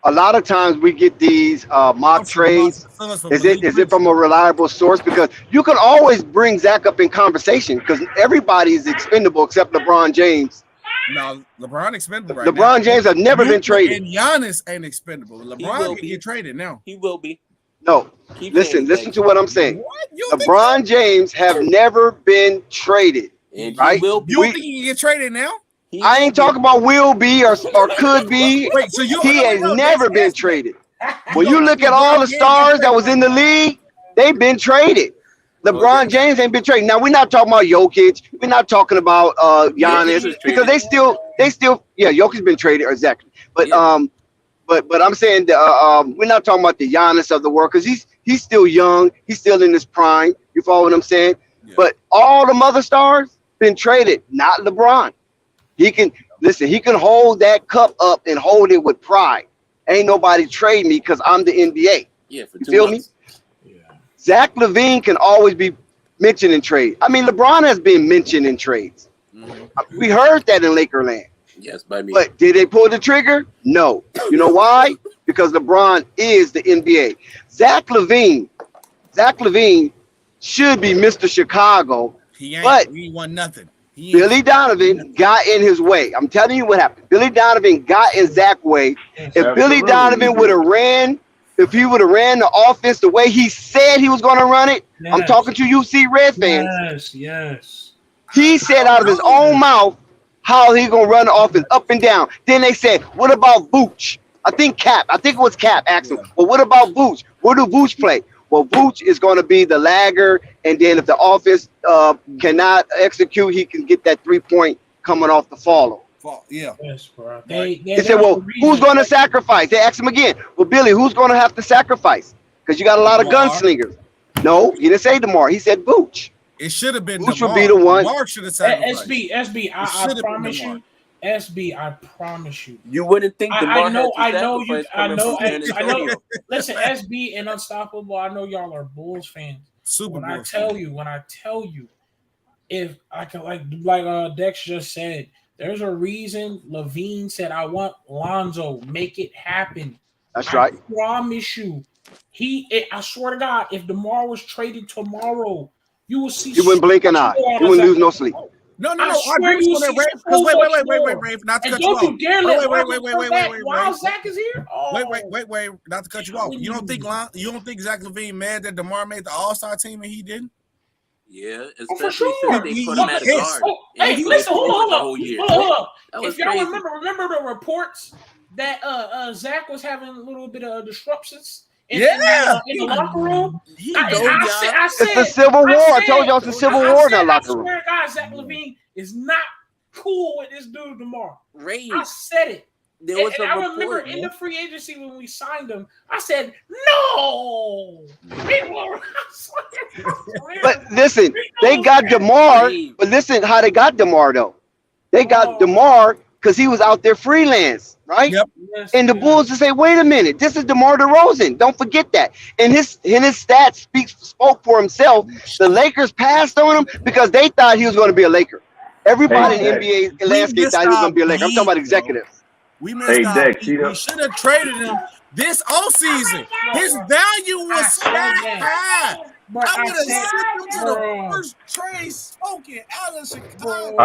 A lot of times we get these mock trades. Is it from a reliable source? Because you can always bring Zach up in conversation because everybody is expendable except LeBron James. No, LeBron expendable right LeBron James have never been traded. And Giannis ain't expendable. LeBron can get traded now. He will be. No, listen to what I'm saying. LeBron James have never been traded. And right? You think he can get traded now? I ain't talking about will be or could be. Wait, so he has never been traded. When you look at all the stars that was in the league, they've been traded. LeBron James ain't been traded. Now we're not talking about Jokic. We're not talking about Giannis because they still Jokic's been traded exactly. But but I'm saying we're not talking about the Giannis of the world because he's still young. He's still in his prime. You follow what I'm saying? Yeah. But all the other stars been traded, not LeBron. He can hold that cup up and hold it with pride. Ain't nobody trade me because I'm the NBA. Yeah, for you feel me? Yeah. Zach LaVine can always be mentioned in trade. I mean, LeBron has been mentioned in trades. Mm-hmm. We heard that in Lakerland. Yes, by me. But did they pull the trigger? No. You know why? Because LeBron is the NBA. Zach LaVine should be Mr. Chicago. He ain't won nothing. Billy Donovan got in his way. I'm telling you what happened. Billy Donovan got in Zach's way. If Billy Donovan would have ran, if he would have ran the offense the way he said he was going to run it, I'm talking to UC Red fans. Yes. He said out of his own mouth how he going to run the offense up and down. Then they said, what about Vooch? I think it was Cap asked him, well, what about Vooch? Where do Vooch play? Well, Vooch is going to be the lagger, and then if the offense cannot execute, he can get that 3-point coming off the follow. Yeah. Yes, bro. They said, well, who's going to sacrifice? They asked him again, well, Billy, who's going to have to sacrifice? Because you got a lot of gunslingers. No, he didn't say DeMar. He said Vooch. It should have been Vooch would be the one. DeMar should have sacrificed. SB, I promise you. SB, I promise you. You wouldn't think I know. Listen, SB and Unstoppable, I know y'all are Bulls fans, Super Bowl. When I tell you, if I can like Dex just said, there's a reason Levine said, I want Lonzo, make it happen. That's right. I promise you. I swear to God, if DeMar was traded tomorrow, you will see. He wouldn't blink an eye. He wouldn't lose no sleep. No. I agree with you on that, Rafe. Because wait, Rafe, not to cut you off. Don't you dare let wait, while Zach is here. Oh. Wait, not to cut you off. You don't think Zach LaVine mad that DeMar made the All-Star team and he didn't? Yeah, for especially sure. since they put him at a guard. Hey, listen, hold up. If y'all crazy. remember the reports that Zach was having a little bit of disruptions in the locker room. I said, it's the Civil War. I told y'all it's the Civil War in that locker room. I swear to God, Zach LaVine is not cool with this dude tomorrow. Ray. I said it. There was I remember in the free agency when we signed him, I said, no. But listen, they got DeMar. But listen how they got DeMar, though. They got DeMar because he was out there freelance, right? Yep. And the Bulls just say, wait a minute, this is DeMar DeRozan. Don't forget that. And his stats spoke for himself. The Lakers passed on him because they thought he was going to be a Laker. Everybody in the NBA landscape thought he was going to be a Laker. I'm talking about executives. We missed out. We should have traded him this offseason. His value was so high. I would have sent him to the first trade smoking out of Chicago.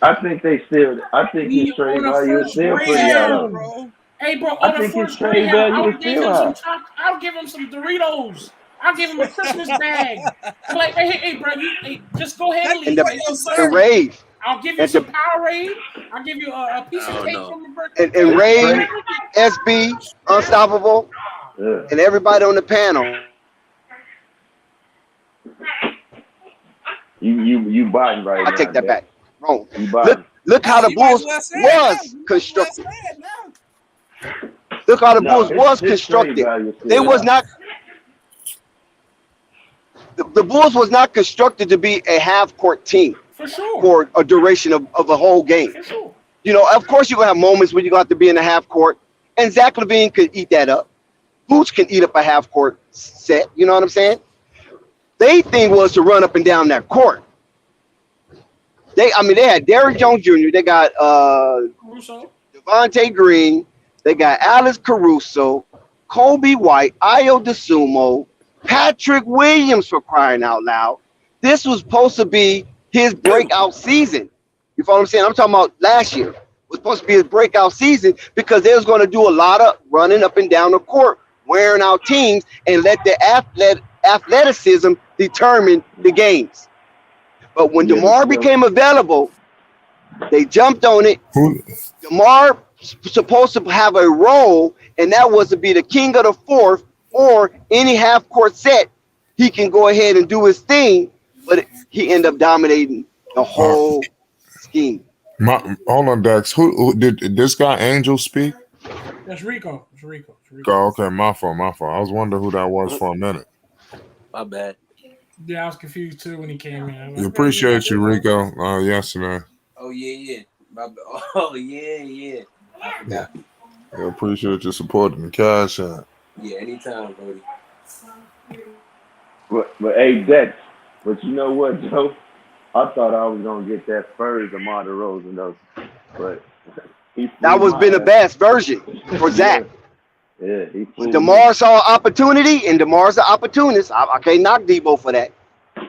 I think his trade value is still pretty high. Hey, bro, I think his trade value is still high. I'll give him some Doritos. I'll give him a Christmas bag. Like, hey, bro, just go ahead and leave. The rave. I'll give you some Powerade. I'll give you a piece of cake from the birthday. And Ray, SB, Unstoppable, and everybody on the panel. You biting right now. I take that back. Wrong. You look how the Bulls was constructed. Look how the Bulls was constructed. They was not. The Bulls was not constructed to be a half-court team. For sure. For a duration of a whole game. For sure. You know, of course, you're going to have moments where you're going to have to be in the half court. And Zach LaVine could eat that up. Boots can eat up a half court set. You know what I'm saying? Their thing was to run up and down that court. They had Derrick Jones Jr. They got Devontae Green. They got Alex Caruso, Kobe White, Ayo DeSumo, Patrick Williams, for crying out loud. This was supposed to be his breakout season. You follow what I'm saying? I'm talking about last year. It was supposed to be his breakout season because they was going to do a lot of running up and down the court, wearing out teams, and let the athleticism determine the games. But when DeMar became available, they jumped on it. DeMar supposed to have a role, and that was to be the king of the fourth or any half-court set. He can go ahead and do his thing, but he ended up dominating the whole scheme. Hold on, Dex. Who did this guy Angel speak? That's Rico. It's Rico. Okay, my fault. I was wondering who that was for a minute. My bad. Yeah, I was confused too when he came in. We appreciate you, Rico. Yesterday. Oh yeah. Oh yeah. I forgot. We appreciate your support in the cash app. Yeah, anytime, buddy. But hey, Dex. But you know what, Joe? I thought I was gonna get that first DeMar DeRozan though, but that was been the best version for Zach. Yeah, DeMar saw opportunity, and DeMar's an opportunist. I can't knock Debo for that.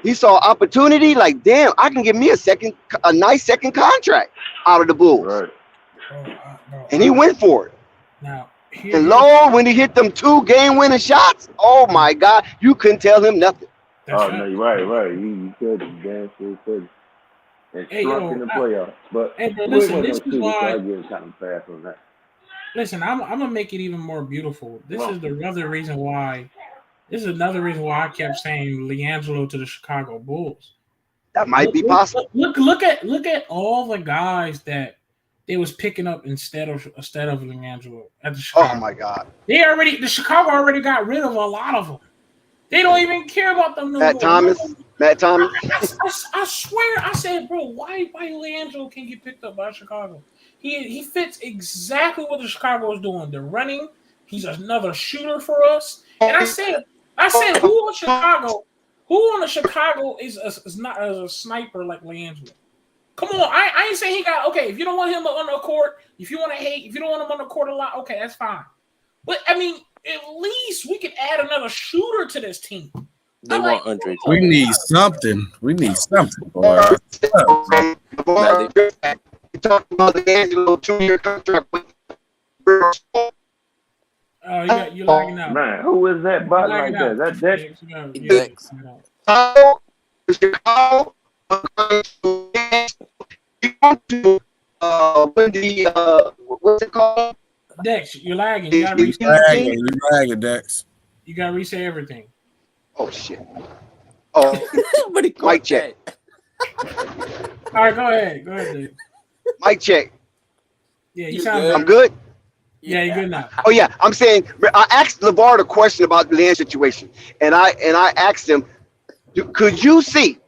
He saw opportunity, like, damn, I can get me a nice second contract out of the Bulls. Right. And he went for it. Now, and Lord, when he hit them 2 game-winning shots, oh my God, you couldn't tell him nothing. No, you're right. You couldn't, damn sure couldn't. And struck in the playoffs. But listen, this is why I give kind of pass on that. Listen, I'm gonna make it even more beautiful. This is another reason why I kept saying Liangelo to the Chicago Bulls. That might be possible. Look at all the guys that they was picking up instead of Liangelo at the Chicago. Oh my God! The Chicago already got rid of a lot of them. They don't even care about them no more. Matt Thomas. I swear, I said, bro, why Liangelo can't get picked up by Chicago? He fits exactly what the Chicago is doing. They're running. He's another shooter for us. And I said, who Who on the Chicago is not a sniper like Liangelo? Come on, I ain't saying he got okay. If you don't want him on the court, if you want to hate, if you don't want him on the court a lot, okay, that's fine. But I mean, at least we could add another shooter to this team. They want Andre. We need something. We need something. Boy. You talking about the Liangelo 2-year contract with you're lagging out. Man, who is that button like that? That Dex? Dex. Chicago what's it called? Dex, you're lagging. You gotta lagging, Dex. You gotta reset everything. Oh shit. Oh, mic check. All right, go ahead, Dave. Mic check. Yeah, you sound good. I'm good. Yeah, you're good now. Oh yeah, I'm saying I asked Lavar a question about the land situation, and I asked him, could you see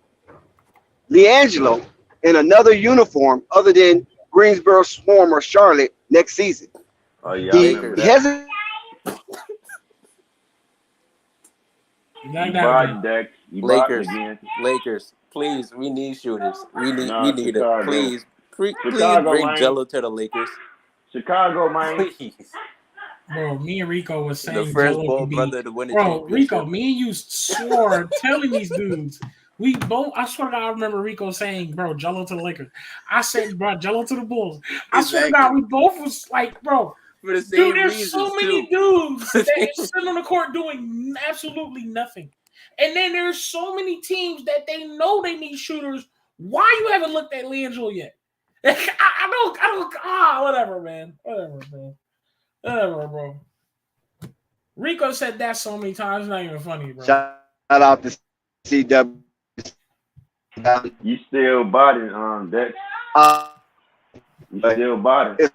Liangelo in another uniform other than Greensboro Swarm or Charlotte next season? Oh yeah, he hasn't. Lakers, please, we need shooters. We need it. Please bring Jello to the Lakers. Chicago, man. Please. Bro, me and Rico was saying the first ball brother to win it. Bro, Rico, me and you swore telling these dudes. We both, I swear to God, I remember Rico saying, bro, Jello to the Lakers. I said, bro, Jello to the Bulls. I swear to God, we both was like, bro, dude, there's so many dudes that are sitting on the court doing absolutely nothing. And then there's so many teams that they know they need shooters. Why you haven't looked at Liangelo yet? I don't, whatever, man. Whatever, bro. Rico said that so many times, it's not even funny, bro. Shout out to CW. You still botting, Dex. You still botting.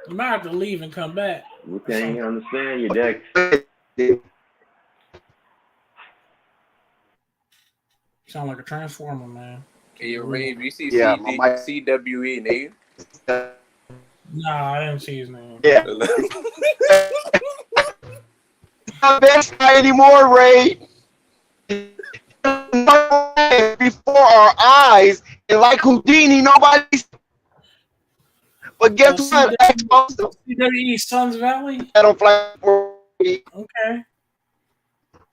You might have to leave and come back. We can't even understand you, Dex. Sound like a transformer, man. Hey, Rave, you see CWE name? Nah, I didn't see his name. Yeah. Not best guy anymore, Ray. Before our eyes, and like Houdini, nobody's. But guess what? CWE Suns Valley. I don't fly for. Okay.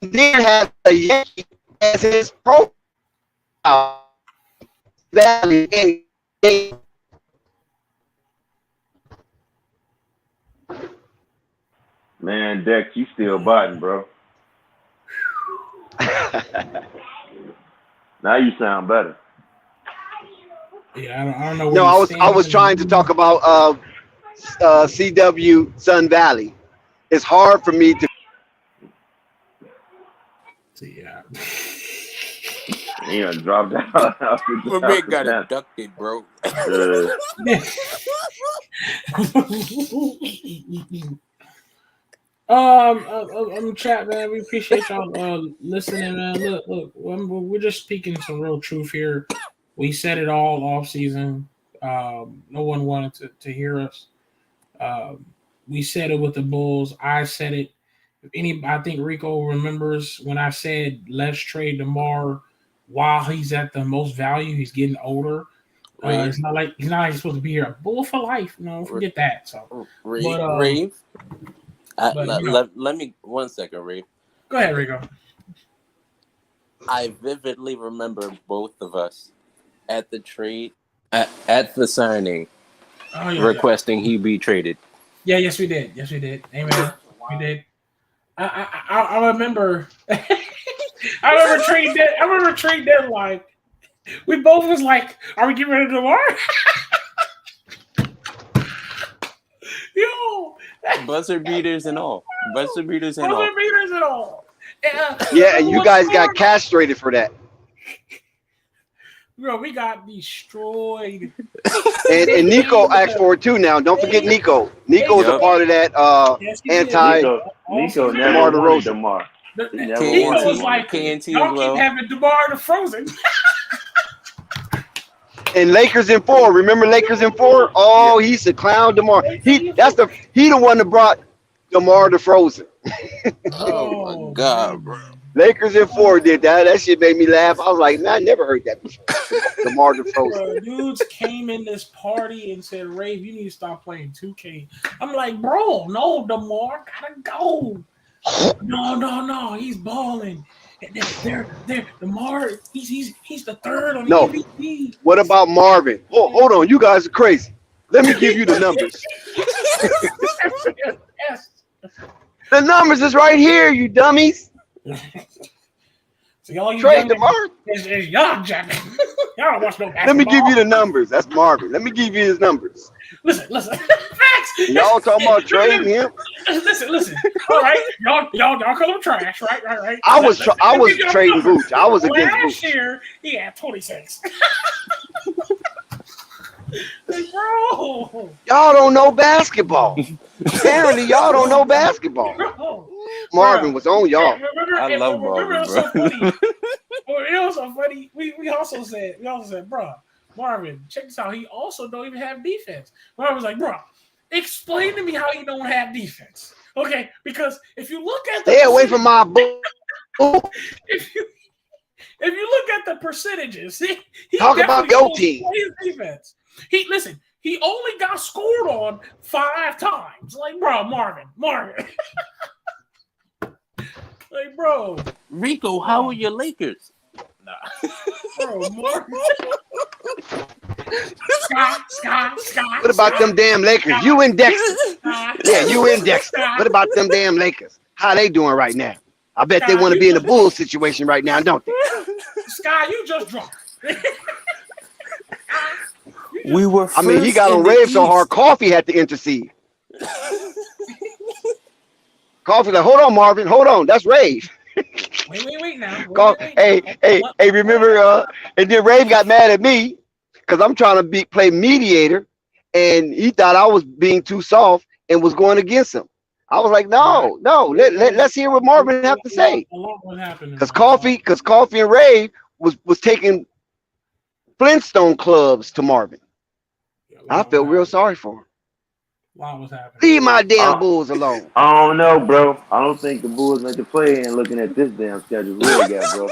Then has a Yankee as his profile. Valley. Man, Dex, you still botting, bro. Now you sound better. Yeah, I don't know. No, I was trying to talk about CW Sun Valley. It's hard for me to. Yeah. He done dropped out. My man got abducted, bro. Chat, man. We appreciate y'all listening, man. Look, we're just speaking some real truth here. We said it all off season. No one wanted to hear us. We said it with the Bulls. I said it. I think Rico remembers when I said let's trade DeMar while he's at the most value. He's getting older. It's not like he's supposed to be here. A Bull for life. No, forget that. So, Rave. Let me 1 second, Ray. Go ahead, Rico. I vividly remember both of us at the trade, at the signing, requesting he be traded. Yeah, yes, we did. Amen. We did. I remember. I remember trade deadline. We both was like, "Are we getting rid of DeMar?" Yo. Buzzer beaters and all. Yeah, and you guys got castrated for that. Bro, we got destroyed. And Nico asked for it too now. Don't forget Nico. Nico's a part of that Nico never wanted DeMar. Nico was like, y'all keep having DeMar the Frozen. And Lakers in 4. Remember Lakers in 4? Oh, he's a clown, DeMar. He the one that brought DeMar the Frozen. Oh my God, bro. Lakers in 4 did that. That shit made me laugh. I was like, man, I never heard that before. DeMar DeRozan. Dudes came in this party and said, Rave, you need to stop playing 2K. I'm like, bro, no, DeMar, gotta go. No, he's balling. They're DeMar, he's the third on the MVP. What about Marvin? Hold on, you guys are crazy. Let me give you the numbers. Yes. The numbers is right here, you dummies. So all you trade DeMar. Is young Jack. Y'all don't watch no basketball. Let me give you the numbers. That's Marvin. Let me give you his numbers. Listen. Facts. Y'all talking about trading him? Listen. All right, y'all call him trash, right? I was trading Vooch. I was against Vooch. Last year he had 26. Bro, y'all don't know basketball. Apparently, y'all don't know basketball. Marvin was on y'all. I love Marvin, bro. It was so funny. We also said, bro, Marvin, check this out. He also don't even have defense. Marvin was like, bro, explain to me how you don't have defense. Okay, because if you look at stay away from my book. If you look at the percentages, he talk about your team. Defense. He only got scored on 5 times. Like, bro, Marvin. Like, bro. Rico, how are your Lakers? Nah. Bro, Marvin. Scott. What about them damn Lakers? You indexed. Yeah, you indexed. What about them damn Lakers? How they doing right now? I bet they want to be in the Bulls situation right now, don't they? Sky, you just drunk. We were. I mean, he got on Rave so hard, Coffee had to intercede. Coffee like, hold on, Marvin, hold on, that's Rave. Wait now. Hey, remember? And then Rave got mad at me because I'm trying to play mediator, and he thought I was being too soft and was going against him. I was like, no. Let's hear what Marvin have to say. Because Coffee and Rave was taking Flintstone clubs to Marvin. I felt real sorry for him. Was happening. Leave my damn Bulls alone. I don't know, bro. I don't think the Bulls make the play in looking at this damn schedule we got, bro.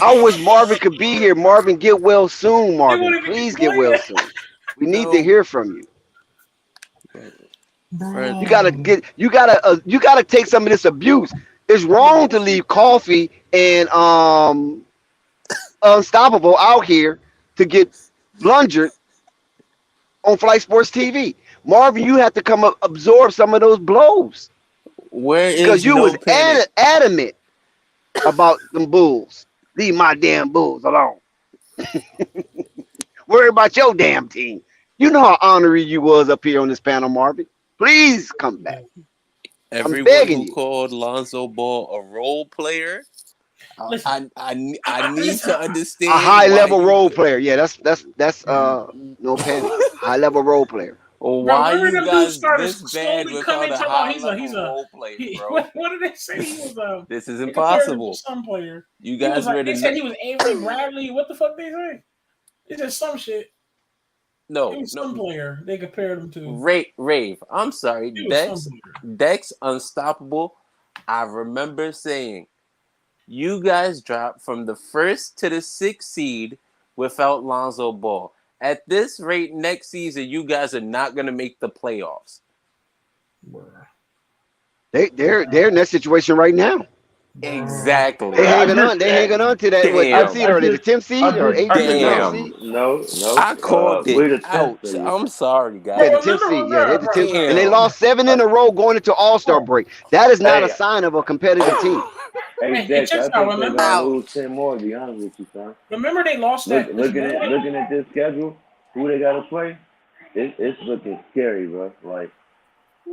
I wish Marvin could be here. Marvin, get well soon, Marvin. Please get well soon. We need to hear from you. Bro. You gotta take some of this abuse. It's wrong to leave Coffee and Unstoppable out here to get blundered on Flight Sports TV. Marvin, you have to come up absorb some of those blows. Where is because you was adamant about them Bulls. Leave my damn Bulls alone. Worry about your damn team. You know how honorary you was up here on this panel, Marvin. Please come back. Everyone who called Lonzo Ball a role player. I need to understand a high level role player. Yeah, that's no panic. High level role player. Well, why you guys this bad without a high level role player, bro? What did they say? He was this is impossible. Some player. You guys they said he was Avery Bradley. What the fuck they say? It's just some shit. No, it was some player they compared him to. Rave. I'm sorry, Dex Unstoppable. I remember saying, you guys dropped from the 1st to the 6th seed without Lonzo Ball. At this rate, next season, you guys are not going to make the playoffs. They're in that situation right now. Exactly. They hanging on to that. What 10th seed or the 10th seed or 18th seed? No. I called it out. I'm sorry, guys. Yeah, the 10th seed. Yeah, they're the 10th. And they lost 7 in a row going into All-Star break. That is not a sign of a competitive team. Hey, Dex, I think they're going to lose 10 more, to be honest with you, son. Remember they lost that. Looking at this schedule, who they got to play, it's looking scary, bro. Like,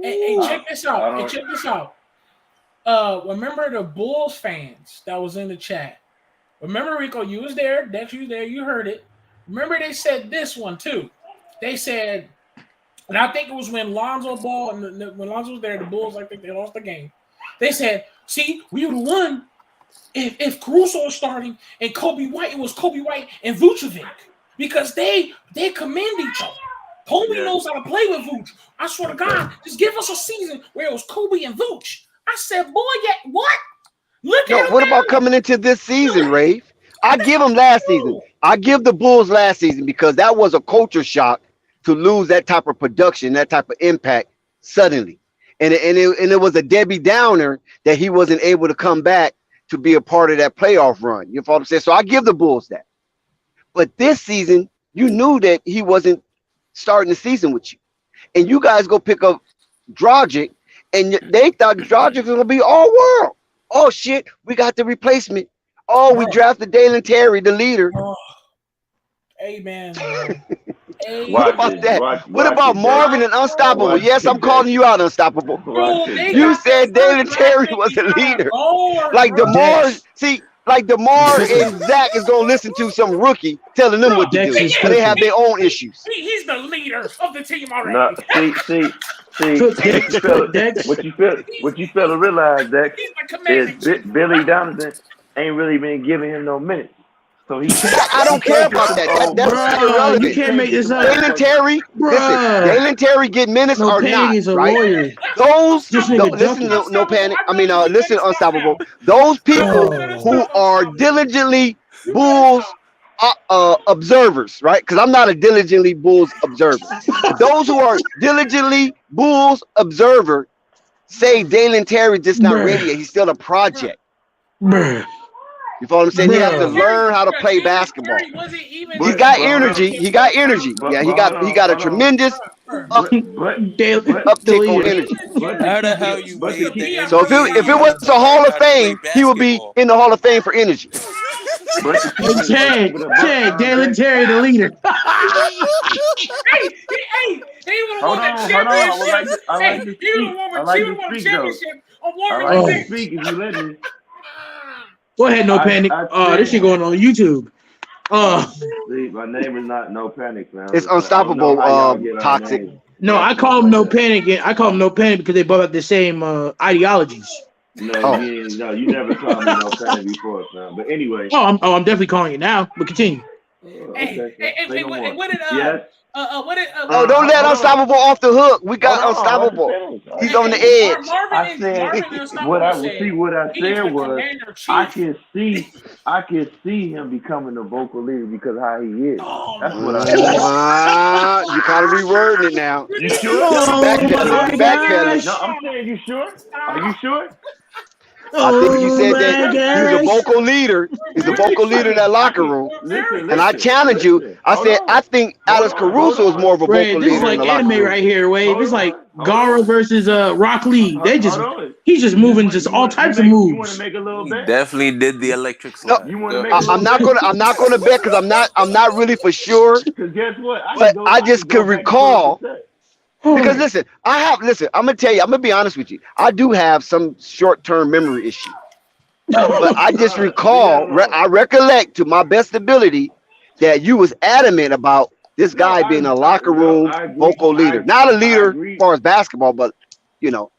hey, check this out. Remember the Bulls fans that was in the chat. Remember, Rico, you was there. Dex, you was there. You heard it. Remember they said this one, too. They said, and I think it was when Lonzo Ball, and when Lonzo was there, the Bulls, I think they lost the game. They said, see, we would have won if Caruso was starting and Kobe White, it was Kobe White and Vucevic because they commend each other. Kobe knows how to play with Vuce. I swear to God, just give us a season where it was Kobe and Vuce. I said, boy, yeah, what? Look No, at him what about now. coming into this season, Rafe? I give them last season. I give the Bulls last season because that was a culture shock to lose that type of production, that type of impact suddenly. And it was a Debbie Downer that he wasn't able to come back to be a part of that playoff run. You follow what I'm saying? So I give the Bulls that. But this season, you knew that he wasn't starting the season with you. And you guys go pick up Dragic, and they thought Dragic was going to be all world. Oh, shit, we got the replacement. Oh, we drafted Dalen Terry, the leader. Amen. What about that? What about Marvin and Unstoppable? Yes, I'm calling you out, Unstoppable. Bro, they You got their said Dalen first draft Terry pick was and a got a leader. guard, Like bro. DeMar, Dex. see, like DeMar Cooking. and Zach is going to listen to some rookie telling them Bro, what to Dex do. is But they have cooking. their own issues. He's the leader of the team No, already. see, Cook what Dex. you Cook feel, Dex. what you feel, what you feel to realize, Dex, He's the is commanding chief. Billy Donovan ain't really been giving him no minutes, so he I don't care can't get about some that. old That's money. Bruh, you irrelevant. He can't can't make get this some up. old Dalen money. Terry, listen, Bruh. Dalen Terry get minutes No or Panic not, is a right? lawyer. Those, This nigga listen, ducking. no panic. I told you you Listen, better stop now. Unstoppable. Those people Oh. who are diligently Bulls observers, right? Because I'm not a diligently Bulls observer. But those who are diligently Bulls observer say Dalen Terry just not ready Bruh. yet. He's still a project. Bruh. You follow what I'm saying? He has to Bruh. learn how to play Dalen basketball. Terry wasn't even He's But got hold on, energy. He got energy. Yeah, he hold got a on, tremendous up, Dalen, the uptick on leader. energy. How the hell you made Dalen So if it Terry was a learn Hall of how to play Fame, he would be basketball? in the Hall of Fame for energy. Hey, Chad. Chad, Dalen Terry, the leader. Hey, he would have won the hold on. I would championship. like to He would speak. have won I a like to speak though. championship on one I of like the to Oh. bench. speak if you let me. Go ahead, No Panic. I This shit said, going on YouTube. see, my name is not No Panic, man. It's I don't know unstoppable, how y'all get our toxic. names No, I messed up call him like No that. Panic. I call him No Panic because they both have the same ideologies. No, you never called me No Panic before, man. But anyway, I'm definitely calling it now. But continue. okay, say no more. What did Yes. Oh, don't let Hold on. Unstoppable off the hook. We Hold got on, let me Unstoppable. finish. He's on the edge. I said what I he's said the was commander I chief. can see him becoming a vocal leader because of how he is. That's what I said. You kind of rewording it now. You sure? You Oh backpedaling. my You backpedaling. No, gosh. I'm saying you sure? Are you sure? I think you Oh said that my he was a gosh. vocal leader. He's a vocal leader in that locker room. And I Listen. challenge you. I said I think Alex Caruso is more of a Ray, vocal this is leader in like the locker anime room. right here, Wave. It's like Gara versus Rock Lee. Hold on. He's just moving just all types of You want to moves. make a little He bet? definitely did the electric No, slide. You want to make a little I'm bet? not gonna bet because I'm not really for sure. Because guess what? But I just go could back and pull up recall the set. because listen, I'm gonna tell you, I'm gonna be honest with you. I do have some short-term memory issue. But I just recall, I recollect to my best ability that you was adamant about this guy being a locker room vocal leader. Not a leader as far as basketball, but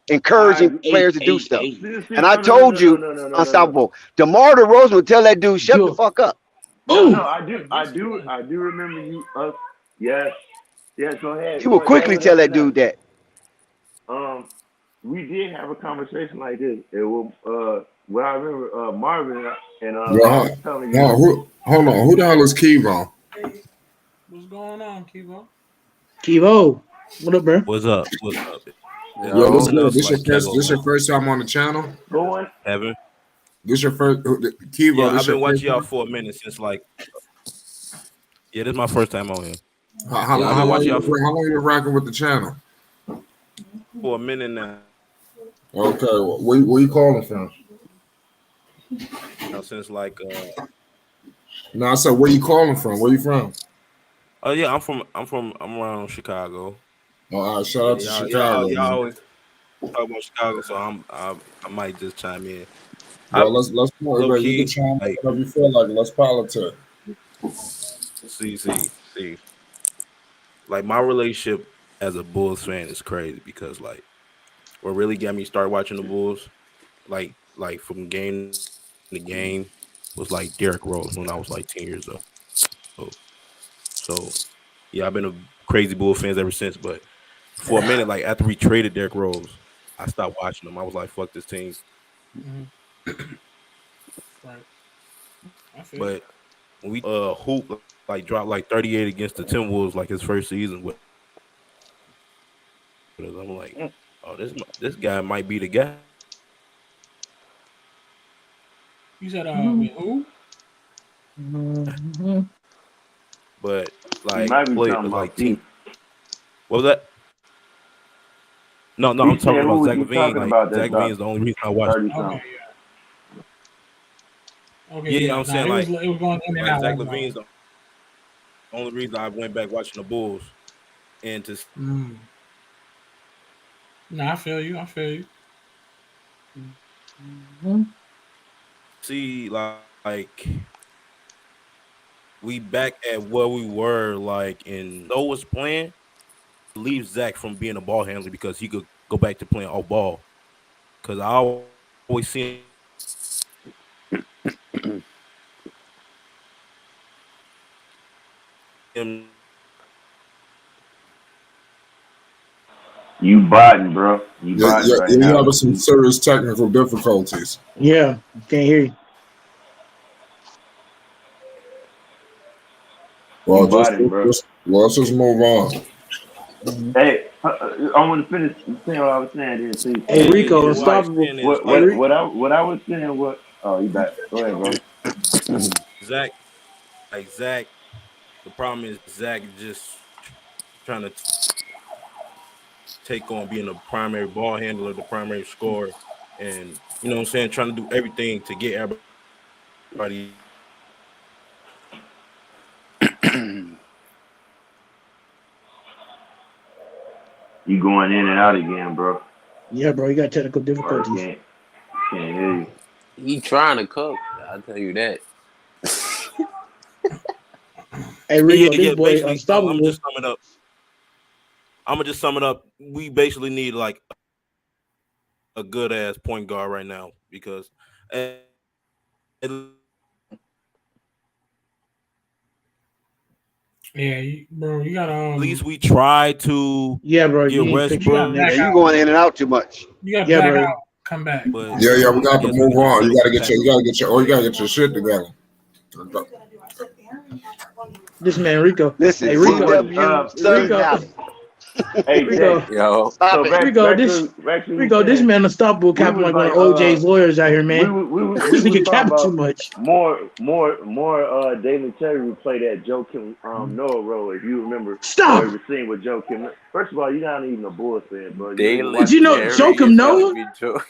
encouraging players to do stuff. And I told you, Unstoppable. DeMar DeRozan would tell that dude, shut the fuck up. No, I do remember you. Yes, go ahead. He would quickly tell that dude that. We did have a conversation like this. It was what I remember Marvin and telling you. Hold on. Who the hell is Kevo? What's going on, Kivo? Kevo, what up, bro? What's up? Yo, what's good? This your first time on the channel? Go on. Evan? This your first Kevo? Yeah, This I've been your watching first y'all time? for a minute since this is my first time on here. How long you been rocking with the channel? For a minute now. Okay, where you calling from? Since No, I said where you calling from? Where you from? Oh yeah, I'm around Chicago. Oh, all right, shout out to Chicago. Y'all always talk about Chicago, so I might just chime in. Well, let's low key, you can chime in whatever you feel like. Let's politic. See. Like my relationship as a Bulls fan is crazy because what really got me started watching the Bulls, like from game to game, was Derrick Rose when I was 10 years old. So yeah, I've been a crazy Bulls fan ever since. But for a minute, after we traded Derrick Rose, I stopped watching them. I was like, fuck this team. Right. I feel you. But when we hoop like dropped like 38 against the Timberwolves like his first season with us, I'm like, oh, this guy might be the guy. You said with Mhm. who? Mhm. But He like might be play talking about like team. Pete. What was that? No, He I'm said, talking who about was Zach he LaVine. talking Like about that Zach LaVine is dropped the only reason I watched. 30 Okay, something? yeah. Okay, Yeah, yeah. I'm Nah, saying it was going in and like out. Zach That's LaVine all. is the only reason I went back watching the Bulls and to Mm. Nah, I feel you. I feel you. Mhm. see like we back at where we were like in Noah's plan. Leave Zach from being a ball handler because he could go back to playing off ball. Because I always see him. You biting, bro. You Yeah, biting yeah, right you're now. having some serious technical difficulties. Yeah, can't hear you. You Well, biting, bro. let's just move on. Mhm. Hey, I want to finish saying what I was saying there, too. Hey Yeah, Rico, yeah. What I was unstoppable. saying is What Hey like what Rico. what I what I was saying was, oh, you back. Go ahead, bro. Zach, like Zach. The problem is Zach just trying to take on being the primary ball handler, the primary scorer, and you know what I'm saying, trying to do everything to get everybody. You going in and out again, bro. Yeah, bro, you got technical Or difficulties. can't hear you. He trying to cook. I'll tell you that. Hey Yeah, Rico, this yeah. boy Basically, I'm unstoppable. just sum it up. I'm gonna just sum it up. We basically need like a good ass point guard right now because at Yeah, bro, you gotta least we try to Yeah, bro, you get need to fix you your gotta Westbrook, Yeah, back connection. you out. going in and out too much. You gotta Yeah, back bro. out, come back. but Yeah, we got to yes, we move need to on. finish the pack. You got to get your shit together. This man Rico. Listen, Hey What was Rico. CW Sun Rico. Valley. hey Rico. Jay? Yo, Stop So it. Rico, back this to we Rico, this saying man unstoppable we capping was like one like of OJ's lawyers out here, man. we This was nigga talking capping too about much. more David Terry would play that Joe Kim Noah role if you remember or Stop! ever seen with Joe Kim. First of all, you're not even a Bulls fan, bro. You don't even Did watch Dalen you the know game. Terry Joakim is gotta Noah? be joking.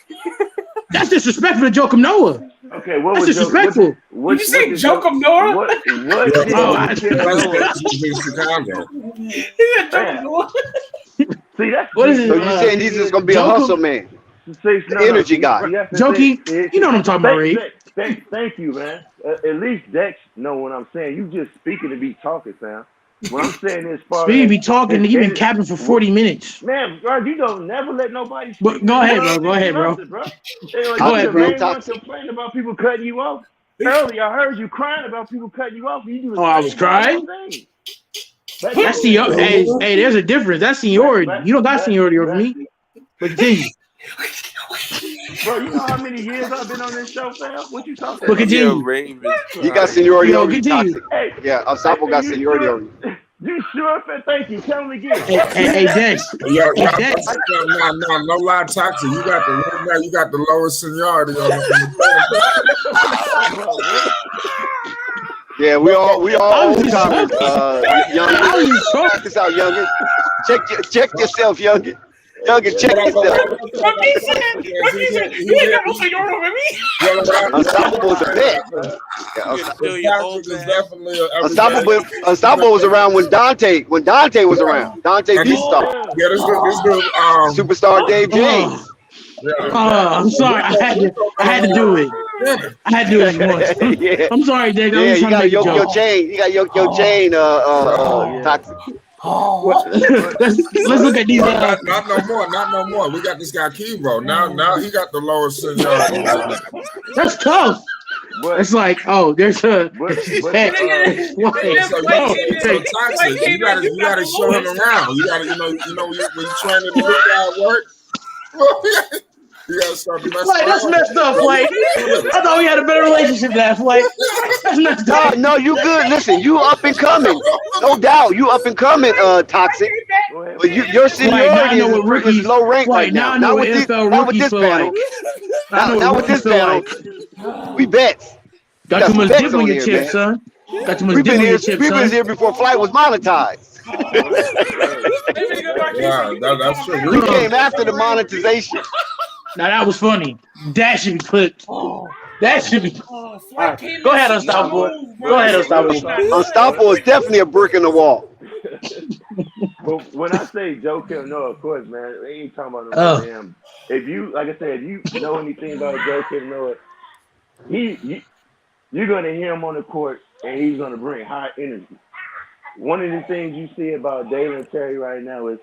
That's disrespectful to Joakim Noah. Okay, what That's was Joe? disrespectful. Did you What say did Joe? Joakim Noah? What Yeah, did Oh, Joe I, Kim that's Noah? in Chicago. He said Joakim Man, Noah. see that's what is So it? you saying he's just gonna be a hustle Joakim man, see the no energy guy? see that's the thing. Jokey, you know what I'm talking about, Ray. Thank you, man. At least Dex know what I'm saying. You just speaking to be talking, Sam. What I'm saying as far Speedy as be talking, he been and capping for what 40 minutes. man, bro, you don't never let nobody But speak, go man. You ahead, bro. love Go ahead, bro. interrupting, bro. Like, Go you Toxic, ahead, the bro. being main one toxic. complaining about people cutting you off. Earlier, I heard you crying about people cutting you off. And you do Oh, the I was same doggone crying? thing. Back to That's what we senior. saying. Hey, there's a difference. That's seniority. You don't got seniority over Back. me. But continue. Bro, you know how many years I've been on this show, fam? What you talking But about? Yo, continue. Rave is He got crying. seniority Rico, over you, continue. toxic. Hey, Yeah, Unstoppable got you seniority sure? over you. You sure? Thank you. Tell him again. Hey, Dex. Yo, Hey, Dex. no lie, toxic. You got the lowest seniority on the Yeah, we all I'm old just timers. joking. Youngin, I'm just check joking. this out, Youngin. Check yourself, Youngin. Youngin, check yourself. What he said? You ain't got no seniority over me. Unstoppable's a vet. Yeah, You gonna show your whole bag? Unstoppable was around when Dante was around. Dante Beast Star. Yeah, this dude, Superstar Dave James. I'm sorry. I had to do it. I had to do it once. Yeah. I'm sorry, Dex. I Yeah, was you trying to gotta make a yoke your joke. chain. You gotta yoke your chain, toxic. Let's look at these. Not no more. We got this guy Kivo. Now he got the lowest seniority. That's tough. It's like, oh, there's a. But Hey, so toxic. You gotta show him around. You gotta, when you training the new guy at work. You gotta start to mess Flight, that's around. messed up, Flight. I thought we had a better relationship than that, Flight. That's messed up. No, you good. Listen, you up and coming. No doubt. You up and coming, Toxic. But your Flight, now I seniority know what rookies. is low rank Flight, right now now. I know what NFL Not with rookies this feel panel. like. I know Not what with this rookies feel panel. like. We bets. Got too some much bets dip on on your here, chip, man. son. Got too much We've dip been on here. your chip, We've been son. here before Flight was monetized. Yeah, that's true. We came after the monetization. Now that was funny. That should be put. That should be. Flight came Go in ahead, so Unstoppable. smooth, Go bro. ahead, That shit really Unstoppable. Unstoppable is definitely a brick in the wall. But when I say Joe Kim Noah, of course, man, we ain't talking about no damn. If you, like I said, if you know anything about Joe Kim Noah, you're gonna hear him on the court, and he's gonna bring high energy. One of the things you see about Dalen Terry right now is,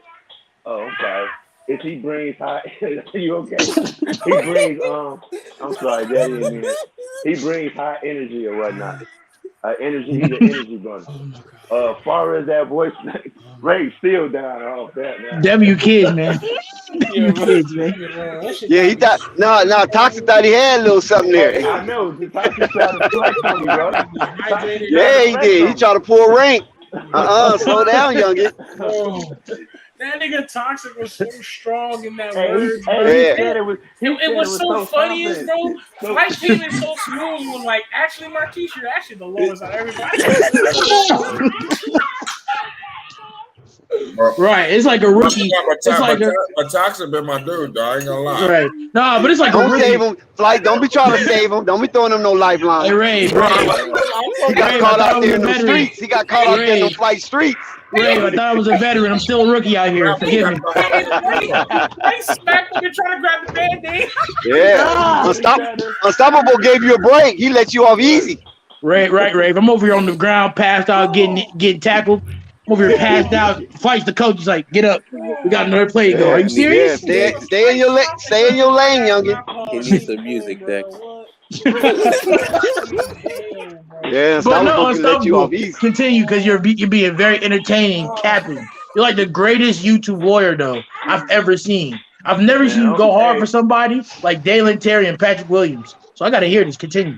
I'm sorry, is he brings high. You okay? He brings I'm sorry, Daddy didn't mean it. He brings high energy or whatnot. Energy, he's an energy bunny. Far as that voice, Ray's still down off that, man. W kids, man. W kids, man. Yeah, he thought. No, Toxic thought he had a little something there. I know. Toxic tried to flex on me, bro. Yeah, he did. He tried to pull rank. Slow down, youngin. That nigga Toxic was so strong in that Hey, word. he said it was. It was so funny as bro. So, Flight came in so smooth. He was like, actually, Marquise, you're actually the lowest out of everybody. Right, it's like a rookie. It's like a Toxic been my dude, though. I ain't gonna lie. Right. No, but it's like Don't a rookie. save him, Flight. Don't be trying to save him. Don't be throwing him no lifeline. Hey, Ray. He got caught out there in the streets. He got caught out there in the Flight streets. Ray, I thought I was a veteran. I'm still a rookie out here. Forgive me. I smacked him and trying to grab the band-aid. Yeah. Unstoppable gave you a break. He let you off easy. Right. I'm over here on the ground, passed out, getting tackled. I'm over here passed out. Fights the coach. He's like, get up. We got another play to go. Are you serious? Yeah, stay in your lane, youngin. He needs some music, Dex. Yeah, but no, let you off easy. Continue because you're being very entertaining, Captain. You're like the greatest YouTube warrior though I've ever seen. I've never seen you go hard for somebody like Dalen Terry and Patrick Williams. So I got to hear this. Continue.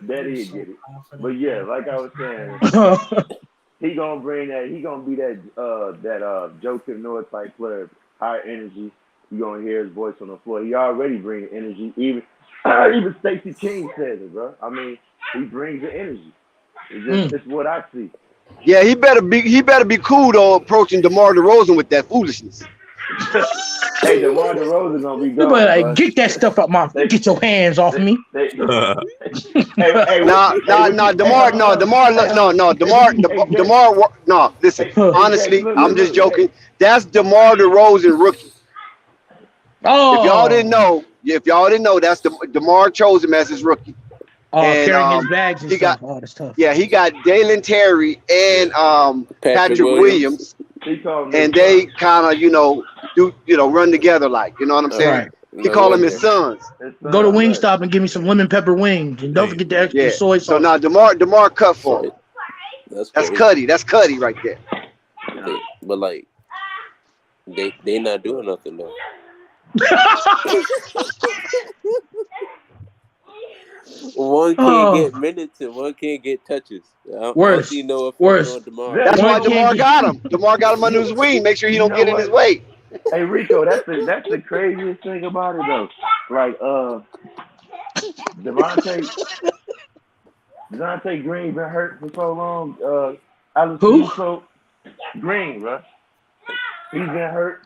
Daddy get it. But yeah, like I was saying, he gonna bring that. He gonna be that Joe Kim Noah type player, high energy. You gonna hear his voice on the floor. He already brings energy. Even Stacey King says it, bro. I mean, he brings the energy. It's what I see. Yeah, he better be cool though, approaching DeMar DeRozan with that foolishness. Hey, DeMar DeRozan gonna be gone. Like, get that stuff out my. Get your hands off me. DeMar. Listen, honestly, I'm just joking. That's DeMar DeRozan rookie. Oh, if y'all didn't know, that's DeMar chose him as his rookie. Oh, and, carrying his bags and stuff. That's tough. Yeah, he got Dalen Terry and Patrick Williams. And they kind of run together, like, you know what I'm saying? Right. He call them his sons. Go to Wingstop and give me some lemon pepper wings, and don't forget the extra soy sauce. So now DeMar cut for him. That's Cuddy. That's Cuddy right there. But like, they not doing nothing though. One can't get minutes and one can't get touches. Worse. That's why DeMar got him. DeMar got him under his wing. Make sure he don't get in his way. Hey Rico, that's the craziest thing about it though. Like Devontae Green been hurt for so long. Alex Caruso Green, bro. He's been hurt.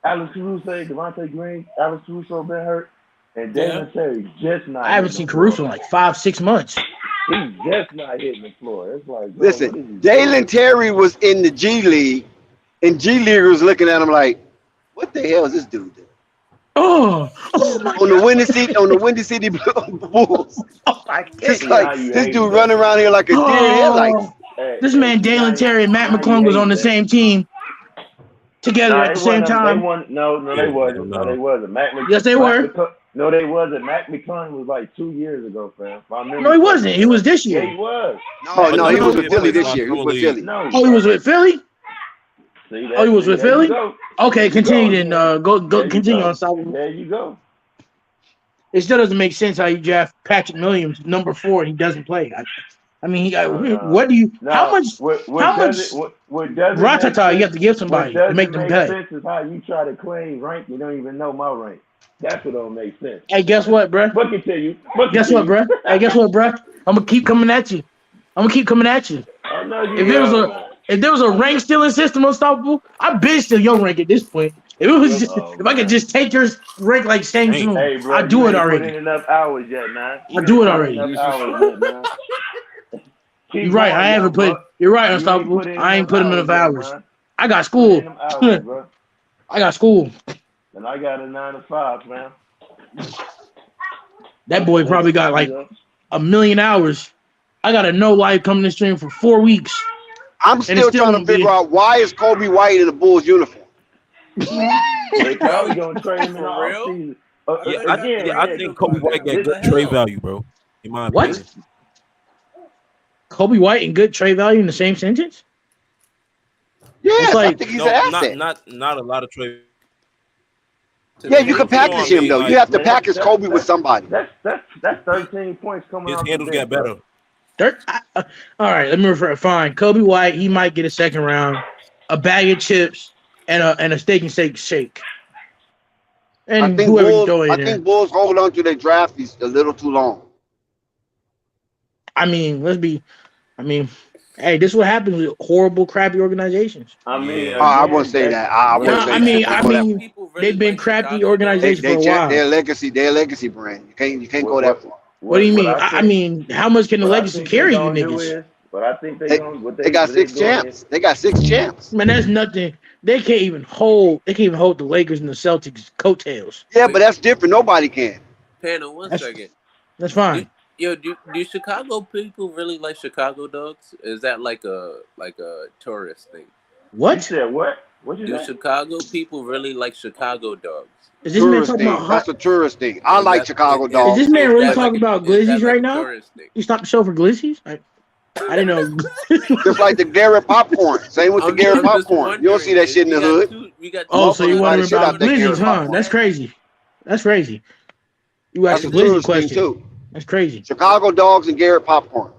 Alex Caruso, Devontae Green, Alex Caruso been hurt. And Dalen Terry just not. I haven't seen Caruso in like 5-6 months. He's just not hitting the floor. It's like, bro, listen, Dalen Terry was in the G League, and G League was looking at him like, "What the hell is this dude doing?" On the Windy City Bulls. It's like this dude running around here like a deer in headlights. This man Dalen Terry and Matt McClung was on the same team together at the same time. No, they wasn't. No, they wasn't. Yes, they were. No, they wasn't. Mac McClung was like 2 years ago, fam. No, he wasn't. He was this year. Yeah, he was. No, he was with Philly this year. He was with Philly. No. Oh, he was with Philly? Oh, he was with There you Philly? go. Okay, There you continue go. then. Go There you continue go. on Solomon. There you go. It still doesn't make sense how you draft Patrick Williams number 4 and he doesn't play. I mean, he got what do you? How No, much? what How much doesn't make ratata you sense? have to give What somebody to make doesn't them make pay? sense is how you try to claim rank. You don't even know my rank. That's what don't make sense. Hey, guess what, bruh? But continue. Guess what, bruh? Hey, guess what, bruh? I'm gonna keep coming at you. I know you If there was will, a man. if there was a rank stealing system unstoppable, I've been still your rank at this point. If it was just, Oh if I could man. just take your rank like Shang Dang. Tsung, Hey, bro, I'd you do it ain't put in already. enough hours yet, man. I'd You do ain't it put in already. enough hours yet, man. You're Keep right. I going, haven't young put. buck. You're right, You ain't unstoppable. put in I ain't enough put him hours enough yet, hours. man. I got Put in school. them hours, bro. I got school. And I got a 9 to 5, man. That boy probably got like 1,000,000 hours. I got a no life coming to stream for 4 weeks. I'm still trying to figure out why is Kobe White in the Bulls uniform. They probably gonna trade him in the For real? offseason. I think Kobe White got good trade value, bro. In my What? opinion. Kobe White and good trade value in the same sentence? Yes, like, I think he's an asset. Not a lot of trade. Yeah, you can package him though. You have to package Kobe with somebody. That's 13 points coming His off handles the bench, got better. All right, let me refer. Fine, Kobe White, he might get a second round, a bag of chips, and a steak and shake. And I think whoever you Bulls. throw in I there. think Bulls hold on to their draft is a little too long. I mean, hey, this is what happens with horrible, crappy organizations. I mean, I wouldn't say that. I wouldn't say that. They've been crappy organizations for a while. Their legacy brand. You can't go that far. What do you mean? I mean, how much can the legacy carry you niggas? But I think they got 6 champs. They got 6 champs. Man, that's nothing. They can't even hold the Lakers and the Celtics coattails. Yeah, but that's different. Nobody can. Panda, one second. That's fine. Do Chicago people really like Chicago dogs? Is that like a tourist thing? What? You said what? What you Do say? Chicago people really like Chicago dogs? Is this man talking about That's a tourist thing. I like Chicago dogs. Is this man really talking about glizzies right now? You stopped the show for glizzies? I didn't know. Just like the Garrett popcorn. Same with the Garrett popcorn. You don't see that shit in the hood. Oh, so you wondering about glizzies, huh? That's crazy. That's crazy. You asked a glizzy question too. That's crazy. Chicago dogs and Garrett popcorn.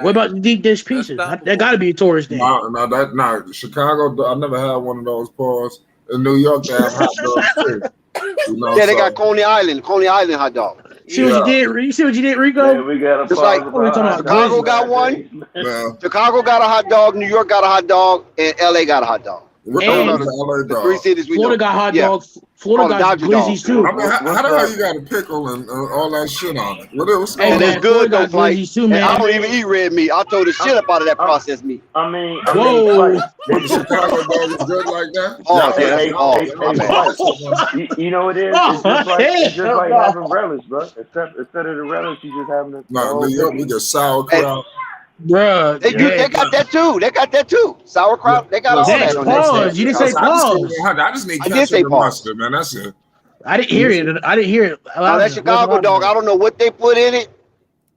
What about the deep dish pizzas? That got to be a tourist thing. No. Chicago, I never had one of those paws. In New York, they have hot dogs too. They got Coney Island hot dog. See what you did? You see what you did, Rico? Man, we got Just like Chicago got one. Chicago got a hot dog. New York got a hot dog, and LA got a hot dog. The 3 cities we know. Florida got hot dogs. Florida got glizzies too. I mean, how the hell you got a pickle and all that shit on it? What's going on? It's good though, Flight. Too, man. I don't even eat red meat. I told the shit up out of that processed meat. I mean, Chicago dog is good like that. You know what it is? It's just like having relish, bro. Instead of the relish, you just having the. No, New York, we get sauerkraut. Bruh, they got that too. They got that too. Sauerkraut. They got all that on that. You didn't say pause. I just need ketchup and mustard, man. That's it. I didn't hear it. Now, that Chicago dog, I don't know what they put in it.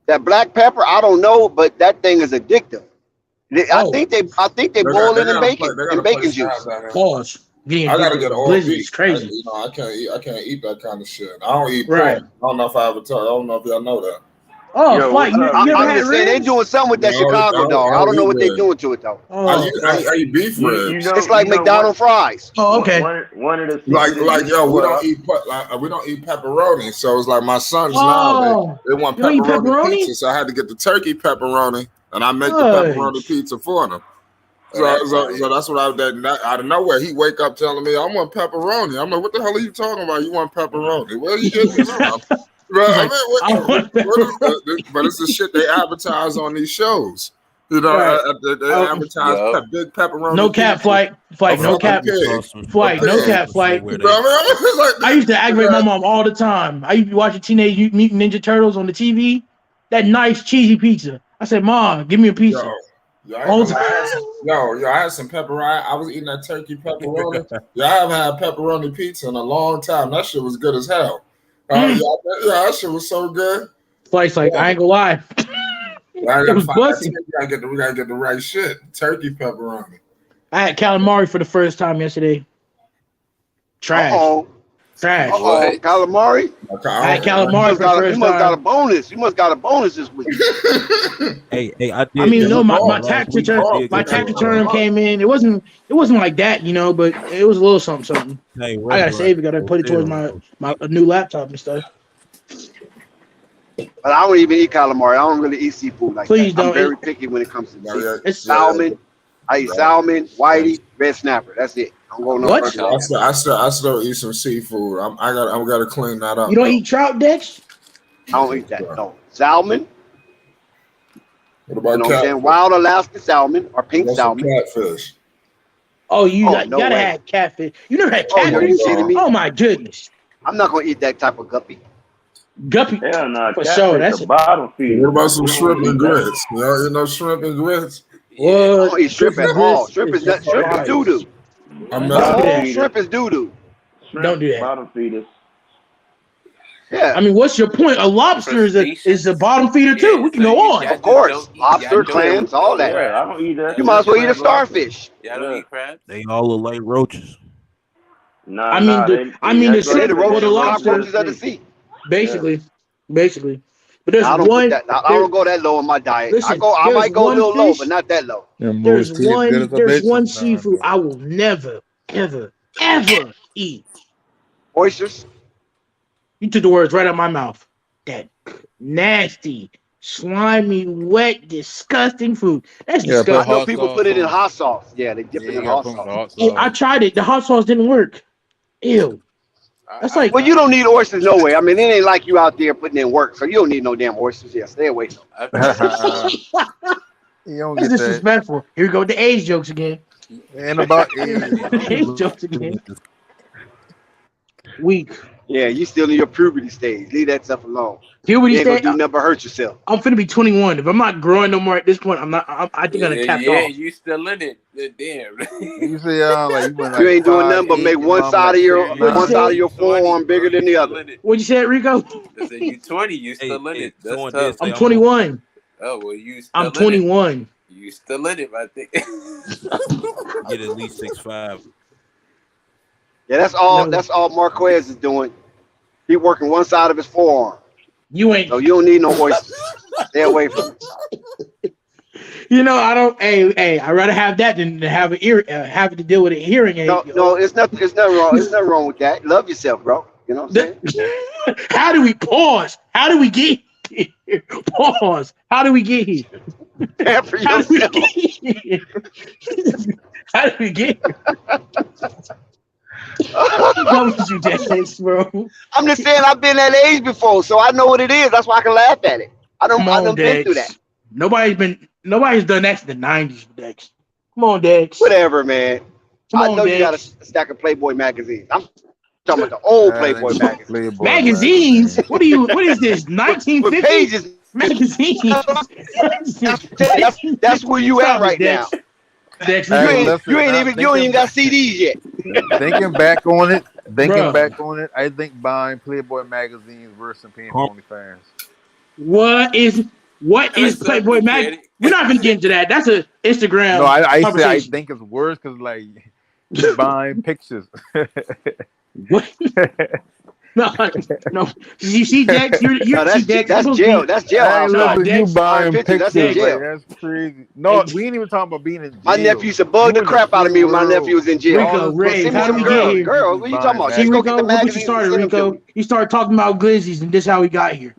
That black pepper, I don't know, but that thing is addictive. I think they boil it in bacon juice. Pause. I gotta get all It's crazy. I can't eat that kind of shit. I don't eat pork. I don't know if I ever told. I don't know if y'all know that. Oh, Flight, you I'm just saying they doing something with that Chicago dog. I don't know what they doing to it though. I eat beef ribs. It's like McDonald's fries. Oh, okay. One of the like we don't eat pepperoni, so it's like my sons now they want pepperoni pizza, so I had to get the turkey pepperoni, and I make the pepperoni pizza for them. So that's what I did. Out of nowhere, he wake up telling me, "I want pepperoni." I'm like, "What the hell are you talking about? You want pepperoni? Where are you getting this from?" But it's the shit they advertise on these shows. You know, they advertise big pepperoni. No cap, Flight, no cap, Flight, no cap, Flight. I used to aggravate my mom all the time. I used to be watching Teenage Mutant Ninja Turtles on the TV. That nice cheesy pizza. I said, "Mom, give me a pizza." I had some pepperoni. I was eating that turkey pepperoni. I haven't had pepperoni pizza in a long time. That shit was good as hell. That shit was so good. Flight's like, I ain't gonna lie. We gotta get the right shit. Turkey pepperoni. I had calamari for the first time yesterday. Trash. Trash. Calamari. I had calamari for the first time. You must got a bonus. You must got a bonus this week. Hey, I did. I mean, no, my last tax week. return, came in. It wasn't like that, you know, but it was a little something. Hey, I gotta save it. Gotta put it towards my new laptop and stuff. But I don't even eat calamari. I don't really eat seafood like Please that. don't I'm very eat. picky when it comes to seafood. It's salmon. I eat salmon, whitey, red snapper. That's it. I'm going no further. I still eat some seafood. I gotta clean that up. You don't eat trout, Dex? I don't eat that. No. Salmon. What about what I'm saying? Wild Alaska salmon or pink salmon. Catfish. Oh, you gotta have catfish. You never had catfish? Oh my goodness. I'm not gonna eat that type of guppy. Guppy. Hell no. For sure. That's a bottom feeder. What about some shrimp and grits? You know shrimp and grits? What? I don't eat shrimp at all. Shrimp is doo doo. Shrimp is doo doo. Don't do that. Bottom feeders. Yeah. I mean, what's your point? A lobster is a bottom feeder too. We can go on. Of course. Lobster, clams, all that. Yeah, I don't eat that. You might as well eat a starfish. Y'all don't eat crabs? They all look like roaches. Nah, I mean, the shrimp or the lobster cockroaches of the sea. Basically. But there's I don't one. I don't go that low in my diet. Listen, I might go a little low, fish, but not that low. There's one seafood I will never, ever, ever eat. Oysters. You took the words right out of my mouth. That nasty, slimy, wet, disgusting food. That's disgusting. I know people put it in hot sauce. Yeah, they dip it in hot sauce. I tried it. The hot sauce didn't work. Ew. That's like. Well, you don't need oysters no way. I mean, it ain't like you out there putting in work, so you don't need no damn oysters. Yeah, stay away from it. You don't That's get that. disrespectful. Here we go with the age jokes again. And about age jokes again. Weak. Yeah, you still in your puberty stage. Leave that stuff alone. Puberty you ain't stage. gonna do nothing but hurt yourself. I'm finna be 21. If I'm not growing no more at this point, I'm not. I think I'm capped off. You still in it? Damn. You say like you ain't doing nothing but make one side of your forearm bigger than the other. What'd you say, Rico? I said you 20. You still in it? That's tough. I'm 21. Oh well, you. Still I'm 21. You still in it, I think. Get at least 6'5". Yeah, that's all. No. That's all Marquez is doing. He working one side of his forearm. You ain't. So you don't need no oysters. Stay away from it. You know, I don't. Hey, I'd rather have that than to have have to deal with a hearing aid. No, it's nothing wrong. It's nothing wrong with that. Love yourself, bro. You know what I'm saying? How do we pause? How do we get here? Pause. How do we get here? After yourself. How do we get here? You Dex, bro. I'm just saying I've been that age before, so I know what it is. That's why I can laugh at it. I don't been through that. Nobody's done that since the 90s, Dex. Come on, Dex. Whatever, man. I know you got a stack of Playboy magazines. I'm talking about the old Playboy magazines. Magazines? What is this? 1950 pages. Magazines. That's where you at right now. Dex, you ain't even got CDs yet. Thinking back on it, I think buying Playboy magazines versus paying for OnlyFans. What is Playboy magazine? We're not gonna get into that. That's an Instagram. No, I say I think it's worse because like you're buying pictures. What? No. You see, Dex? That's jail. That's jail. You buying pictures? That's crazy. No, we ain't even talking about being in jail. My nephew used to bug the crap out of me when my nephew was in jail. Rico, Ray, how do we get here? Girl, what are you talking about? See, Rico, look what you started, Rico. You started talking about glizzies, and this is how we got here.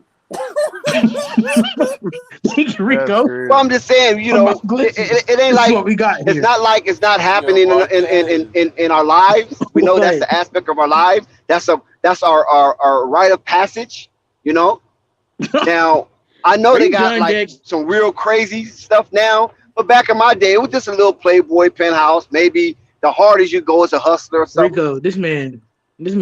Rico. Well, I'm just saying, you know, it ain't like what we got here. It's not like it's not happening in our lives. We know that's the aspect of our lives. That's our rite of passage, you know. Now I know they got like some real crazy stuff now, but back in my day, it was just a little Playboy penthouse. Maybe the hardest you go is a hustler or something. Rico, this man. Dex,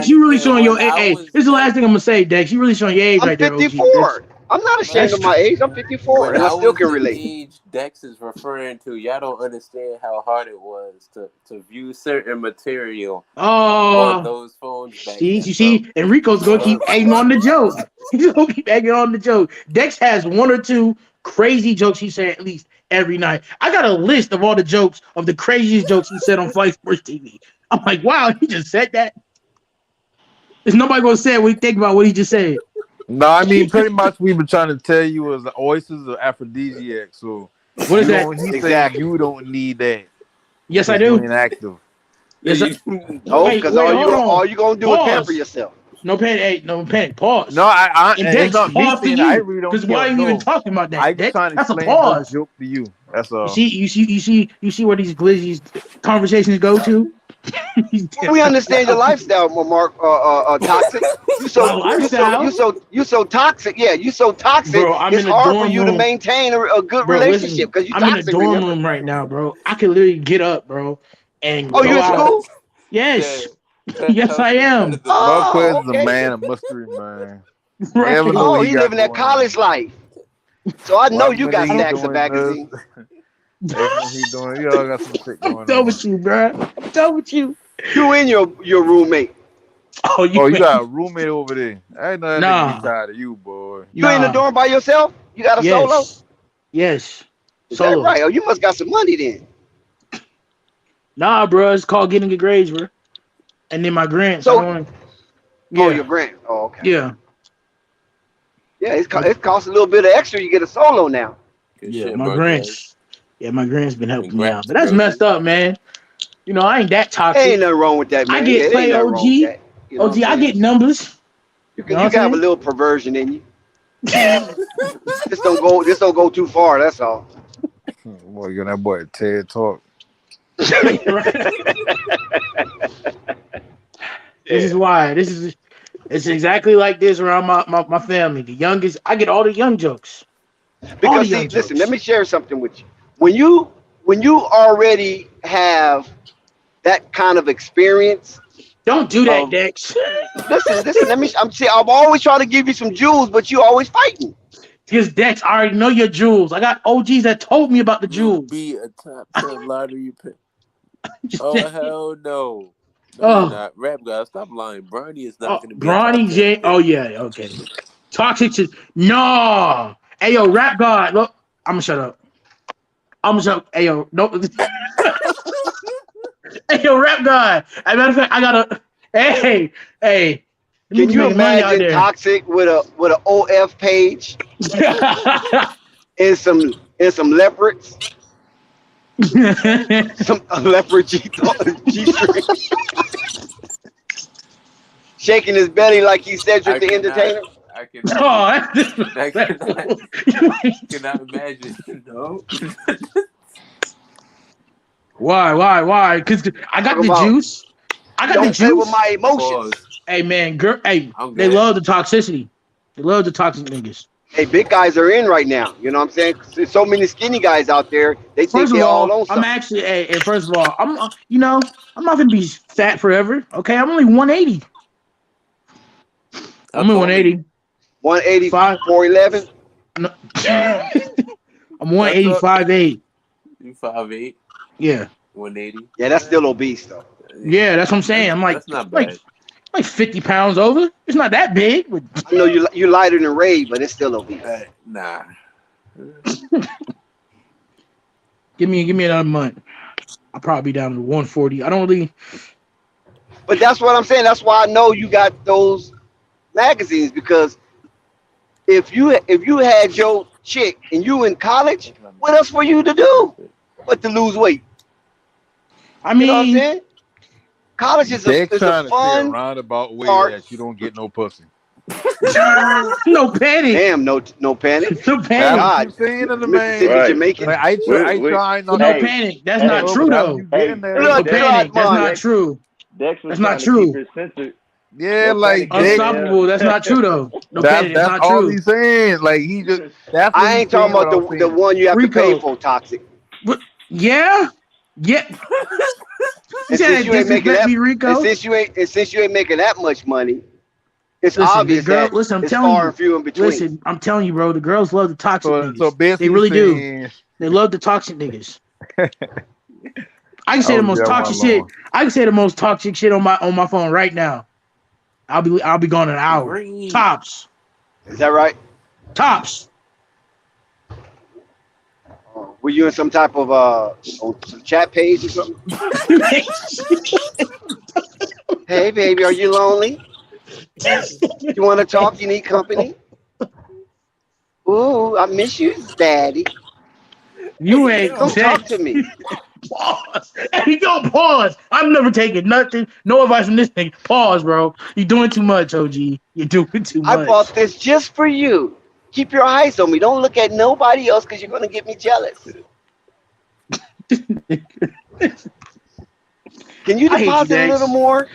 you really showing your age. This is the last thing I'm gonna say, Dex. You really showing your age right there. I'm 54. I'm not ashamed of my age. I'm 54, and I still can relate. The age Dex is referring to, y'all don't understand how hard it was to view certain material on those phones. You see, Enrico's gonna keep egging on the joke. He's gonna keep egging on the joke. Dex has one or two crazy jokes he said at least every night. I got a list of all the jokes of the craziest jokes he said on Flight Sports TV. I'm like, wow, he just said that. There's nobody gonna say it when you think about what he just said. No, I mean pretty much we've been trying to tell you is the oysters are aphrodisiac. So what is that? He's saying you don't need that. Yes, I do. You ain't active. Yes, because all you gonna do is pamper yourself. No panic. No panic. Pause. No, and Dex, it's not me pause for saying you. I really don't Because care. why are you even talking about that? I just Dex? trying to That's a explain pause. this joke to you. That's all. You see where these glizzies conversations go to. We understand your lifestyle, Mark. Toxic. You so toxic. Yeah, you so toxic. Bro, I'm it's in the hard dorm for you room. to maintain a good relationship because you I'm toxic. in the dorm remember? room right now, bro. I could literally get up, bro, and Oh, go you in out. school? Yes. Yes, I am. Marquez is a man of mystery, man. Right. Never know what he living that college life. So I know you got stacks of magazines. Next one he doing, y'all got some shit going on. I'm done with you, bro. I'm done with you. You and your roommate. Oh, you got a roommate over there. I ain't know that nigga be tired of you, boy. You in the dorm by yourself? You got a solo? Yes. Is Solo. that right? Oh, you must got some money then. Nah, bro. It's called getting good grades, bro. And then my grants. Oh, your grant. Oh, okay. Yeah. Yeah, it costs a little bit of extra. You get a solo now. Yeah, my grants. Yeah, my grants been helping me out. But that's messed up, man. You know, I ain't that toxic. Ain't nothing wrong with that, man. I get play OG. You know OG, I get numbers. You can have a little perversion in you. Just don't go too far. That's all. Boy, you got that boy TED Talk. This is why. It's exactly like this around my family. The youngest, I get all the young jokes. Because see, listen, let me share something with you. When you already have that kind of experience, don't do that, Dex. Listen. I'm always trying to give you some jewels, but you always fighting. Because Dex, I already know your jewels. I got OGs that told me about the jewels. Be a top 10 lottery pick. Oh hell no. No, you're not. Rap guy, stop lying. Bronny is not going to be Bronny J. Oh yeah, okay. Toxic shit. No. Hey yo, Rap God. Look, I'm gonna shut up. Hey yo, no. Hey yo, Rap God. As a matter of fact, I gotta. Hey. Can you imagine Toxic with a OF page and some leopards? Some leopard G-string. shaking his belly like he's Cedric the Entertainer. I cannot imagine. No. Why? Because I got the juice. I got the juice. Play with my emotions. Hey man, girl. Hey, they love the toxicity. They love the toxic niggas. Hey, big guys are in right now. You know what I'm saying? There's so many skinny guys out there. They think they all own something. I'm actually. Hey, first of all, I'm not gonna be fat forever. Okay, I'm only 180. I'm only 180. 185, 4'11". No. I'm 185.8. You 5'8"? Yeah. 180. Yeah, that's still obese though. Yeah, that's what I'm saying. I'm like, that's not bad. Like 50 pounds over. It's not that big. But... I know you lighter than Ray, but it's still obese. Nah. Give me another month. I'll probably be down to 140. I don't really. But that's what I'm saying. That's why I know you got those magazines, because if you had your chick and you in college, what else for you to do but to lose weight? I mean, you know what I'm saying? College is a fun roundabout way that you don't get no pussy. No panic. Damn, no panic. No panic. God, I'm saying to the Mississippi, man. Jamaican. Like, I try not no panic. That's not true though. No panic. That's not true. That's not true. Yeah, like unstoppable. That's not true though. No panic. That's not all true. He's saying. Like he just. That's I ain't talking about the one you have to pay for, Toxic. Yeah. And since you ain't making that much money, it's obvious that it's far and few in between. Listen, I'm telling you, bro. The girls love the toxic niggas. So basically, they really do. They love the toxic niggas. I can say the most toxic shit. I can say the most toxic shit on my phone right now. I'll be gone in an hour. Tops. Is that right? Tops. Were you in some type of some chat page or something? Hey, baby, are you lonely? You want to talk? You need company? Ooh, I miss you, daddy. You ain't Come talk to me. Pause. Hey, yo, pause. I'm never taking nothing. No advice from this thing. Pause, bro. You're doing too much, OG. You're doing too I much. bought this just for you. Keep your eyes on me. Don't look at nobody else because you're going to get me jealous. Can you I hate you, deposit a little Dex. more?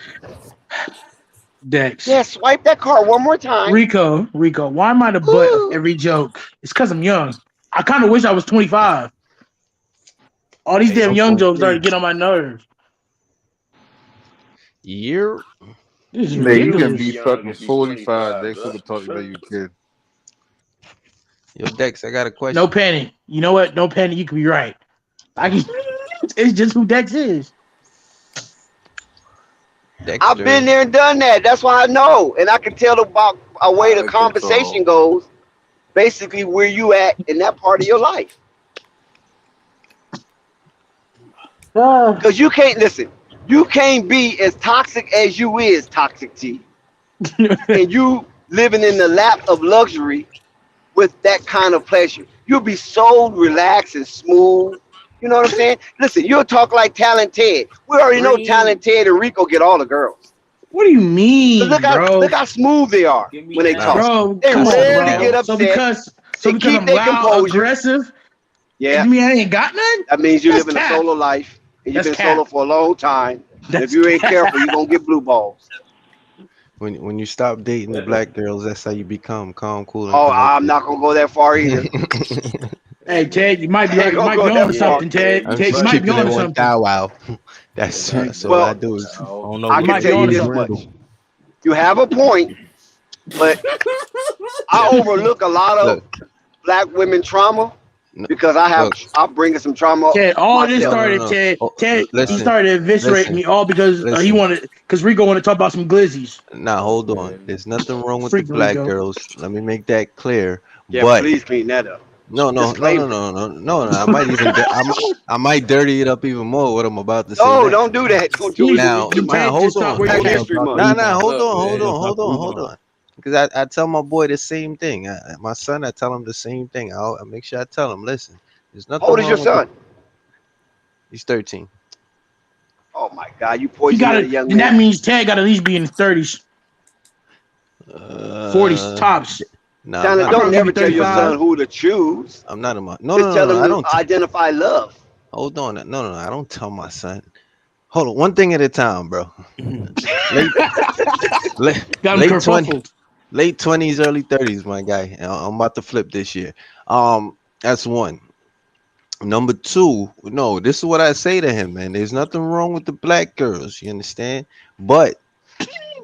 Dex. Yeah, swipe that card one more time. Rico, why am I the butt of every joke? It's because I'm young. I kind of wish I was 25. All these damn young jokes started to get on my nerves. Year. This is Man, you can ridiculous. be fucking 45. They still talk about you kid. Yo, Dex, I got a question. No panic. You know what? No panic. You can be right. I can. It's just who Dex is. Dexter. I've been there and done that. That's why I know, and I can tell about a way the conversation goes. Basically, where you at in that part of your life. Because you can't listen. You can't be as toxic as you is, Toxic T. And you living in the lap of luxury with that kind of pleasure. You'll be so relaxed and smooth. You know what I'm saying? Listen, you'll talk like Talent Ted. We already know Talent Ted and Rico get all the girls. What do you mean, bro? Look how smooth they are when they talk. Bro, They come on, rarely bro. get upset. So because I'm loud, aggressive, yeah. You mean I ain't got none? That means you That's live in cap. a solo life. And you've That's been solo for a long time. And if you ain't careful, you're going to get blue balls. When you stop dating the black girls, that's how you become calm, cool, and Oh, collected. I'm not going to go that far either. Hey, Ted, you might be right. You might be on to something, Ted. I'm Ted, just you might be keeping on it to one something. thou wow. That's all I do is I don't know I what can tell you this much. You have a point, but I overlook a lot of black women trauma because I'm bringing some trauma. Ted, all this myself. started. Ted, he listen, started eviscerating me all because he wanted, because Rico wanted to talk about some glizzies. Nah, hold on. There's nothing wrong with the Freak black Rico. girls. Let me make that clear. Yeah, but please clean that up. No. I might even I might dirty it up even more. What I'm about to say. No, next. don't do that. Don't do it. Now, hold on. Hold on. Because I tell my boy the same thing. My son, I tell him the same thing. I make sure I tell him, listen, there's nothing. How old is your son? He's 13. Oh my God, you poisoning a young man. That means Ted got to at least be in his 30s. 40s tops. No, Tyler, don't never tell your son who to choose. I'm not a mom. Just tell him to identify love. Hold on. No. I don't tell my son. Hold on. One thing at a time, bro. late 20s, early 30s, my guy. I'm about to flip this year. That's one. Number two, no, this is what I say to him, man. There's nothing wrong with the black girls, you understand? But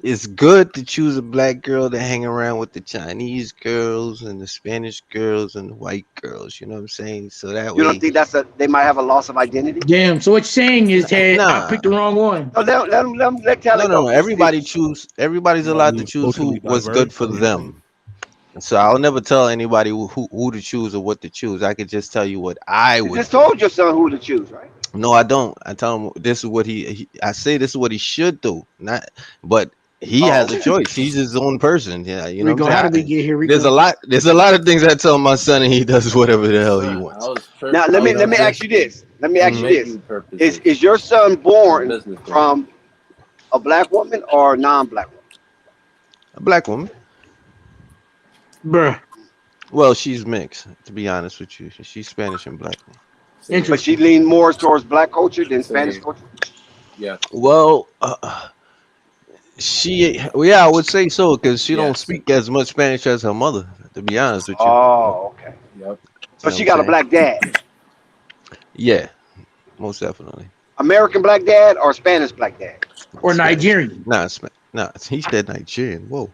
it's good to choose a black girl to hang around with the Chinese girls and the Spanish girls and the white girls. You know what I'm saying? So that you don't think they might have a loss of identity? Damn. So what you're saying is, Ted, I picked the wrong one. No, let Tyler go. No. Everybody's allowed to choose what's good for them. So I'll never tell anybody who to choose or what to choose. I could just tell you what I would. You just told your son who to choose, right? No, I don't. I tell him this is what I say this is what he should do. But he has a choice. He's his own person. Yeah, you know. Rico, how did we get here? Rico? There's a lot of things I tell my son, and he does whatever the hell he wants. Now let me ask you this. Is your son born from a black woman or a non-black woman? A black woman. Bruh. Well, she's mixed, to be honest with you. She's Spanish and black. But she leaned more towards black culture than Spanish culture? Yeah. Well, I would say so, because she don't speak as much Spanish as her mother, to be honest with you. Oh, okay. Yep. So she got a black dad? Yeah, most definitely. American black dad or Spanish black dad? Or Nigerian? Nah, he said Nigerian. Whoa.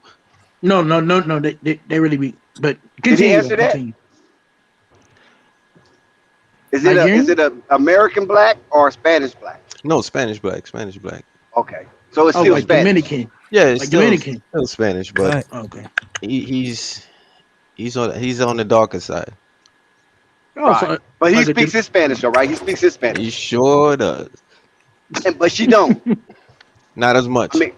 No. They really be. But did he answer that? Is it a American black or Spanish black? No, Spanish black. Okay, so it's still like Spanish. Dominican. Yeah, it's like still Dominican. Still Spanish, but okay. He's on the darker side. Right. But he speaks his Spanish, though, right? He speaks his Spanish. He sure does. But she don't. Not as much. I mean,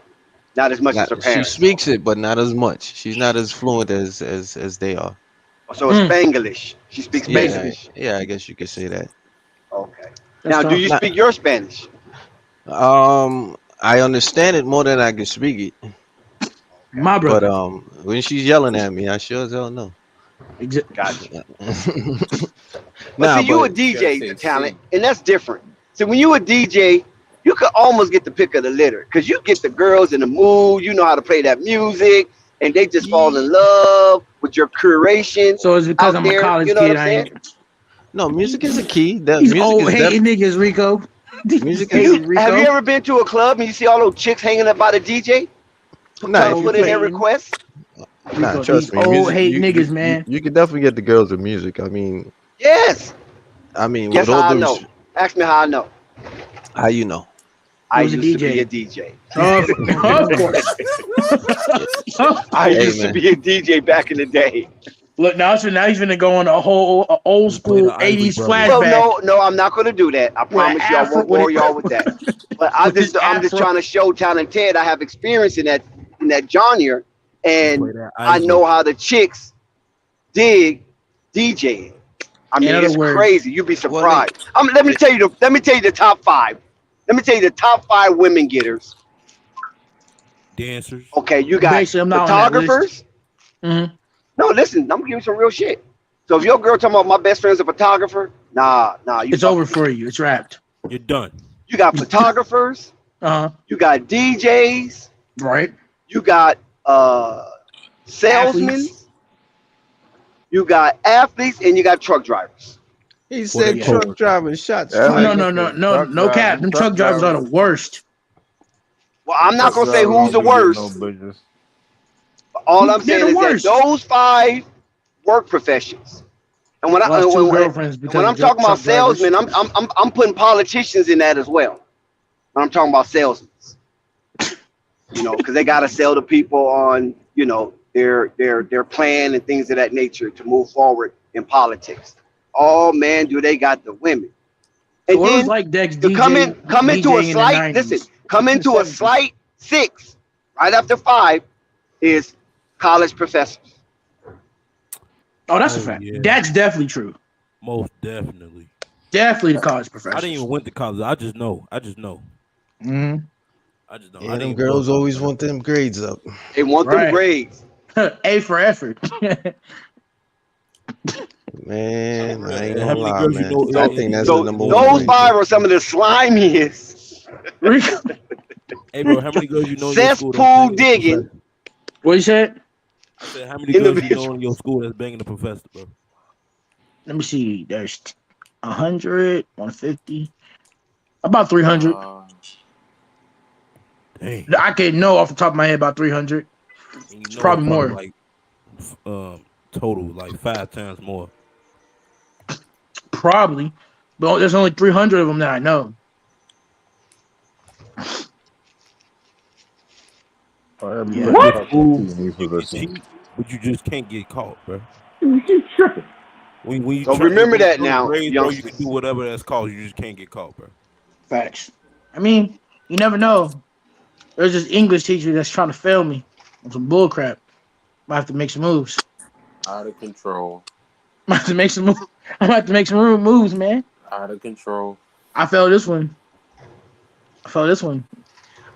not as much as her She parents. speaks it, but not as much. She's not as fluent as they are. So it's Spanglish. She speaks Spanglish. Yeah, I guess you could say that. Okay. Now, do you speak your Spanish? I understand it more than I can speak it. My brother. But when she's yelling at me, I sure as hell know. Gotcha. But see, you a DJ, the talent, and that's different. So when you a DJ, you could almost get the pick of the litter because you get the girls in the mood. You know how to play that music, and they just fall in love with your curation. So it's because I'm a college kid. No, music is a key. These old hating niggas, Rico. Music is Rico. Have you ever been to a club and you see all those chicks hanging up by the DJ? Put in their requests. Nah, trust me. Old hate niggas, man. You can definitely get the girls with music. I mean, yes. Guess how I know. Ask me how I know. How you know? I used to be a DJ. Of course. I used to be a DJ back in the day. Look, now he's gonna go on a whole old school 80s flashback. Well, no, I'm not gonna do that. I promise you, I won't bore y'all with that. But I'm just trying to show talented. I have experience in that genre, and I know how the chicks dig DJing. I mean, it's crazy. You'd be surprised. Let me tell you the top 5. Let me tell you the top 5 women getters. Dancers. Okay, you got photographers. Mm-hmm. No, listen, I'm giving you some real shit. So if your girl talking about my best friend's a photographer, nah, it's over for you. It's wrapped. You're done. You got photographers. You got DJs. Right. You got salesmen. Athletes. You got athletes, and you got truck drivers. He said truck drivers. Shots. No cap. Them truck drivers are the worst. Well, I'm not gonna say who's the worst. All I'm saying is that those 5 work professions. And when I'm talking about salesmen, I'm putting politicians in that as well. When I'm talking about salesmen, because they got to sell to people on, their plan and things of that nature to move forward in politics. Oh man, do they got the women? And so then like Dex to come into a slight. Listen, come into a slight 6 right after 5 is college professors. Oh, that's a fact. Yeah. That's definitely true. Most definitely. Definitely the college professors. I didn't even went to college. I just know. Mm-hmm. I just know. Yeah, them girls always want them grades up. They want them grades. A for effort. Man, I ain't gonna lie, man. I think that's the number 1. Those 5 are some of the slimiest. Hey, bro, how many girls you know? Cesspool digging. What you said? I said, how many girls you know in your school that's banging the professor, bro? Let me see. There's 100, 150, about 300. Dang. I can know off the top of my head about 300. It's probably more. Like total, like 5 times more. Probably, but there's only 300 of them that I know. Yeah. What? But you just can't get caught, bro. When you so remember that now, grades, bro, you can do whatever that's called. You just can't get caught, bro. Facts. I mean, you never know. There's this English teacher that's trying to fail me on some bull crap. Might have to make some moves. Out of control. I have to make some moves. I'm gonna have to make some moves, man. Out of control. I failed this one.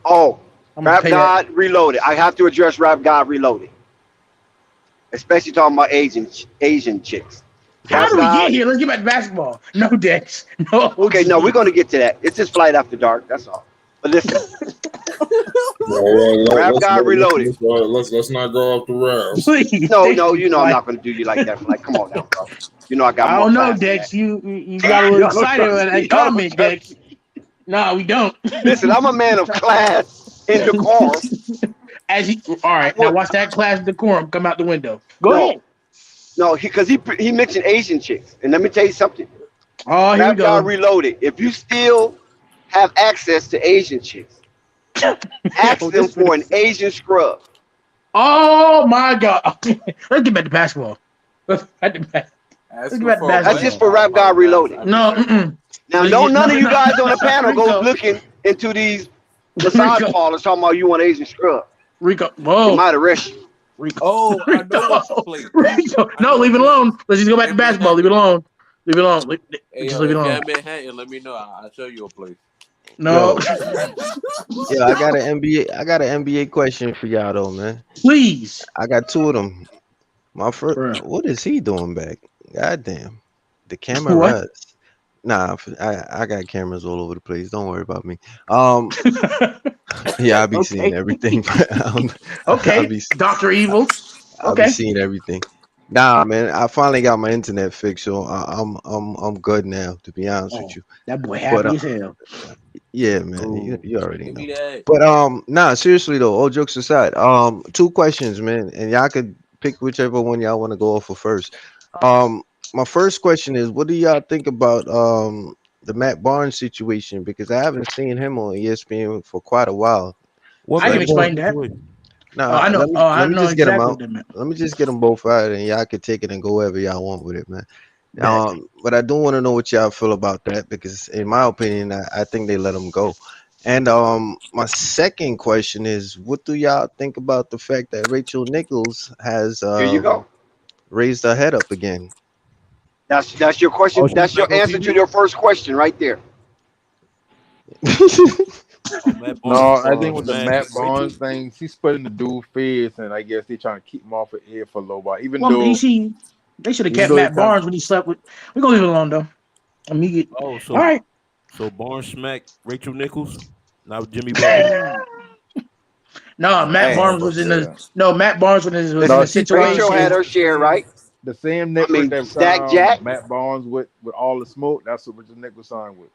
Oh, Rap God Reloaded. I have to address Rap God Reloaded. Especially talking about Asian chicks. How do we get here? Let's get back to basketball. No, Dex. No. Okay, no, we're going to get to that. It's just Flight After Dark. That's all. But listen. Rap God Reloaded. Let's not go off the rails. No, you know I'm not going to do you like that. Like, come on now, bro. You know I got. I don't know, Dex. You got a little excited with that comment, Dex. No, we don't. Listen, I'm a man of class and decorum. All right, now watch that class decorum come out the window. Go ahead. No, because he mentioned Asian chicks, and let me tell you something. Oh, here we go. Reloaded. If you still have access to Asian chicks, ask them for an Asian scrub. Oh my God! Let's get back to basketball. Let's get back to basketball. That's just for Rap God Reloaded. No. Now, none of you guys on the panel go looking into these massage parlors talking about you want Asian scrub. Rico, whoa. They might arrest you. Rico. Oh, I know what's the place. Rico. No, leave it alone. Let's just go back to basketball. Leave it alone. Leave it alone. Hey, just yo, leave it if you're alone. in Manhattan, let me know. I'll show you a place. No. Yeah, I got an NBA question for y'all though, man. Please. I got two of them. My first, what is he doing back? Goddamn, the camera. What? Nah, I got cameras all over the place. Don't worry about me. Yeah, I be seeing everything. Okay, Dr. Evil. I be seeing everything. Nah, man, I finally got my internet fixed, so I'm good now. To be honest with you, that boy happy as hell. Yeah, man, you already know. That. But nah, seriously though, all jokes aside, two questions, man, and y'all could pick whichever one y'all want to go off for first. My first question is, what do y'all think about the Matt Barnes situation? Because I haven't seen him on ESPN for quite a while. I can explain that. Nah, I know. let me just get them out. Them, let me just get them both out, and y'all can take it and go wherever y'all want with it, man. But I do want to know what y'all feel about that, because in my opinion, I think they let him go. And my second question is, what do y'all think about the fact that Rachel Nichols has Here you go. raised her head up again? That's your question. That's your answer to your first question right there. No, I think with the Matt Barnes thing, she's splitting the dude face, and I guess they're trying to keep him off of air for a little while. Even though they should have kept Matt Barnes when he slept with. We're gonna leave it alone though. All right. So Barnes smacked Rachel Nichols, not Jimmy Butler. No, Matt Barnes was in the. No, Matt Barnes was in the situation. Rachel had her share, right? The same network that Stack Jack, Matt Barnes with all the smoke. That's what Rachel Nichols signed with.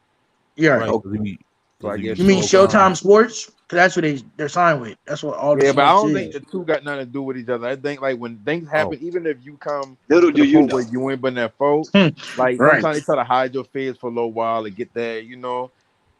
Yeah. Right. So I guess you mean Showtime Sports? Because that's what they're signed with. That's what all the but I don't is. think the two got nothing to do with each other. I think like when things happen, even if you come little do you know where you ain't been that fault, like sometimes they try to hide your face for a little while and get that,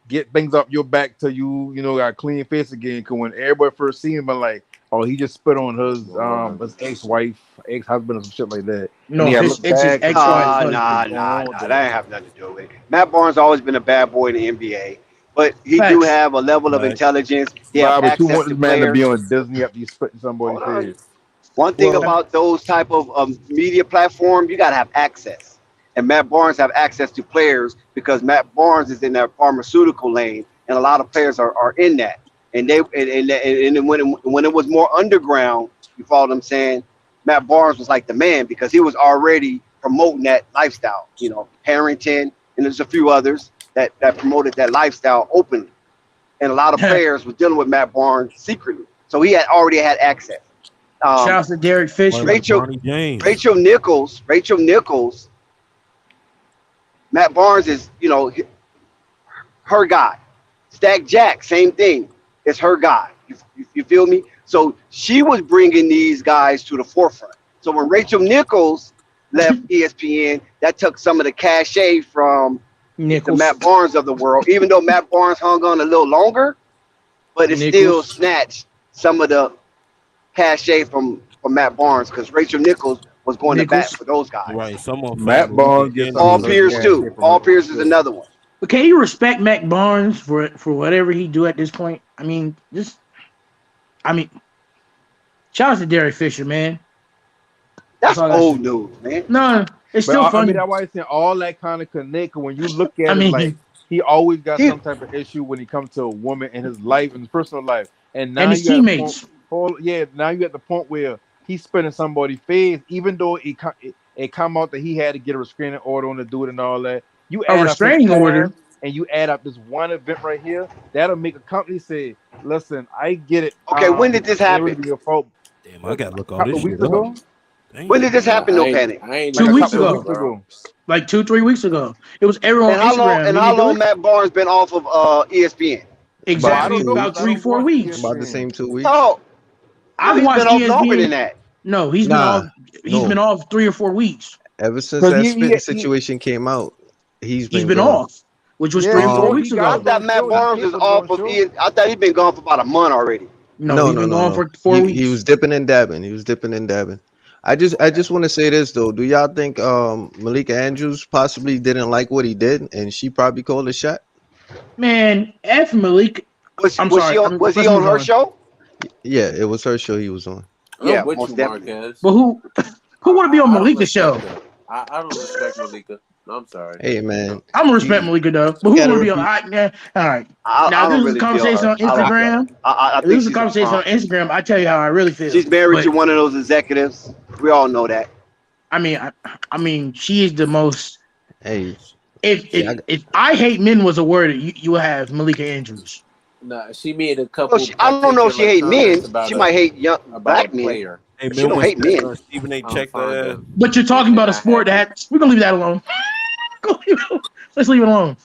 get things up your back till you got a clean face again. Because when everybody first seen him, like, oh, he just spit on his ex-wife, ex-husband, or some shit like that. No, it's his ex-wife. Nah, that ain't have nothing to do with it. Matt Barnes always been a bad boy in the NBA, but he do have a level of intelligence. He have but you access want to this man to players. be on Disney after you spit in somebody's face. One thing about those type of media platforms, you gotta have access. And Matt Barnes have access to players because Matt Barnes is in that pharmaceutical lane, and a lot of players are in that. And when it was more underground, you follow what I'm saying? Matt Barnes was like the man because he was already promoting that lifestyle. Harrington, and there's a few others that promoted that lifestyle openly. And a lot of players were dealing with Matt Barnes secretly, so he had already had access. Shout out to Derek Fisher, Rachel Nichols. Matt Barnes is, her guy. Stack Jack, same thing. It's her guy. You feel me? So she was bringing these guys to the forefront. So when Rachel Nichols left ESPN, that took some of the cachet from the Matt Barnes of the world. Even though Matt Barnes hung on a little longer, but it still snatched some of the cachet from Matt Barnes because Rachel Nichols was going to bat for those guys. Right. Matt Barnes gets Paul Pierce too. Paul Pierce is another one. But can you respect Matt Barnes for whatever he do at this point? I mean, shout out to Derek Fisher, man. That's old news, man. No, it's still funny. I mean, that's why it's saying all that kind of connect. When you look at it, like he always got some type of issue when he comes to a woman in his life, in his personal life, and now his teammates. Now you at the point where he's spinning somebody's face, even though it come out that he had to get a restraining order on the dude and all that. You add a restraining order, and you add up this one event right here, that'll make a company say, "Listen, I get it." Okay, when did this happen? Your fault. Damn, I gotta look all this shit ago. When did this happen? No panic. 2 weeks ago. Like 2-3 weeks ago. It was everyone on Instagram. And how long Matt Barnes been off of ESPN? Exactly about 3-4 weeks. About the same 2 weeks. Oh, I've watched been ESPN off longer than that. No, he's been off. He's been off 3 or 4 weeks. Ever since that spitting situation came out, he's been off, which was 3 or 4 weeks ago. I thought Matt Barnes was off of ESPN. I thought he'd been gone for about a month already. No, he's been gone for 4 weeks. He was dipping and dabbing. I just want to say this though. Do y'all think Malika Andrews possibly didn't like what he did, and she probably called a shot? Man, F Malik. I'm sorry. Was he let's on move her on. show? Yeah, it was her show he was on. I'm with most you, definitely. Marquez. But who would it be on I don't Malika's respect show? her. I don't respect Malika. No, I'm sorry. Hey man, I'm gonna respect Malika though. But who gotta would be on? repeat. All right. Now I this don't is a really feel conversation her. on I don't feel her. Instagram. I If think this is a she's a conversation on front. Instagram, I tell you how I really feel. She's married But to one of those executives. We all know that. I mean, she is the most. Hey, If I hate men was a word, you would have Malika Andrews. Nah, she made a couple. I don't know if she hate men. She might hate young about black a men. player. Hey She man, don't when hate men. Stephen A. checked that. But you're talking about a sport that we're gonna leave that alone. Let's leave it alone.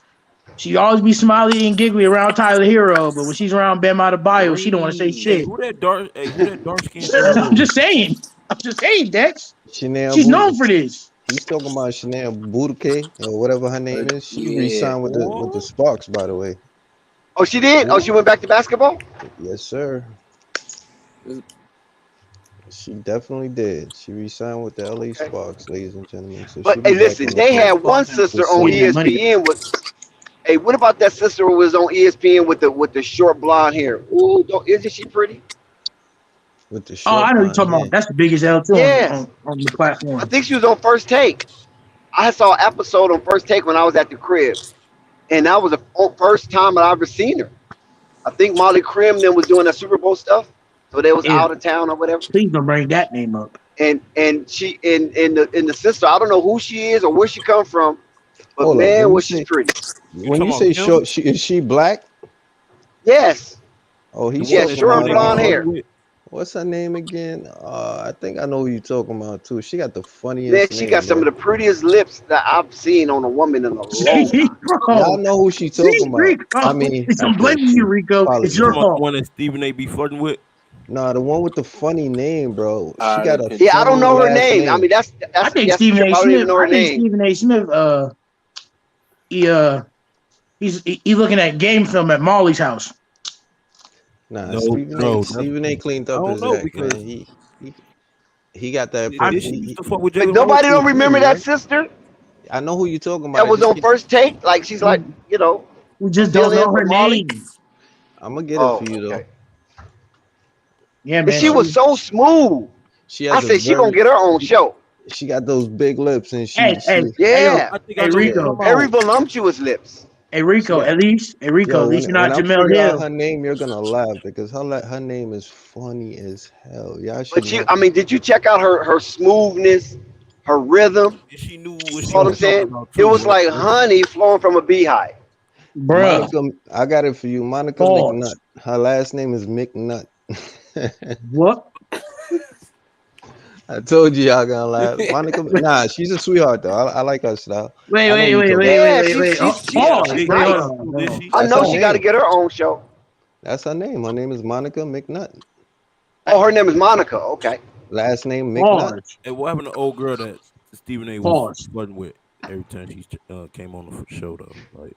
She always be smiley and giggly around Tyler Hero, but when she's around Bam Adebayo, she don't want to say Hey, shit. who that dark skinned girl? I'm just saying, Dex. Chanel She's known for this. He's talking about Chanel Boudique or whatever her name is. She re-signed with the Sparks, by the way. Oh, she did? Oh, she went back to basketball? Yes, sir. She definitely did. She re-signed with the LA Sparks, ladies and gentlemen. So But hey, listen, they had one sister on ESPN with. Hey, what about that sister who was on ESPN with the short blonde hair? Ooh, isn't she pretty? With the short I know you're talking about. That's the biggest L too on the platform. I think she was on First Take. I saw an episode on First Take when I was at the crib, and that was the first time I ever seen her. I think Molly Crim then was doing that Super Bowl stuff, so they was out of town or whatever. Please don't bring that name up. And she and the sister, I don't know who she is or where she come from, but man, was she pretty. When you say short, is she black? Yes. Oh, he's she has short blonde hair. What's her name again? I think I know who you're talking about too. She got the funniest. Man, she got some of the prettiest lips that I've seen on a woman in a long time. Y'all know who she talking about. I mean, I'm blaming you, Rico. It's your fault. The one that Stephen A. be flirting with. Nah, the one with the funny name, bro. She got a I don't know her name. I mean, that's I think that's Stephen true. A. I don't even Smith. know her I think name. Stephen A. Smith. He's looking at game film at Molly's house. Nah, Stephen A. cleaned up his act, man. He got that. But nobody don't remember that sister. I know who you talking about. That was on First Take. Like she's like, we just don't know her name. I'm gonna get it for you though. Yeah, man. And she was so smooth. I said she gonna get her own show. She got those big lips and she. Hey, Rico. Very voluptuous lips. Hey Rico, at least you're not Jamel Hill. Her name, you're gonna laugh because her name is funny as hell. Yeah, but did you check out her smoothness, her rhythm? She knew what you know what I'm saying? It was like honey flowing from a beehive. Bro, I got it for you, Monica McNutt. Her last name is McNutt. What? I told you y'all gonna laugh. Monica, nah, she's a sweetheart though. I like her style. Wait. I know she got to get her own show. That's her name. Her name is Monica McNutt. Oh, her name is Monica. Okay. Last name McNutt. Hey, what happened to the old girl that Stephen A. was flirting with every time she came on the show though? Like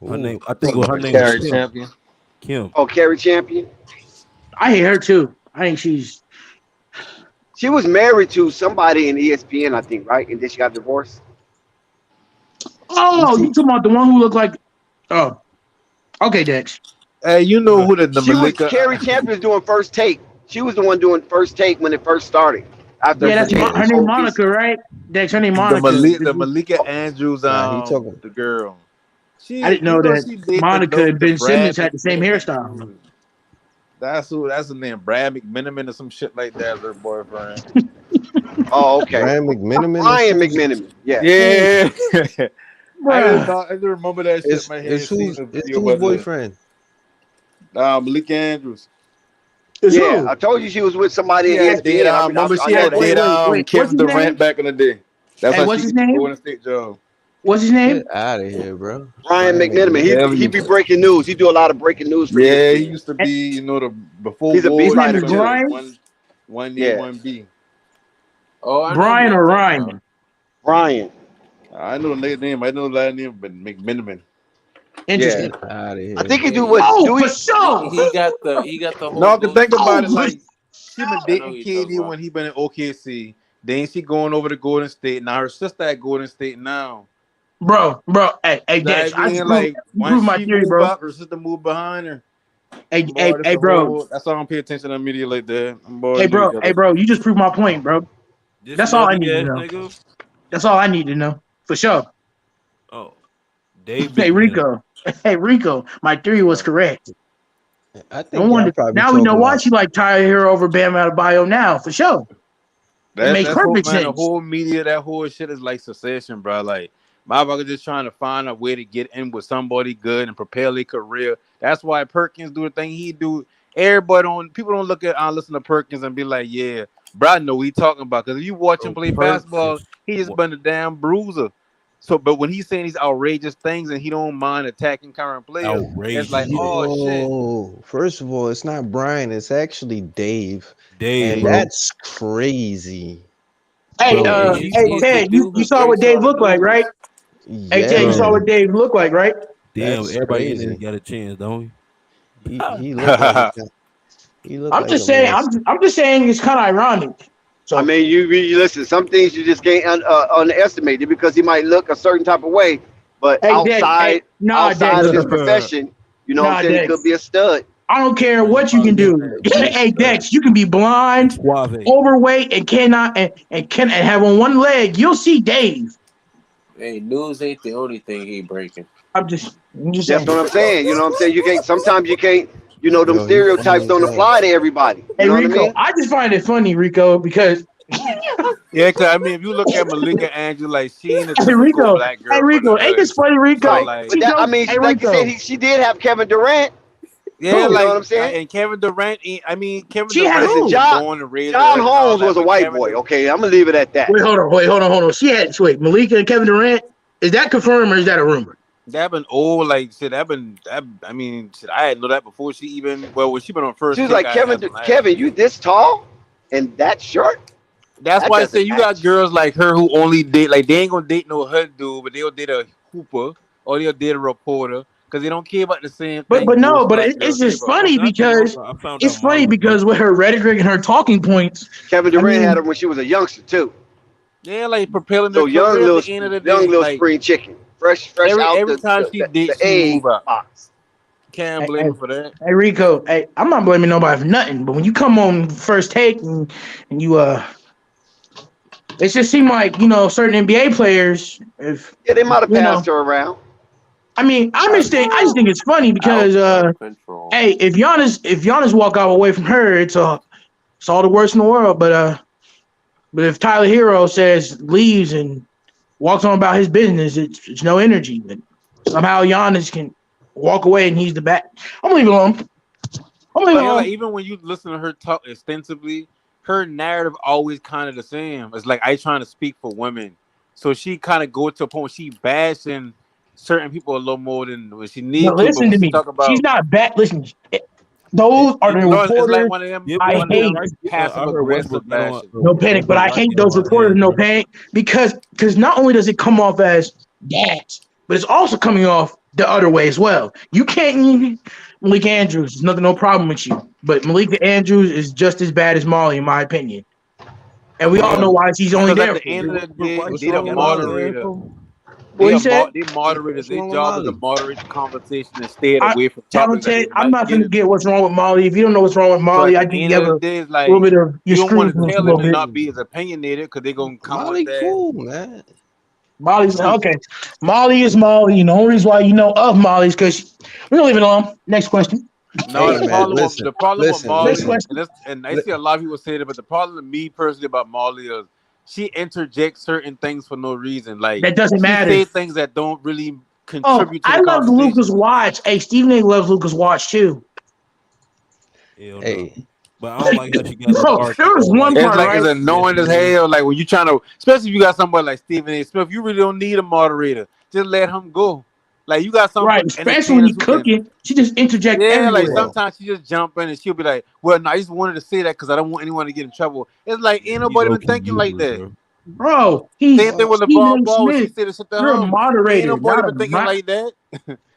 her name, I think her name Carrie was Champion. Kim. Oh, Carrie Champion. I hate her too. I think she was married to somebody in ESPN, I think, right? And then she got divorced. Oh, you talking about the one who looked like? Oh, okay, Dex. Hey, you know who the Malika? Carrie Champion was doing First Take. She was the one doing First Take when it first started. After that's her name Monica, right? Dex, her name Monica. The Malika Andrews, the girl. I didn't know that Monica and Ben Simmons had the same hairstyle. That's the name, Brad McMenamin or some shit like that. Her boyfriend. Oh, okay. Brad McMenamin. Brian McMenamin. Yeah. Yeah. I just remember that shit. It's whose boyfriend? Malika Andrews. Yeah, I told you she was with somebody. Remember she had Kevin Durant back in the day. That's how what's she his name? won a state job. What's his name? Get out of here, bro. Brian McMenamin. He be breaking news. He do a lot of breaking news. For he used to be, before. He's a beat writer too. One A, one B. Oh, Brian or Ryan? Brian. I know the name. I know the last name, but McMenamin. Interesting. Out of here. I think he do what? For sure. He got the whole. No, to think about it, like she been dating KD when he been in OKC. Then she going over to Golden State. Now her sister at Golden State now. Bro, hey, Dex, I mean, like once my she theory, move bro. up, her sister move behind her. Hey, bro. That's why I don't pay attention to media like that. Hey, bro, you just proved my point, bro. That's all I need to know. Nigga. That's all I need to know for sure. Oh, Dave. Hey, Rico. Hey, Rico. My theory was correct. I think y'all probably now we know talking why about. she like Tyler Hero over Bam Adebayo now for sure. It makes perfect sense. The whole media, that whole shit is like Succession, bro. Like my brother just trying to find a way to get in with somebody good and propel their career. That's why Perkins do the thing he do. People don't look at listen to Perkins and be like, yeah, bro, I know what he talking about. Because if you watch him play basketball, he just been a damn bruiser. So, but when he's saying these outrageous things and he don't mind attacking current players, it's like, shit. First of all, it's not Brian, it's actually Dave. And bro. that's crazy. Hey, Ted, you saw what Dave looked like, right? Yeah. Hey, Ted, you saw what Dave looked like, right? Damn, That's everybody crazy. got a chance, don't he? He looked like I'm just saying it's kind of ironic. So I mean, you listen. Some things you just can't underestimate it because he might look a certain type of way, but outside of his profession, you know what I'm saying, he could be a stud. I don't care what you can do. Hey, Dex, you can be blind, overweight, and cannot and have on one leg. You'll see Dave. Hey, news ain't the only thing he breaking. I'm just That's what I'm saying. You know what I'm saying? You can't. Sometimes you can't. You know, them stereotypes don't apply to everybody. You know Rico, what I mean? I just find it funny, Rico, because yeah, because I mean, if you look at Malika Andrew, like she ain't a typical black girl. Hey, Rico, ain't this funny, Rico? Right. But that, I mean, like you said, she did have Kevin Durant. Yeah, you like know what I'm saying. And Kevin Durant. Kevin She Durant had John Holmes was a white boy. Okay, I'm gonna leave it at that. Wait, hold on. She had Malika and Kevin Durant. Is that confirmed or is that a rumor? That been old, like shit. I mean, shit. I had know that before she even. Well, when she been on first. She was like, Kevin, you this tall and that short. That's why I say you got girls like her who only date, like they ain't gonna date no hood dude, but they'll date a hooper or they'll date a reporter because they don't care about the same thing. But it's just funny because with her rhetoric and her talking points, Kevin Durant had her when she was a youngster too. Yeah, like propelling so their young career little, at the end of the day, young little like, spring chicken, fresh every time she dates, she move up. Box. Can't blame her for that. Hey Rico, I'm not blaming nobody for nothing, but when you come on first take and you it just seemed like certain NBA players, they might have passed her around. I mean, I just think it's funny because if Giannis walk out away from her, it's all the worst in the world. But if Tyler Hero leaves and walks on about his business, it's no energy. But somehow Giannis can walk away and he's the back. I'm gonna leave it alone. Like, even when you listen to her talk extensively, her narrative always kind of the same. It's like I trying to speak for women, so she kind of go to a point where she bashing certain people a little more than what she needs to. Listen to me. She's not bad. Listen, those are the reporters. It's like one of them, I hate passive aggressive bashing. No panic, but I hate those reporters. No panic because not only does it come off as that, but it's also coming off the other way as well. You can't. Malika Andrews, there's no problem with you, but Malika Andrews is just as bad as Molly, in my opinion. And we all know why she's only there. At the end of the day, they the moderator. They moderators. Their job is to moderate the conversation and stay away from topics. I'm not going to get what's wrong with Molly. If you don't know what's wrong with Molly, I think you have a little bit of you don't want to tell them to not be as opinionated because they're going to come Molly with that. Cool, man. Molly's okay. Molly is Molly. The only reason why you know of Molly is because we're going to leave it alone. Next question. No, the problem with Molly, and I see a lot of people say that, but the problem with me personally about Molly is she interjects certain things for no reason. Like that doesn't matter. She say things that don't really contribute to the love Lucas Watch. Hey, Stephen A. loves Lucas Watch too. Hey. But I don't like how she got there was one part, right? It's annoying as hell. Like when you trying to, especially if you got somebody like Stephen A. Smith, you really don't need a moderator. Just let him go. Like you got something, right? Especially when you cooking, she just interjects. Yeah, everywhere. like sometimes she just jump in and she'll be like, "Well, no, I just wanted to say that because I don't want anyone to get in trouble." It's like ain't nobody been thinking like that, bro. Same thing with LeVar Ball. She said to sit You're a moderator. Ain't nobody been thinking like that.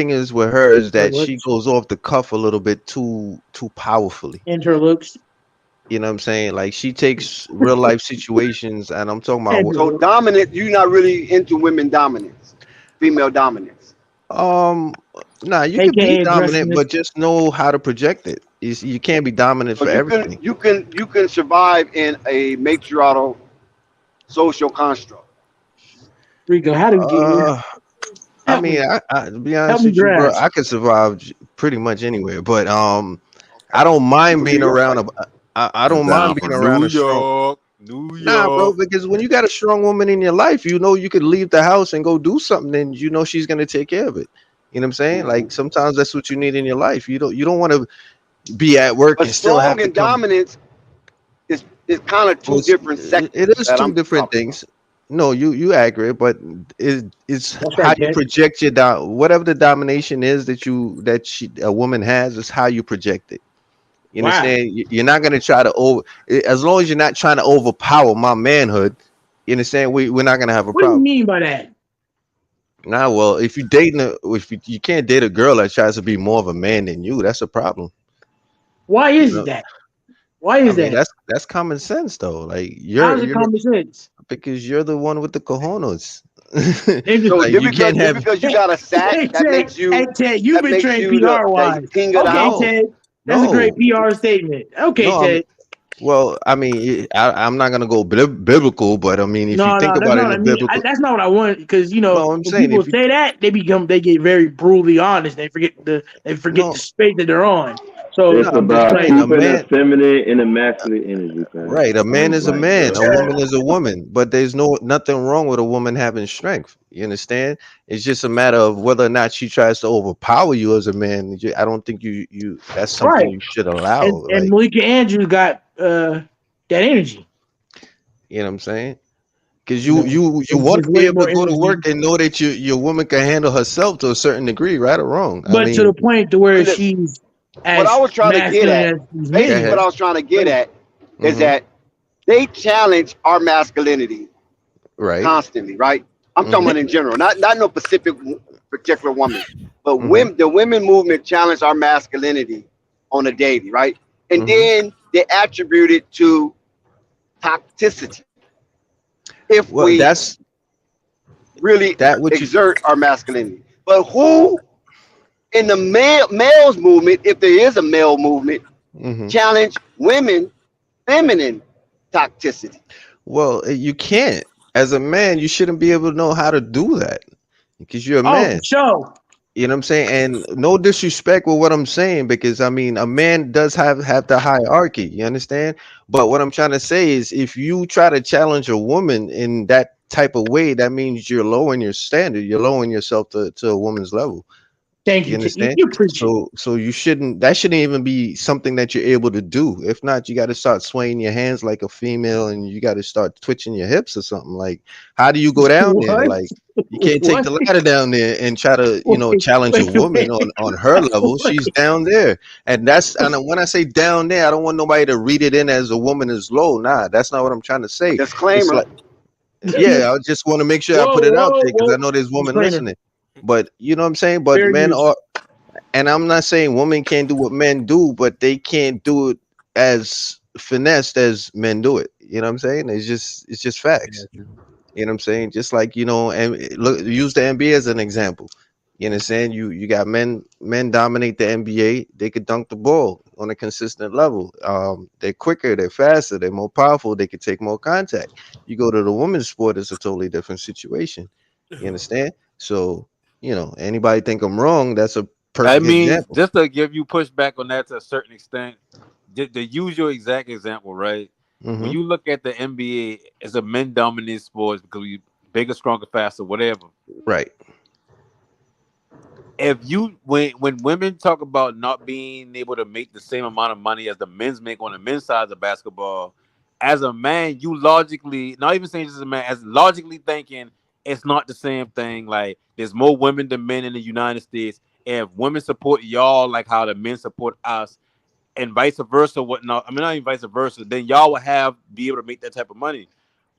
thing is with her is that she Interlooks. goes off the cuff a little bit too powerfully. Interlooks. You know what I'm saying? Like she takes real life situations, and I'm talking about So dominant, you're not really into women dominance, female dominance. um. Nah, you could be AKA dominant, aggressiveness. but just know how to project it. You can't be dominant So for everything. you can survive in a matriarchal social construct. Rico, how do we get here? Uh, I Help mean, me. to be Help honest me with you, bro, grasp. I could survive pretty much anywhere. But I Okay. don't You mind can be being your around way. I I'm don't down mind for being New around a strong. York, New Nah, bro, York. because when you got a strong woman in your life, you know you could leave the house and go do something, and you know she's gonna take care of it. You know what I'm saying? Hmm. Like sometimes that's what you need in your life. You don't want to be at work But and still have strong to and come. dominance is kind of Well, two different it sectors is that two I'm different talking about. things. No, you accurate, but it's That's how right, you Ted. project your whatever the domination is a woman has is how you project it. You Wow. understand? You're not gonna try to as long as you're not trying to overpower my manhood. You understand? We're not gonna have a What do you problem. mean by that? Nah, well, if you dating if you can't date a girl that tries to be more of a man than you, that's a problem. Why You is know, that? Why I is mean that? that's common sense though. Like How is it you're common sense? because you're the one with the cojones. So Like you can't just have because you got a sack, Hey Ted, hey Ted, you've that been makes trained you PR the wise. king of the Okay, house. no, Ted, that's a great no, PR statement. Okay, no. Ted. Well, I mean, I'm not gonna go biblical, but I mean, if you No, think no, that's about it not in what a I mean. biblical, That's not what I want because no, I'm when saying people if you say that, they get very brutally honest. They forget the no, space that they're on. So no, It's I'm just about like, saying a keeping a man. feminine and a masculine energy, man. Right, a man is a Like man, a real talk. woman is a woman, but there's nothing wrong with a woman having strength. You understand? It's just a matter of whether or not she tries to overpower you as a man. I don't think you that's something right, you should allow. and Like, Malika Andrews got that energy. you know what I'm saying? Because You know, you it's want just to be way able more to go to energy, work and know that your woman can handle herself to a certain degree, right or wrong. I but to the mean, point to where Look, she's what I as was trying to get masculine at, as these go basically men. what ahead. I was trying to get at is Mm-hmm. that they challenge our masculinity Right. constantly, right? I'm talking Mm-hmm. about in general, not no specific particular woman, but Mm-hmm. the women movement challenged our masculinity on a daily, right? And Mm-hmm. then they attribute it to toxicity if Well, we that's really that what you exert our masculinity. But who in the males movement, if there is a male movement, mm-hmm. challenge women feminine toxicity? Well, you can't. As a man, you shouldn't be able to know how to do that because you're a Oh, for man. sure. You know what I'm saying? And no disrespect with what I'm saying, because I mean a man does have the hierarchy, you understand? But what I'm trying to say is if you try to challenge a woman in that type of way, that means you're lowering your standard, you're lowering yourself to a woman's level. Thank You you. understand? You preach it. So you shouldn't that shouldn't even be something that you're able to do. If not, you got to start swaying your hands like a female and you got to start twitching your hips or something. Like, how do you go down there? What? Like, you can't take What? the ladder down there and try to, Wait, challenge a woman wait, on her level. She's wait. down there. And when I say down there, I don't want nobody to read it in as a woman is low. Nah, that's not what I'm trying to say. It's Disclaimer. like, yeah, I just want to make sure I Whoa, put it out whoa, there because I whoa. know there's women Disclaimer. listening. But you know what I'm saying? But Fair men use. are, and I'm not saying women can't do what men do, but they can't do it as finessed as men do it. You know what I'm saying? It's just facts. You know what I'm saying? Just like, and look, use the NBA as an example. You know what I'm saying? You got men dominate the NBA. They could dunk the ball on a consistent level. They're quicker, they're faster, they're more powerful, they could take more contact. You go to the women's sport, it's a totally different situation. You understand? So, anybody think I'm wrong, that's a I perfect mean, example. just to give you pushback on that to a certain extent, to use your exact example, right? When Hmm. you look at the NBA, it's a men dominant sports because we bigger, stronger, faster, whatever. Right. If you when women talk about not being able to make the same amount of money as the men's make on the men's side of basketball, as a man, you logically, not even saying just as a man, as logically thinking it's not the same thing. Like there's more women than men in the United States. If women support y'all like how the men support us, and vice versa, whatnot. I mean, not even vice versa. Then y'all will be able to make that type of money.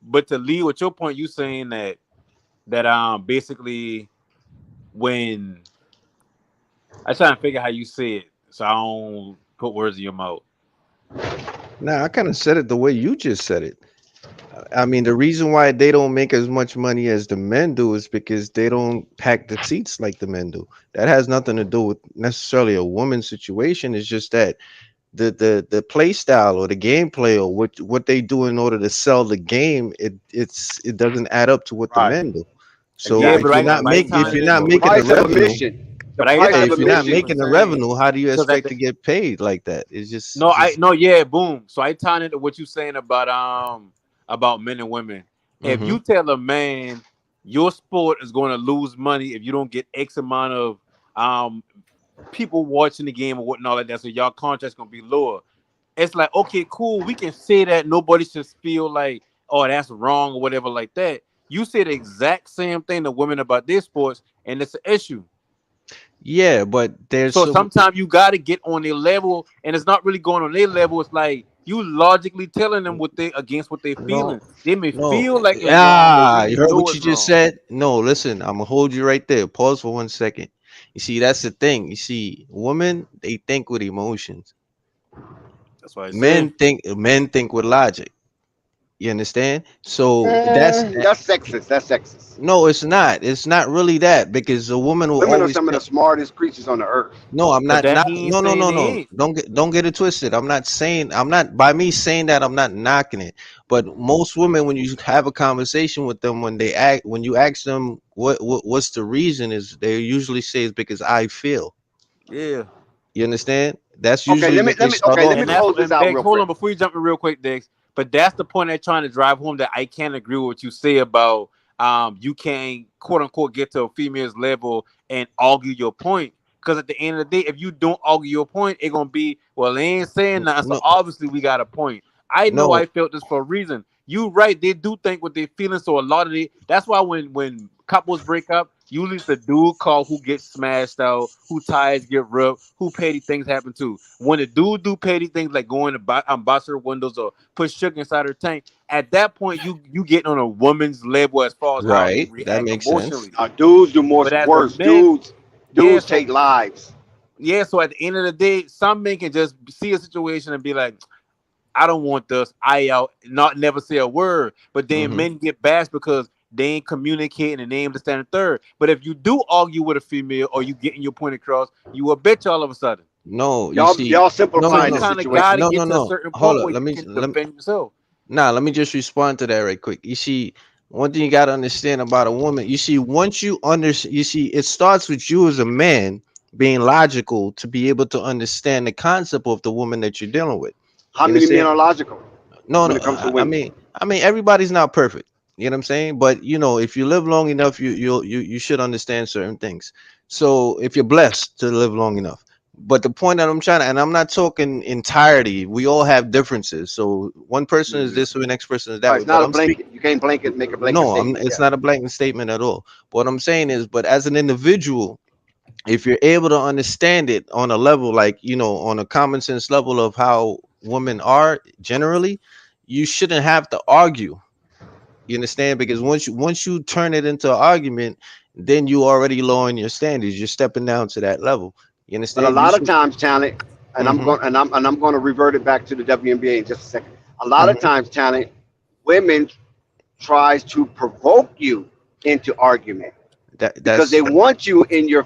But to lead with your point, you saying that basically when I try to figure how you say it, so I don't put words in your mouth. Nah, I kind of said it the way you just said it. I mean, the reason why they don't make as much money as the men do is because they don't pack the seats like the men do. That has nothing to do with necessarily a woman's situation. It's just that the play style or the gameplay or what they do in order to sell the game, it doesn't add up to what the Right. men do. So Yeah, Exactly. but if you're not The making the price of revenue, admission. The but I price yeah, trying of to if you're see what not you admission. were making the saying revenue, how do you because at expect the to get paid like that? It's just, no, it's just. yeah, boom. So I tie into what you're saying about men and women. If Mm-hmm. you tell a man your sport is going to lose money if you don't get X amount of um people watching the game or whatnot like that, so y'all contract's gonna be lower. It's like, okay, cool, we can say that nobody should feel like, oh, that's wrong or whatever like that. You say the exact same thing to women about their sports, and it's an issue. Yeah, but there's So so sometimes you got to get on their level, and it's not really going on their level. It's like you logically telling them what they against what they no, feeling. They may no. feel like it's wrong, but Ah, really you heard know what it's you just wrong. said? No, listen, I'm gonna hold you right there. Pause for 1 second. You see, that's the thing. You see, women, they think with emotions. That's what I say. Men think with logic. You understand? So that's That's sexist. That's sexist. no, it's not. It's not really that because a woman will Women are always some of the smartest creatures on the earth. no, I'm But not that not he ain't no no saying no they no. ain't. Don't get it twisted. I'm not by me saying that I'm not knocking it. But most women when you have a conversation with them when you ask them what's the reason is they usually say it's because I feel. Yeah. You understand? That's Okay, usually what they start let off me And with. that's close this and out Dex, real hold quick. on before you jump in real quick, Dex. But that's the point they're trying to drive home that I can't agree with what you say about you can't quote unquote get to a female's level and argue your point. Because at the end of the day, if you don't argue your point, it's gonna be, well, they ain't saying nothing. So No obviously we got a point. I know no I felt this for a reason. You right, they do think what they're feeling. So a lot of it, that's why when couples break up, usually it's the dude call who gets smashed out, who tires get ripped, who petty things happen to. When the dude do petty things like going to box her windows or put sugar inside her tank, at that point you getting on a woman's level as far as how they right. That react makes sense. emotionally. Dudes do more But as a worse. man, yeah, Dudes so take lives. yeah, so at the end of the day, some men can just see a situation and be like, I don't want this. I out, not never say a word. But then Hmm. men get bashed because they ain't communicating and they ain't understanding third. But if you do argue with a female or you getting your point across, you a bitch all of a sudden. No, you Y'all see, no, So no, simplifying you the no, kind of got situation. to no, get no, to a no. certain Hold point up. where you can Let me. defend yourself. Nah, let me just respond to that right quick. You see, one thing you got to understand about a woman, you see, once you understand, you see, it starts with you as a man being logical to be able to understand the concept of the woman that you're dealing with. How You many men understand? are logical No, when no. it comes to I women? mean, everybody's not perfect. You know what I'm saying? But if you live long enough, you should understand certain things. So if you're blessed to live long enough. But the point that I'm trying to, and I'm not talking entirety. We all have differences. So one person is this way, the next person is that way. It's But not a I'm speaking. blanket. You can't make a blanket No, statement. it's Yeah. not a blanket statement at all. What I'm saying is, but as an individual, if you're able to understand it on a level like on a common sense level of how women are generally, you shouldn't have to argue. You understand? Because once you turn it into an argument, then you already lowering your standards. You're stepping down to that level. You But a understand? You lot of should. times, talent, and Mm-hmm. I'm going to revert it back to the WNBA in just a second. A lot of Mm-hmm. times, talent, women tries to provoke you into argument because That's they want you in your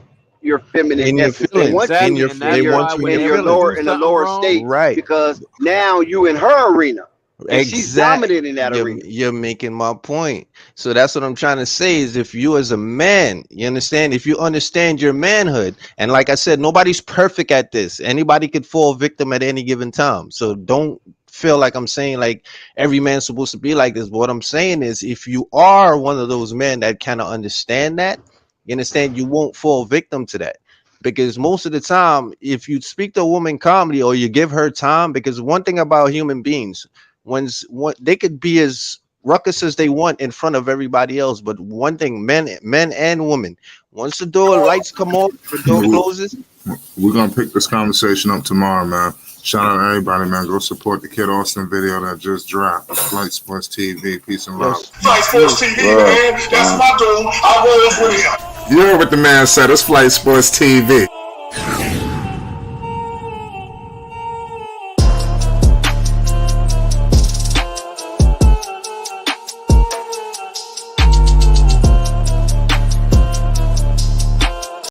feminine in your essence. They feelings. want In you Exactly, your and they that's want why you in your whenever you feelings. do in the something lower wrong, state Right. because now you in her arena and she's Exact. dominating that You're arena. you're making my point. So that's what I'm trying to say is if you as a man, you understand, if you understand your manhood, and like I said, nobody's perfect at this. Anybody could fall victim at any given time. So don't feel like I'm saying like every man's supposed to be like this. But what I'm saying is if you are one of those men that kind of understand that, you understand you won't fall victim to that. Because most of the time, if you speak to a woman calmly or you give her time, because one thing about human beings, what they could be as ruckus as they want in front of everybody else, but one thing, men and women, once the door lights come on, the door closes. We're gonna pick this conversation up tomorrow, man. Shout out to everybody, man. Go support the Kid Austin video that just dropped. Flight Sports TV. Peace and love. Yes, Flight Sports TV, man. That's my dude. I roll with him. You heard what the man said. It's Flight Sports TV.